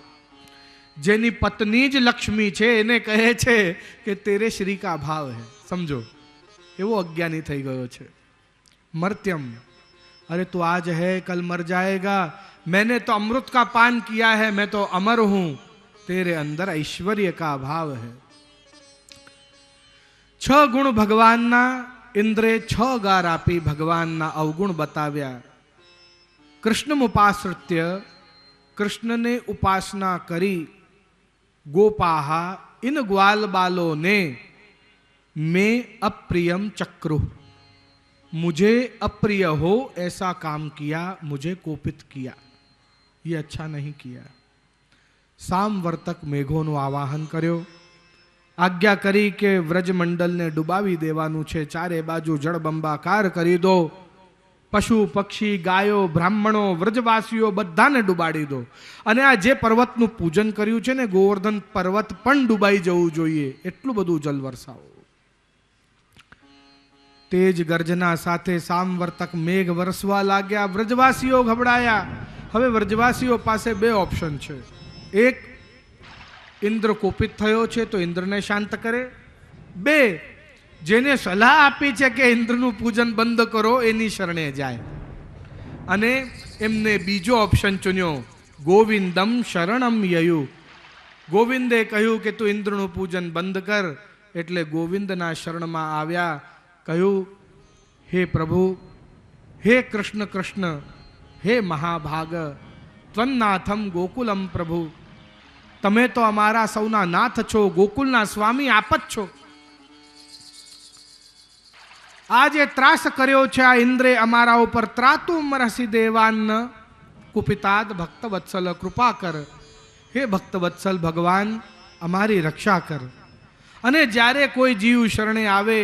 જેની પત્ની જ લક્ષ્મી છે એને કહે છે કે તેરે શ્રી કા ભાવ હે. સમજો એવો અજ્ઞાની થઈ ગયો છે. મર્ત્યમ, अरे तू आज है कल मर जाएगा, मैंने तो अमृत का पान किया है, मैं तो अमर हूं, तेरे अंदर ऐश्वर्य का भाव है. 6 ગુણ ભગવાનના ઇન્દ્રે 6 ગાર આપી ભગવાનના અવગુણ બતાવ્યા. કૃષ્ણ ઉપાશ્રિત્ય, કૃષ્ણને ઉપાસના કરી ગોપાહા इन ग्वाल बालों ने मैं अप्रियम चक्रु, मुझे अप्रिय हो ऐसा काम किया, मुझे कोपित किया, ये अच्छा नहीं किया. सामवर्तक मेघोનું આવાહન કર્યો, આજ્ઞા કરી કે વ્રજમંડલને ડૂબાવી દેવાનું છે, ચારે બાજુ જળબંબાકાર કરી દો, પશુ પક્ષી ગાયો બ્રાહ્મણો વ્રજવાસીઓ બધાને ડૂબાડી દો. અને આ જે પર્વતનું પૂજન કર્યું છે ને, ગોવર્ધન પર્વત પણ ડૂબાઈ જવું જોઈએ, એટલું બધું જલ વરસાવો. તેજ ગર્જના સાથે સામવર્તક મેઘ વરસવા લાગ્યા. વ્રજવાસીઓ ગભરાયા. હવે વ્રજવાસીઓ પાસે 2 ઓપ્શન છે. એક, ઇન્દ્ર કોપિત થયો છે તો ઇન્દ્રને શાંત કરે. 2, જેને સલાહ આપી છે કે ઇન્દ્રનું પૂજન બંધ કરો એની શરણે જાય. અને એમને બીજો ઓપ્શન ચૂન્યો, ગોવિંદમ શરણમ યયુ. ગોવિંદે કહ્યું કે તું ઇન્દ્રનું પૂજન બંધ કર, એટલે ગોવિંદના શરણમાં આવ્યા. કહ્યું, હે પ્રભુ, હે કૃષ્ણ કૃષ્ણ, હે મહાભાગ, ત્વન્નાથમ ગોકુલમ પ્રભુ, તમે તો અમારા સૌના નાથ છો, ગોકુલના સ્વામી આપ જ છો. આ જે ત્રાસ કર્યો છે આ ઇન્દ્રે અમારા ઉપર, ત્રાતુમ રસી દેવાન કુપિતાદ ભક્તવત્સલ, કૃપા કર, હે ભક્તવત્સલ ભગવાન અમારી રક્ષા કર. અને જ્યારે કોઈ જીવ શરણે આવે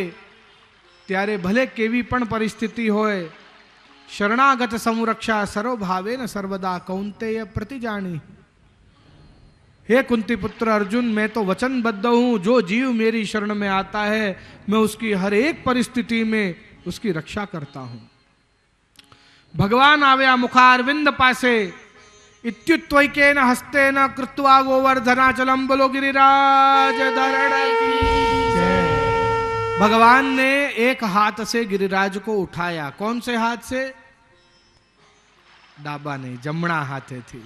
ત્યારે ભલે કેવી પણ પરિસ્થિતિ હોય, શરણાગત સંરક્ષા સર્વભાવે ન સર્વદા કૌંतेय प्रतिजानी. हे कुंती पुत्र अर्जुन, मैं तो वचनबद्ध हूं, जो जीव मेरी शरण में आता है मैं उसकी हर एक परिस्थिति में उसकी रक्षा करता हूं. भगवान आव्या मुखारविंद पासे, इत्युत्वैकेन हस्तेन कृत्वा गोवर्धनाचलम, बोलो गिरिराज धरण की जय. भगवान ने एक हाथ से गिरिराज को उठाया. कौन से हाथ से? डाबा नहीं, जमणा हाथे थी.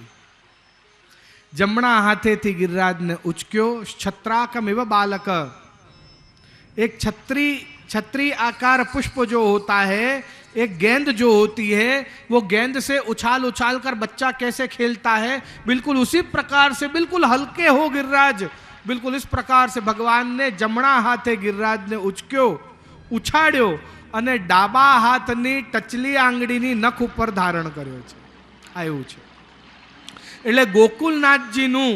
जमणा हाथेથી गिरिराजને उचक्यो. छत्राकमिव बालक, एक छत्री आकार पुष्प जो होता है, एक गेंद जो होती है, वो गेंद से उछाल उछाल कर बच्चा कैसे खेलता है, बिल्कुल उसी प्रकार से, बिल्कुल हल्के हो गिरिराज, बिल्कुल इस प्रकार से भगवान ने जमणा हाथे गिरिराज ने उचक्यो, उछाड्यो અને ડાબા હાથની ટચલી આંગળીની નખ ઉપર ધારણ કર્યો છે. આવ્યું છે એટલે ગોકુલનાથજીનું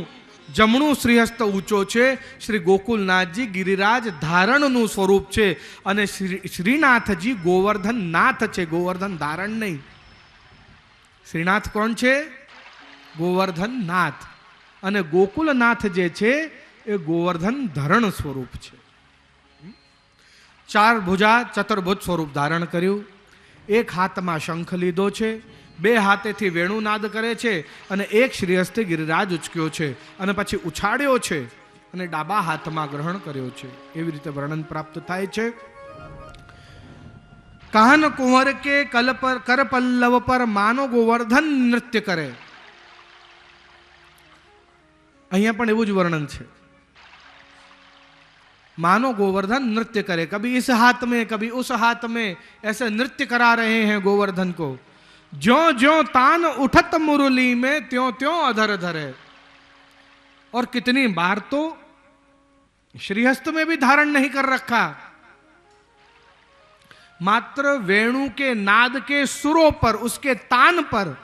જમણું શ્રીહસ્ત ઊંચો છે. શ્રી ગોકુલનાથજી ગિરિરાજ ધારણનું સ્વરૂપ છે અને શ્રીનાથજી ગોવર્ધન નાથ છે, ગોવર્ધન ધારણ નહીં. શ્રીનાથ કોણ છે? ગોવર્ધન નાથ. અને ગોકુલનાથ જે છે એ ગોવર્ધન ધરણ સ્વરૂપ છે. 4 ભુજા ચતુર્ભુજ સ્વરૂપ ધારણ કર્યું. એક હાથમાં શંખ લીધો છે, 2 હાથેથી વેણુનાદ કરે છે અને એક શ્રીહસ્તે ગિરિરાજ ઉચક્યો છે અને પછી ઉછાળ્યો છે અને ડાબા હાથમાં ગ્રહણ કર્યો છે. એવી રીતે વર્ણન પ્રાપ્ત થાય છે. કાહન કુંવર કે કલ પર કર પલ્લવ પર માનો ગોવર્ધન નૃત્ય કરે. અહીંયા પણ એવું જ વર્ણન છે. मानो गोवर्धन नृत्य करे, कभी इस हाथ में कभी उस हाथ में, ऐसे नृत्य करा रहे हैं गोवर्धन को. ज्यों ज्यों तान उठत मुरली में त्यों त्यों अधर धरे. और कितनी बार तो श्रीहस्त में भी धारण नहीं कर रखा, मात्र वेणु के नाद के सुरों पर, उसके तान पर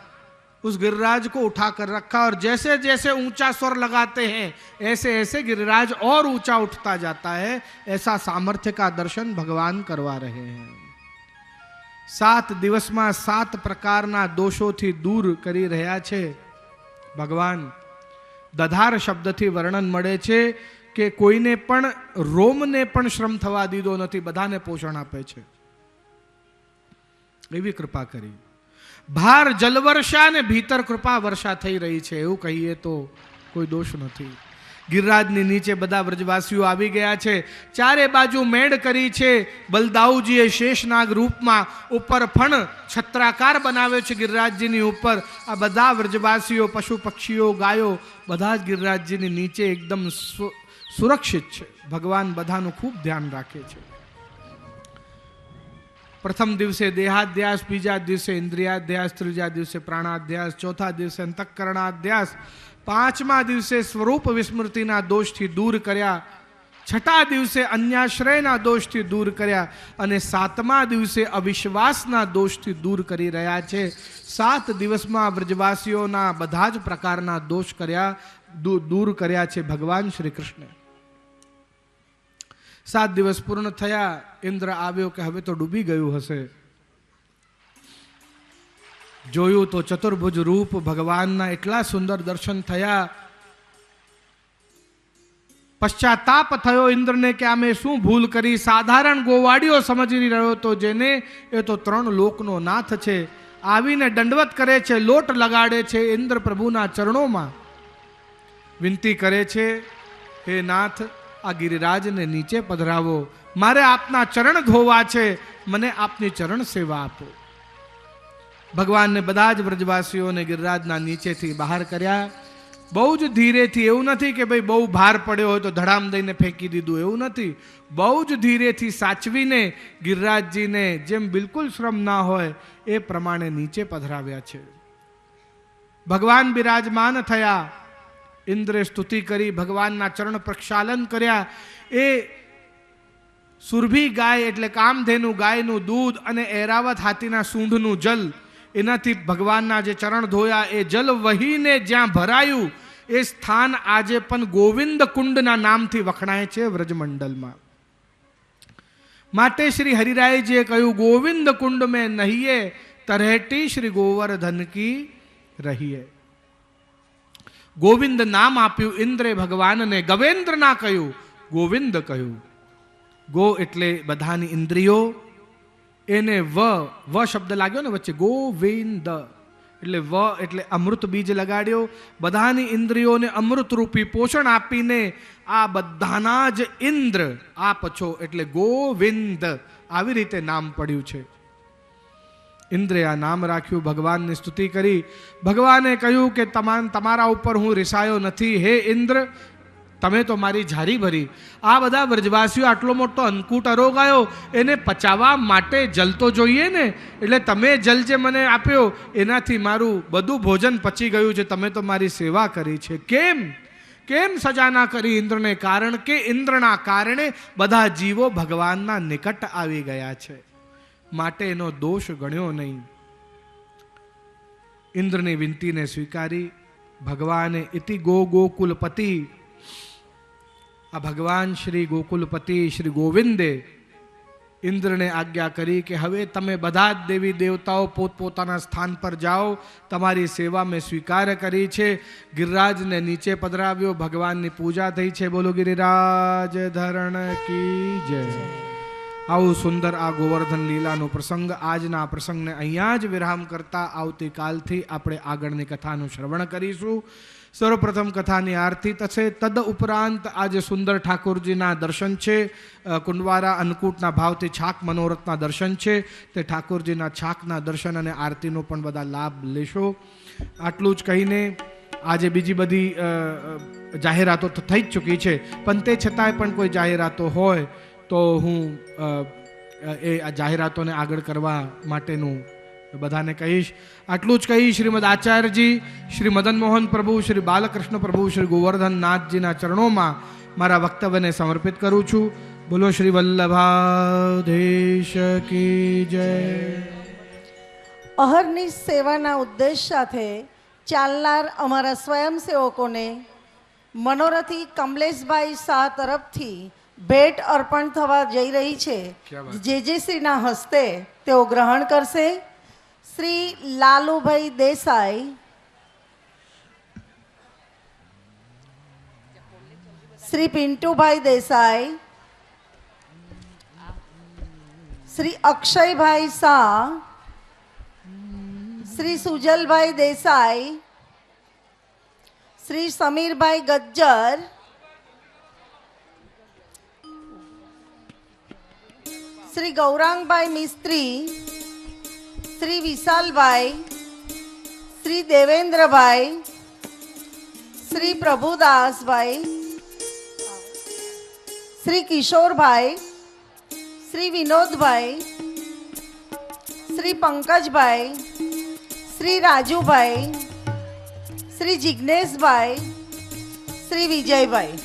उस गिरिराज को उठा कर रखा. और जैसे जैसे ऊंचा स्वर लगाते हैं ऐसे ऐसे गिरिराज और ऊंचा उठता जाता है. ऐसा सामर्थ्य का दर्शन भगवान करवा रहे हैं. 7 દિવસમાં 7 પ્રકારના દોષોથી દૂર કરી રહ્યા છે ભગવાન. દધાર શબ્દથી વર્ણન મળે છે કે કોઈને પણ રોમને પણ શ્રમ થવા દીધો નથી, બધાને પોષણ આપે છે. એવી કૃપા કરી. બહાર જલવર્ષા ને ભીતર કૃપા વર્ષા થઈ રહી છે, એવું કહીએ તો કોઈ દોષ નથી. ગિરિરાજની નીચે બધા વ્રજવાસીઓ આવી ગયા છે. ચારે બાજુ મેળ કરી છે. બલદાઉજીએ શેષનાગ રૂપમાં ઉપર ફણ છત્રાકાર બનાવ્યો છે ગિરિરાજજીની ઉપર. આ બધા વ્રજવાસીઓ, પશુ પક્ષીઓ, ગાયો બધા જ ગિરિરાજજીની નીચે એકદમ સુરક્ષિત છે. ભગવાન બધાનું ખૂબ ધ્યાન રાખે છે. પ્રથમ દિવસે દેહાધ્યાસ, બીજા દિવસે ઇન્દ્રિયાધ્યાસ, ત્રીજા દિવસે પ્રાણાધ્યાસ, ચોથા દિવસે અંતઃકરણાધ્યાસ, પાંચમા દિવસે સ્વરૂપ વિસ્મૃતિના દોષથી દૂર કર્યા, છઠ્ઠા દિવસે અન્યાશ્રયના દોષથી દૂર કર્યા અને સાતમા દિવસે અવિશ્વાસના દોષથી દૂર કરી રહ્યા છે. 7 દિવસમાં વ્રજવાસીઓના બધા જ પ્રકારના દોષ દૂર કર્યા છે ભગવાન શ્રી કૃષ્ણ. 7 દિવસ પૂર્ણ થયા. ઇન્દ્ર આવ્યો કે હવે તો ડૂબી ગયું હશે. જોયું તો ચતુર્ભુજ રૂપ ભગવાનના એટલા સુંદર દર્શન થયા. પશ્ચાતાપ થયો ઇન્દ્રને કે આમે શું ભૂલ કરી. સાધારણ ગોવાળીઓ સમજી રહ્યો તો જેને એ તો 3 લોકનો નાથ છે. આવીને દંડવત કરે છે, લોટ લગાડે છે ઇન્દ્ર પ્રભુના ચરણોમાં. વિનંતી કરે છે, હે નાથ, આ ગિરિરાજને નીચે પધરાવો. મારે આપના ચરણ ધોવા છે. મને આપની ચરણ સેવા આપો. ભગવાનને બધા જ વ્રજવાસીઓને ગિરિરાજના નીચેથી બહાર કર્યા. બહુ જ ધીરેથી. એવું નથી કે ભાઈ બહુ ભાર પડ્યો હોય તો ધડામ દઈને ફેંકી દીધું, એવું નથી. બહુ જ ધીરેથી સાચવીને ગિરિરાજજીને જેમ બિલકુલ શ્રમ ના હોય એ પ્રમાણે નીચે પધરાવ્યા છે. ભગવાન બિરાજમાન થયા. ઇન્દ્રે સ્તુતિ કરી, ભગવાનના ચરણ પ્રક્ષાલન કર્યા. એ સુરભી ગાય એટલે કામધેનુ ગાયનું દૂધ અને એરાવત હાથીના સૂંઢનું જલ, એનાથી ભગવાનના જે ચરણ ધોયા એ જલ વહીને જ્યાં ભરાયું એ સ્થાન આજે પણ ગોવિંદ કુંડના નામથી વખણાય છે વ્રજમંડલમાં. માટે શ્રી હરિરાયજીએ કહ્યું, ગોવિંદ કુંડ મેં નહીએ તરહેટી શ્રી ગોવર્ધન કી રહીએ. ગોવિંદ નામ આપ્યું ઇન્દ્રે ભગવાનને. ગવેન્દ્ર ના કહ્યું, ગોવિંદ કહ્યું. ગો એટલે બધાની ઇન્દ્રિયો, એને વ શબ્દ લાગ્યો ને વચ્ચે, ગોવિંદ એટલે વ એટલે અમૃત બીજ લગાડ્યો. બધાની ઇન્દ્રિયોને અમૃતરૂપી પોષણ આપીને આ બધાના જ ઇન્દ્ર આપ છો એટલે ગોવિંદ. આવી રીતે નામ પડ્યું છે. ઇન્દ્રે આ નામ રાખ્યું. ભગવાનની સ્તુતિ કરી. ભગવાને કહ્યું કે તમારા ઉપર હું રિસાયો નથી. હે ઇન્દ્ર, તમે તો મારી ઝારી ભરી. આ બધા વ્રજવાસીઓ આટલો મોટો અન્નકૂટ અરોગાયો, એને પચાવવા માટે જલ તો જોઈએ ને. એટલે તમે જલ જે મને આપ્યો એનાથી મારું બધું ભોજન પચી ગયું છે. તમે તો મારી સેવા કરી છે. કેમ સજા ના કરી ઇન્દ્રને? કારણ કે ઇન્દ્રના કારણે બધા જીવો ભગવાનના નિકટ આવી ગયા છે, માટે એનો દોષ ગણ્યો નહીં. ઇન્દ્રની વિનંતીને સ્વીકારી ભગવાને ઇતિ ગોકુલપતિ, આ ભગવાન શ્રી ગોકુલપતિ શ્રી ગોવિંદે ઇન્દ્રને આજ્ઞા કરી કે હવે તમે બધા જ દેવી દેવતાઓ પોતપોતાના સ્થાન પર જાઓ. તમારી સેવા મેં સ્વીકાર કરી છે. ગિરિરાજને નીચે પધરાવ્યો. ભગવાનની પૂજા થઈ છે. બોલો ગિરિરાજ ધરણ કી જય. આવું સુંદર આ ગોવર્ધન લીલાનો પ્રસંગ. આજના પ્રસંગને અહીંયા જ વિરામ કરતા આવતીકાલથી આપણે આગળની કથાનું શ્રવણ કરીશું. સર્વપ્રથમ કથાની આરતી થશે. તદ ઉપરાંત આજે સુંદર ઠાકોરજીના દર્શન છે. કુંડવારા અન્નકૂટના ભાવથી છાક મનોરથના દર્શન છે. તે ઠાકોરજીના છાકના દર્શન અને આરતીનો પણ બધા લાભ લેશો. આટલું જ કહીને આજે બીજી બધી જાહેરાતો તો થઈ જ ચૂકી છે, પણ તે છતાંય પણ કોઈ જાહેરાતો હોય તો હું એ જાહેરાતોને આગળ કરવા માટેનું બધાને કહીશ. આટલું જ કહી શ્રીમદ આચાર્યજી, શ્રી મદન મોહન પ્રભુ, શ્રી બાલકૃષ્ણ પ્રભુ, શ્રી ગોવર્ધન નાથજીના ચરણોમાં મારા વક્તવ્યને સમર્પિત કરું છું. બોલો શ્રી વલ્લભાધીશ કી જય. અહર્નિશ સેવાના ઉદ્દેશ સાથે ચાલનાર અમારા સ્વયંસેવકોને મનોરથી કમલેશભાઈ શાહ તરફથી ભેટ અર્પણ થવા જઈ રહી છે. જે શ્રીના હસ્તે તેઓ ગ્રહણ કરશે. શ્રી લાલુભાઈ દેસાઈ, શ્રી પિન્ટુભાઈ દેસાઈ, શ્રી અક્ષયભાઈ શાહ, શ્રી સુજલભાઈ દેસાઈ, શ્રી સમીરભાઈ ગજ્જર, શ્રી ગૌરાંગભાઈ મિસ્ત્રી, શ્રી વિશાલભાઈ, શ્રી દેવેન્દ્રભાઈ, શ્રી પ્રભુદાસભાઈ, શ્રી કિશોરભાઈ, શ્રી વિનોદભાઈ, શ્રી પંકજભાઈ, શ્રી રાજુભાઈ, શ્રી જિજ્ઞેશભાઈ, શ્રી વિજયભાઈ.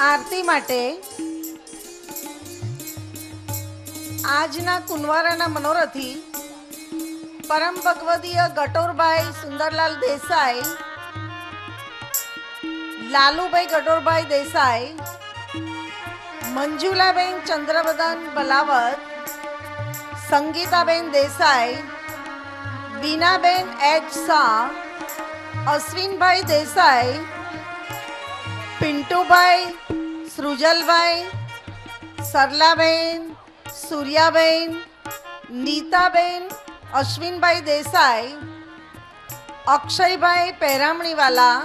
આરતી માટે આજના કુંવારાના મનોરથી પરમ ભગવદીય ગટોરભાઈ સુંદરલાલ દેસાઈ, લાલુભાઈ ગટોરભાઈ દેસાઈ, મંજુલાબેન ચંદ્રવદન બલાવત, સંગીતાબેન દેસાઈ, બીનાબેન એચ શાહ, અશ્વિનભાઈ દેસાઈ, પિન્ટુભાઈ, સૃજલભાઈ, સરલાબેન, સૂર્યાબેન, નીતાબેન, અશ્વિનભાઈ દેસાઈ, અક્ષયભાઈ પહેરામણીવાલા,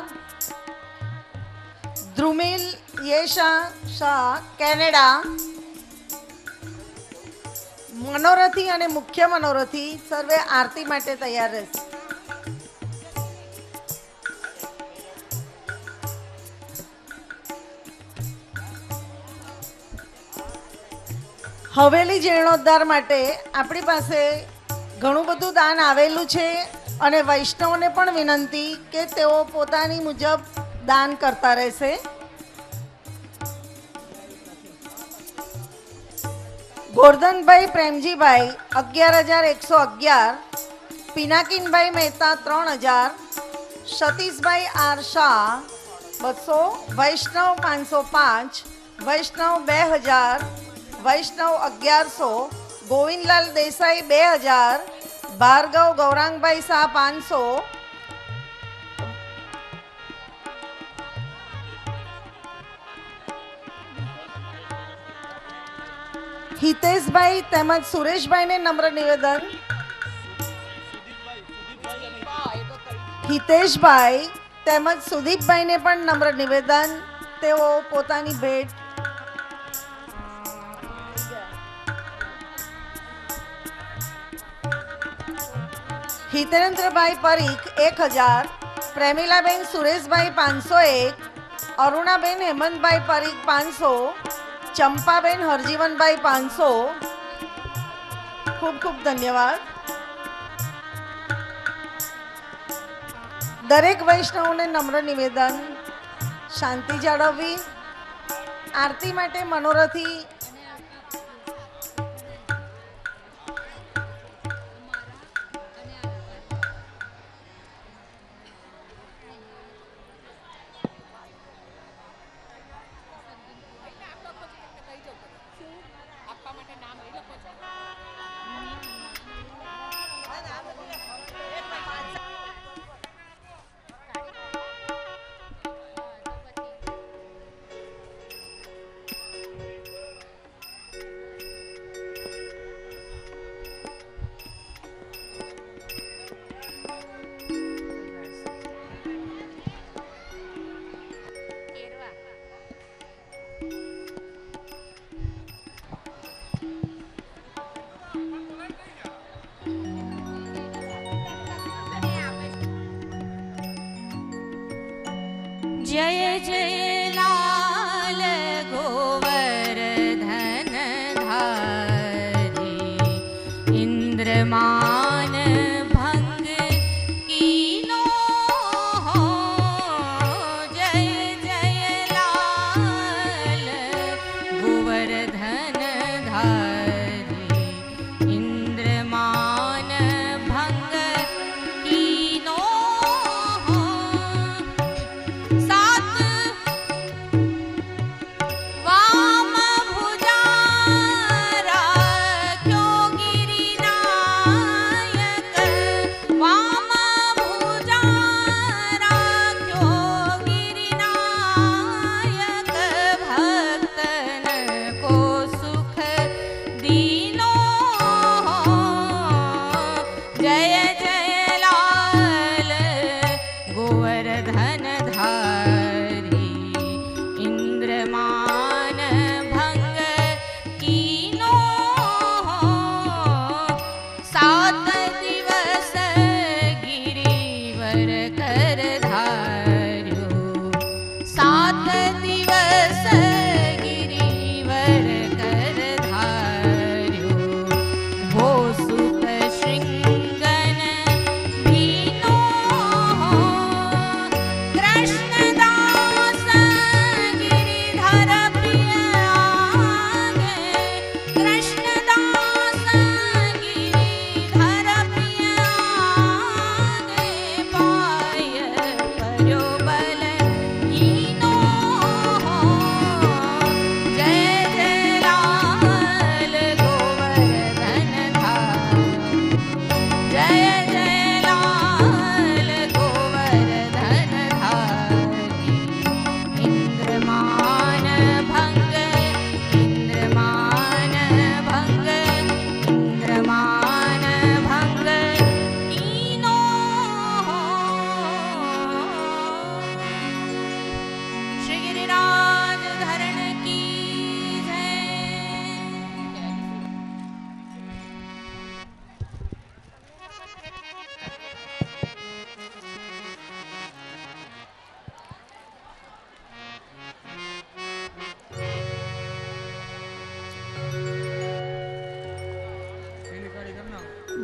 ધ્રુમિલ યેશા શાહ કેનેડા, મનોરથી અને મુખ્ય મનોરથી સર્વે આરતી માટે તૈયાર રહેશે. હવેલી જીર્ણોદ્ધાર માટે આપણી પાસે ઘણું બધું દાન આવેલું છે અને વૈષ્ણવને પણ વિનંતી કે તેઓ પોતાની મુજબ દાન કરતા રહેશે. ગોરધનભાઈ પ્રેમજીભાઈ 11,111, પિનાકીનભાઈ મહેતા 3,000, સતીશભાઈ આર શાહ 200, વૈષ્ણવ 505, વૈષ્ણવ 2,000, વૈષ્ણવ 1100, ગોવિંદલાલ દેસાઈ 2,000, ભાર્ગવ ગૌરાંગભાઈ શાહ 500, હિતેશભાઈ તેમજ સુરેશભાઈને નમ્ર નિવેદન. હિતેશભાઈ તેમજ સુદીપભાઈને પણ નમ્ર નિવેદન, તેઓ પોતાની ભેટ હિતેન્દ્રભાઈ પરીખ 1,000, પ્રેમિલાબેન સુરેશભાઈ 501, અરુણાબેન હેમંતભાઈ પરીખ 500, ચંપાબેન હરજીવનભાઈ 500. ખૂબ ખૂબ ધન્યવાદ. દરેક વૈષ્ણવને નમ્ર નિવેદન શાંતિ જાળવવી. આરતી માટે મનોરથી जय जय लाल गोवर्धन धारी, इंद्रमान भंग कीनो हो. जय जय लाल इंद्रमान भंग कीनो सात दिवस गिरिवर कर धार्यो सात दिवस गिरिवर कर धार्यो वो सुत श्रृंगन भीनो कृष्णदास गिरिधर प्रिय आगे कृष्णदास गिरिधर प्रिय आगे पाय पर्यो बल हीनो जय जय लाल गोवर्धन धाम जय जय लाल गोवर्धन धारी इंद्रमान भंग इंद्रमान भंग इंद्रमान भंग कीनो श्री गिरिराज धरण की जय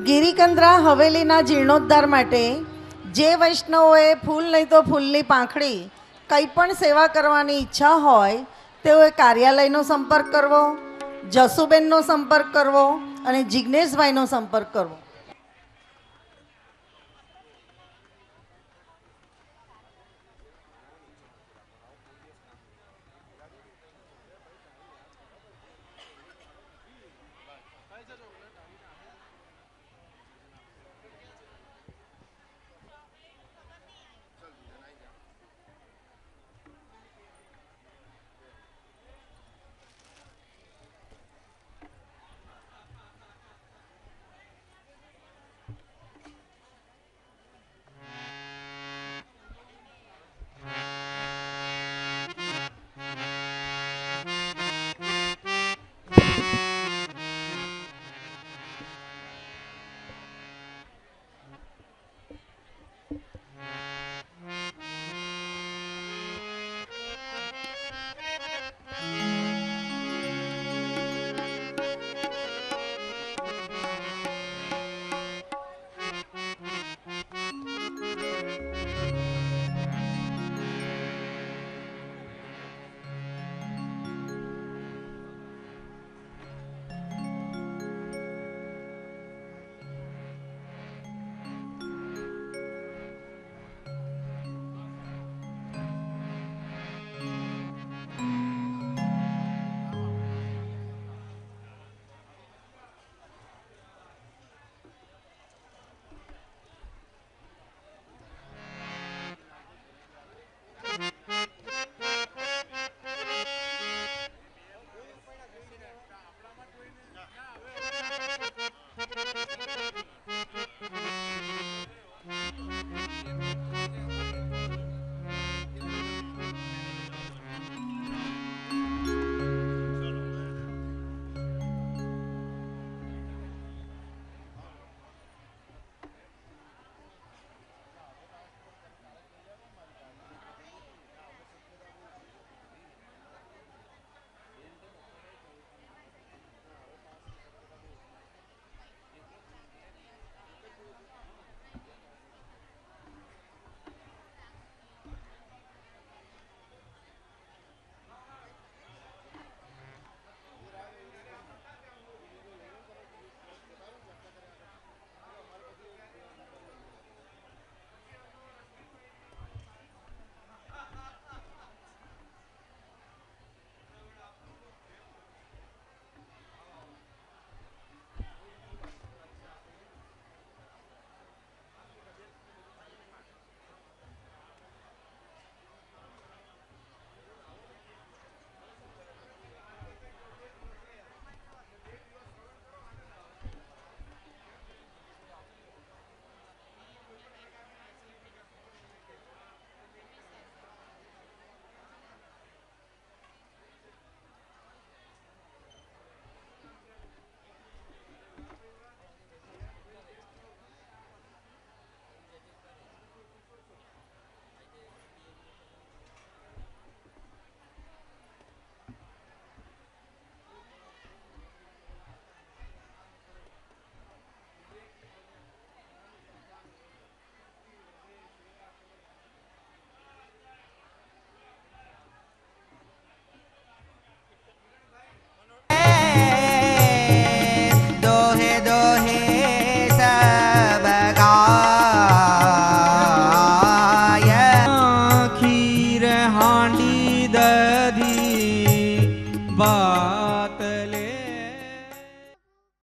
ગિરિકંદ્રા હવેલીના જીર્ણોદ્ધાર માટે જે વૈષ્ણવોએ ફૂલ નહીં તો ફૂલની પાંખડી કંઈ પણ સેવા કરવાની ઈચ્છા હોય તેઓએ કાર્યાલયનો સંપર્ક કરવો, જસુબેનનો સંપર્ક કરવો અને જિજ્ઞેશભાઈનો સંપર્ક કરવો. બધી બા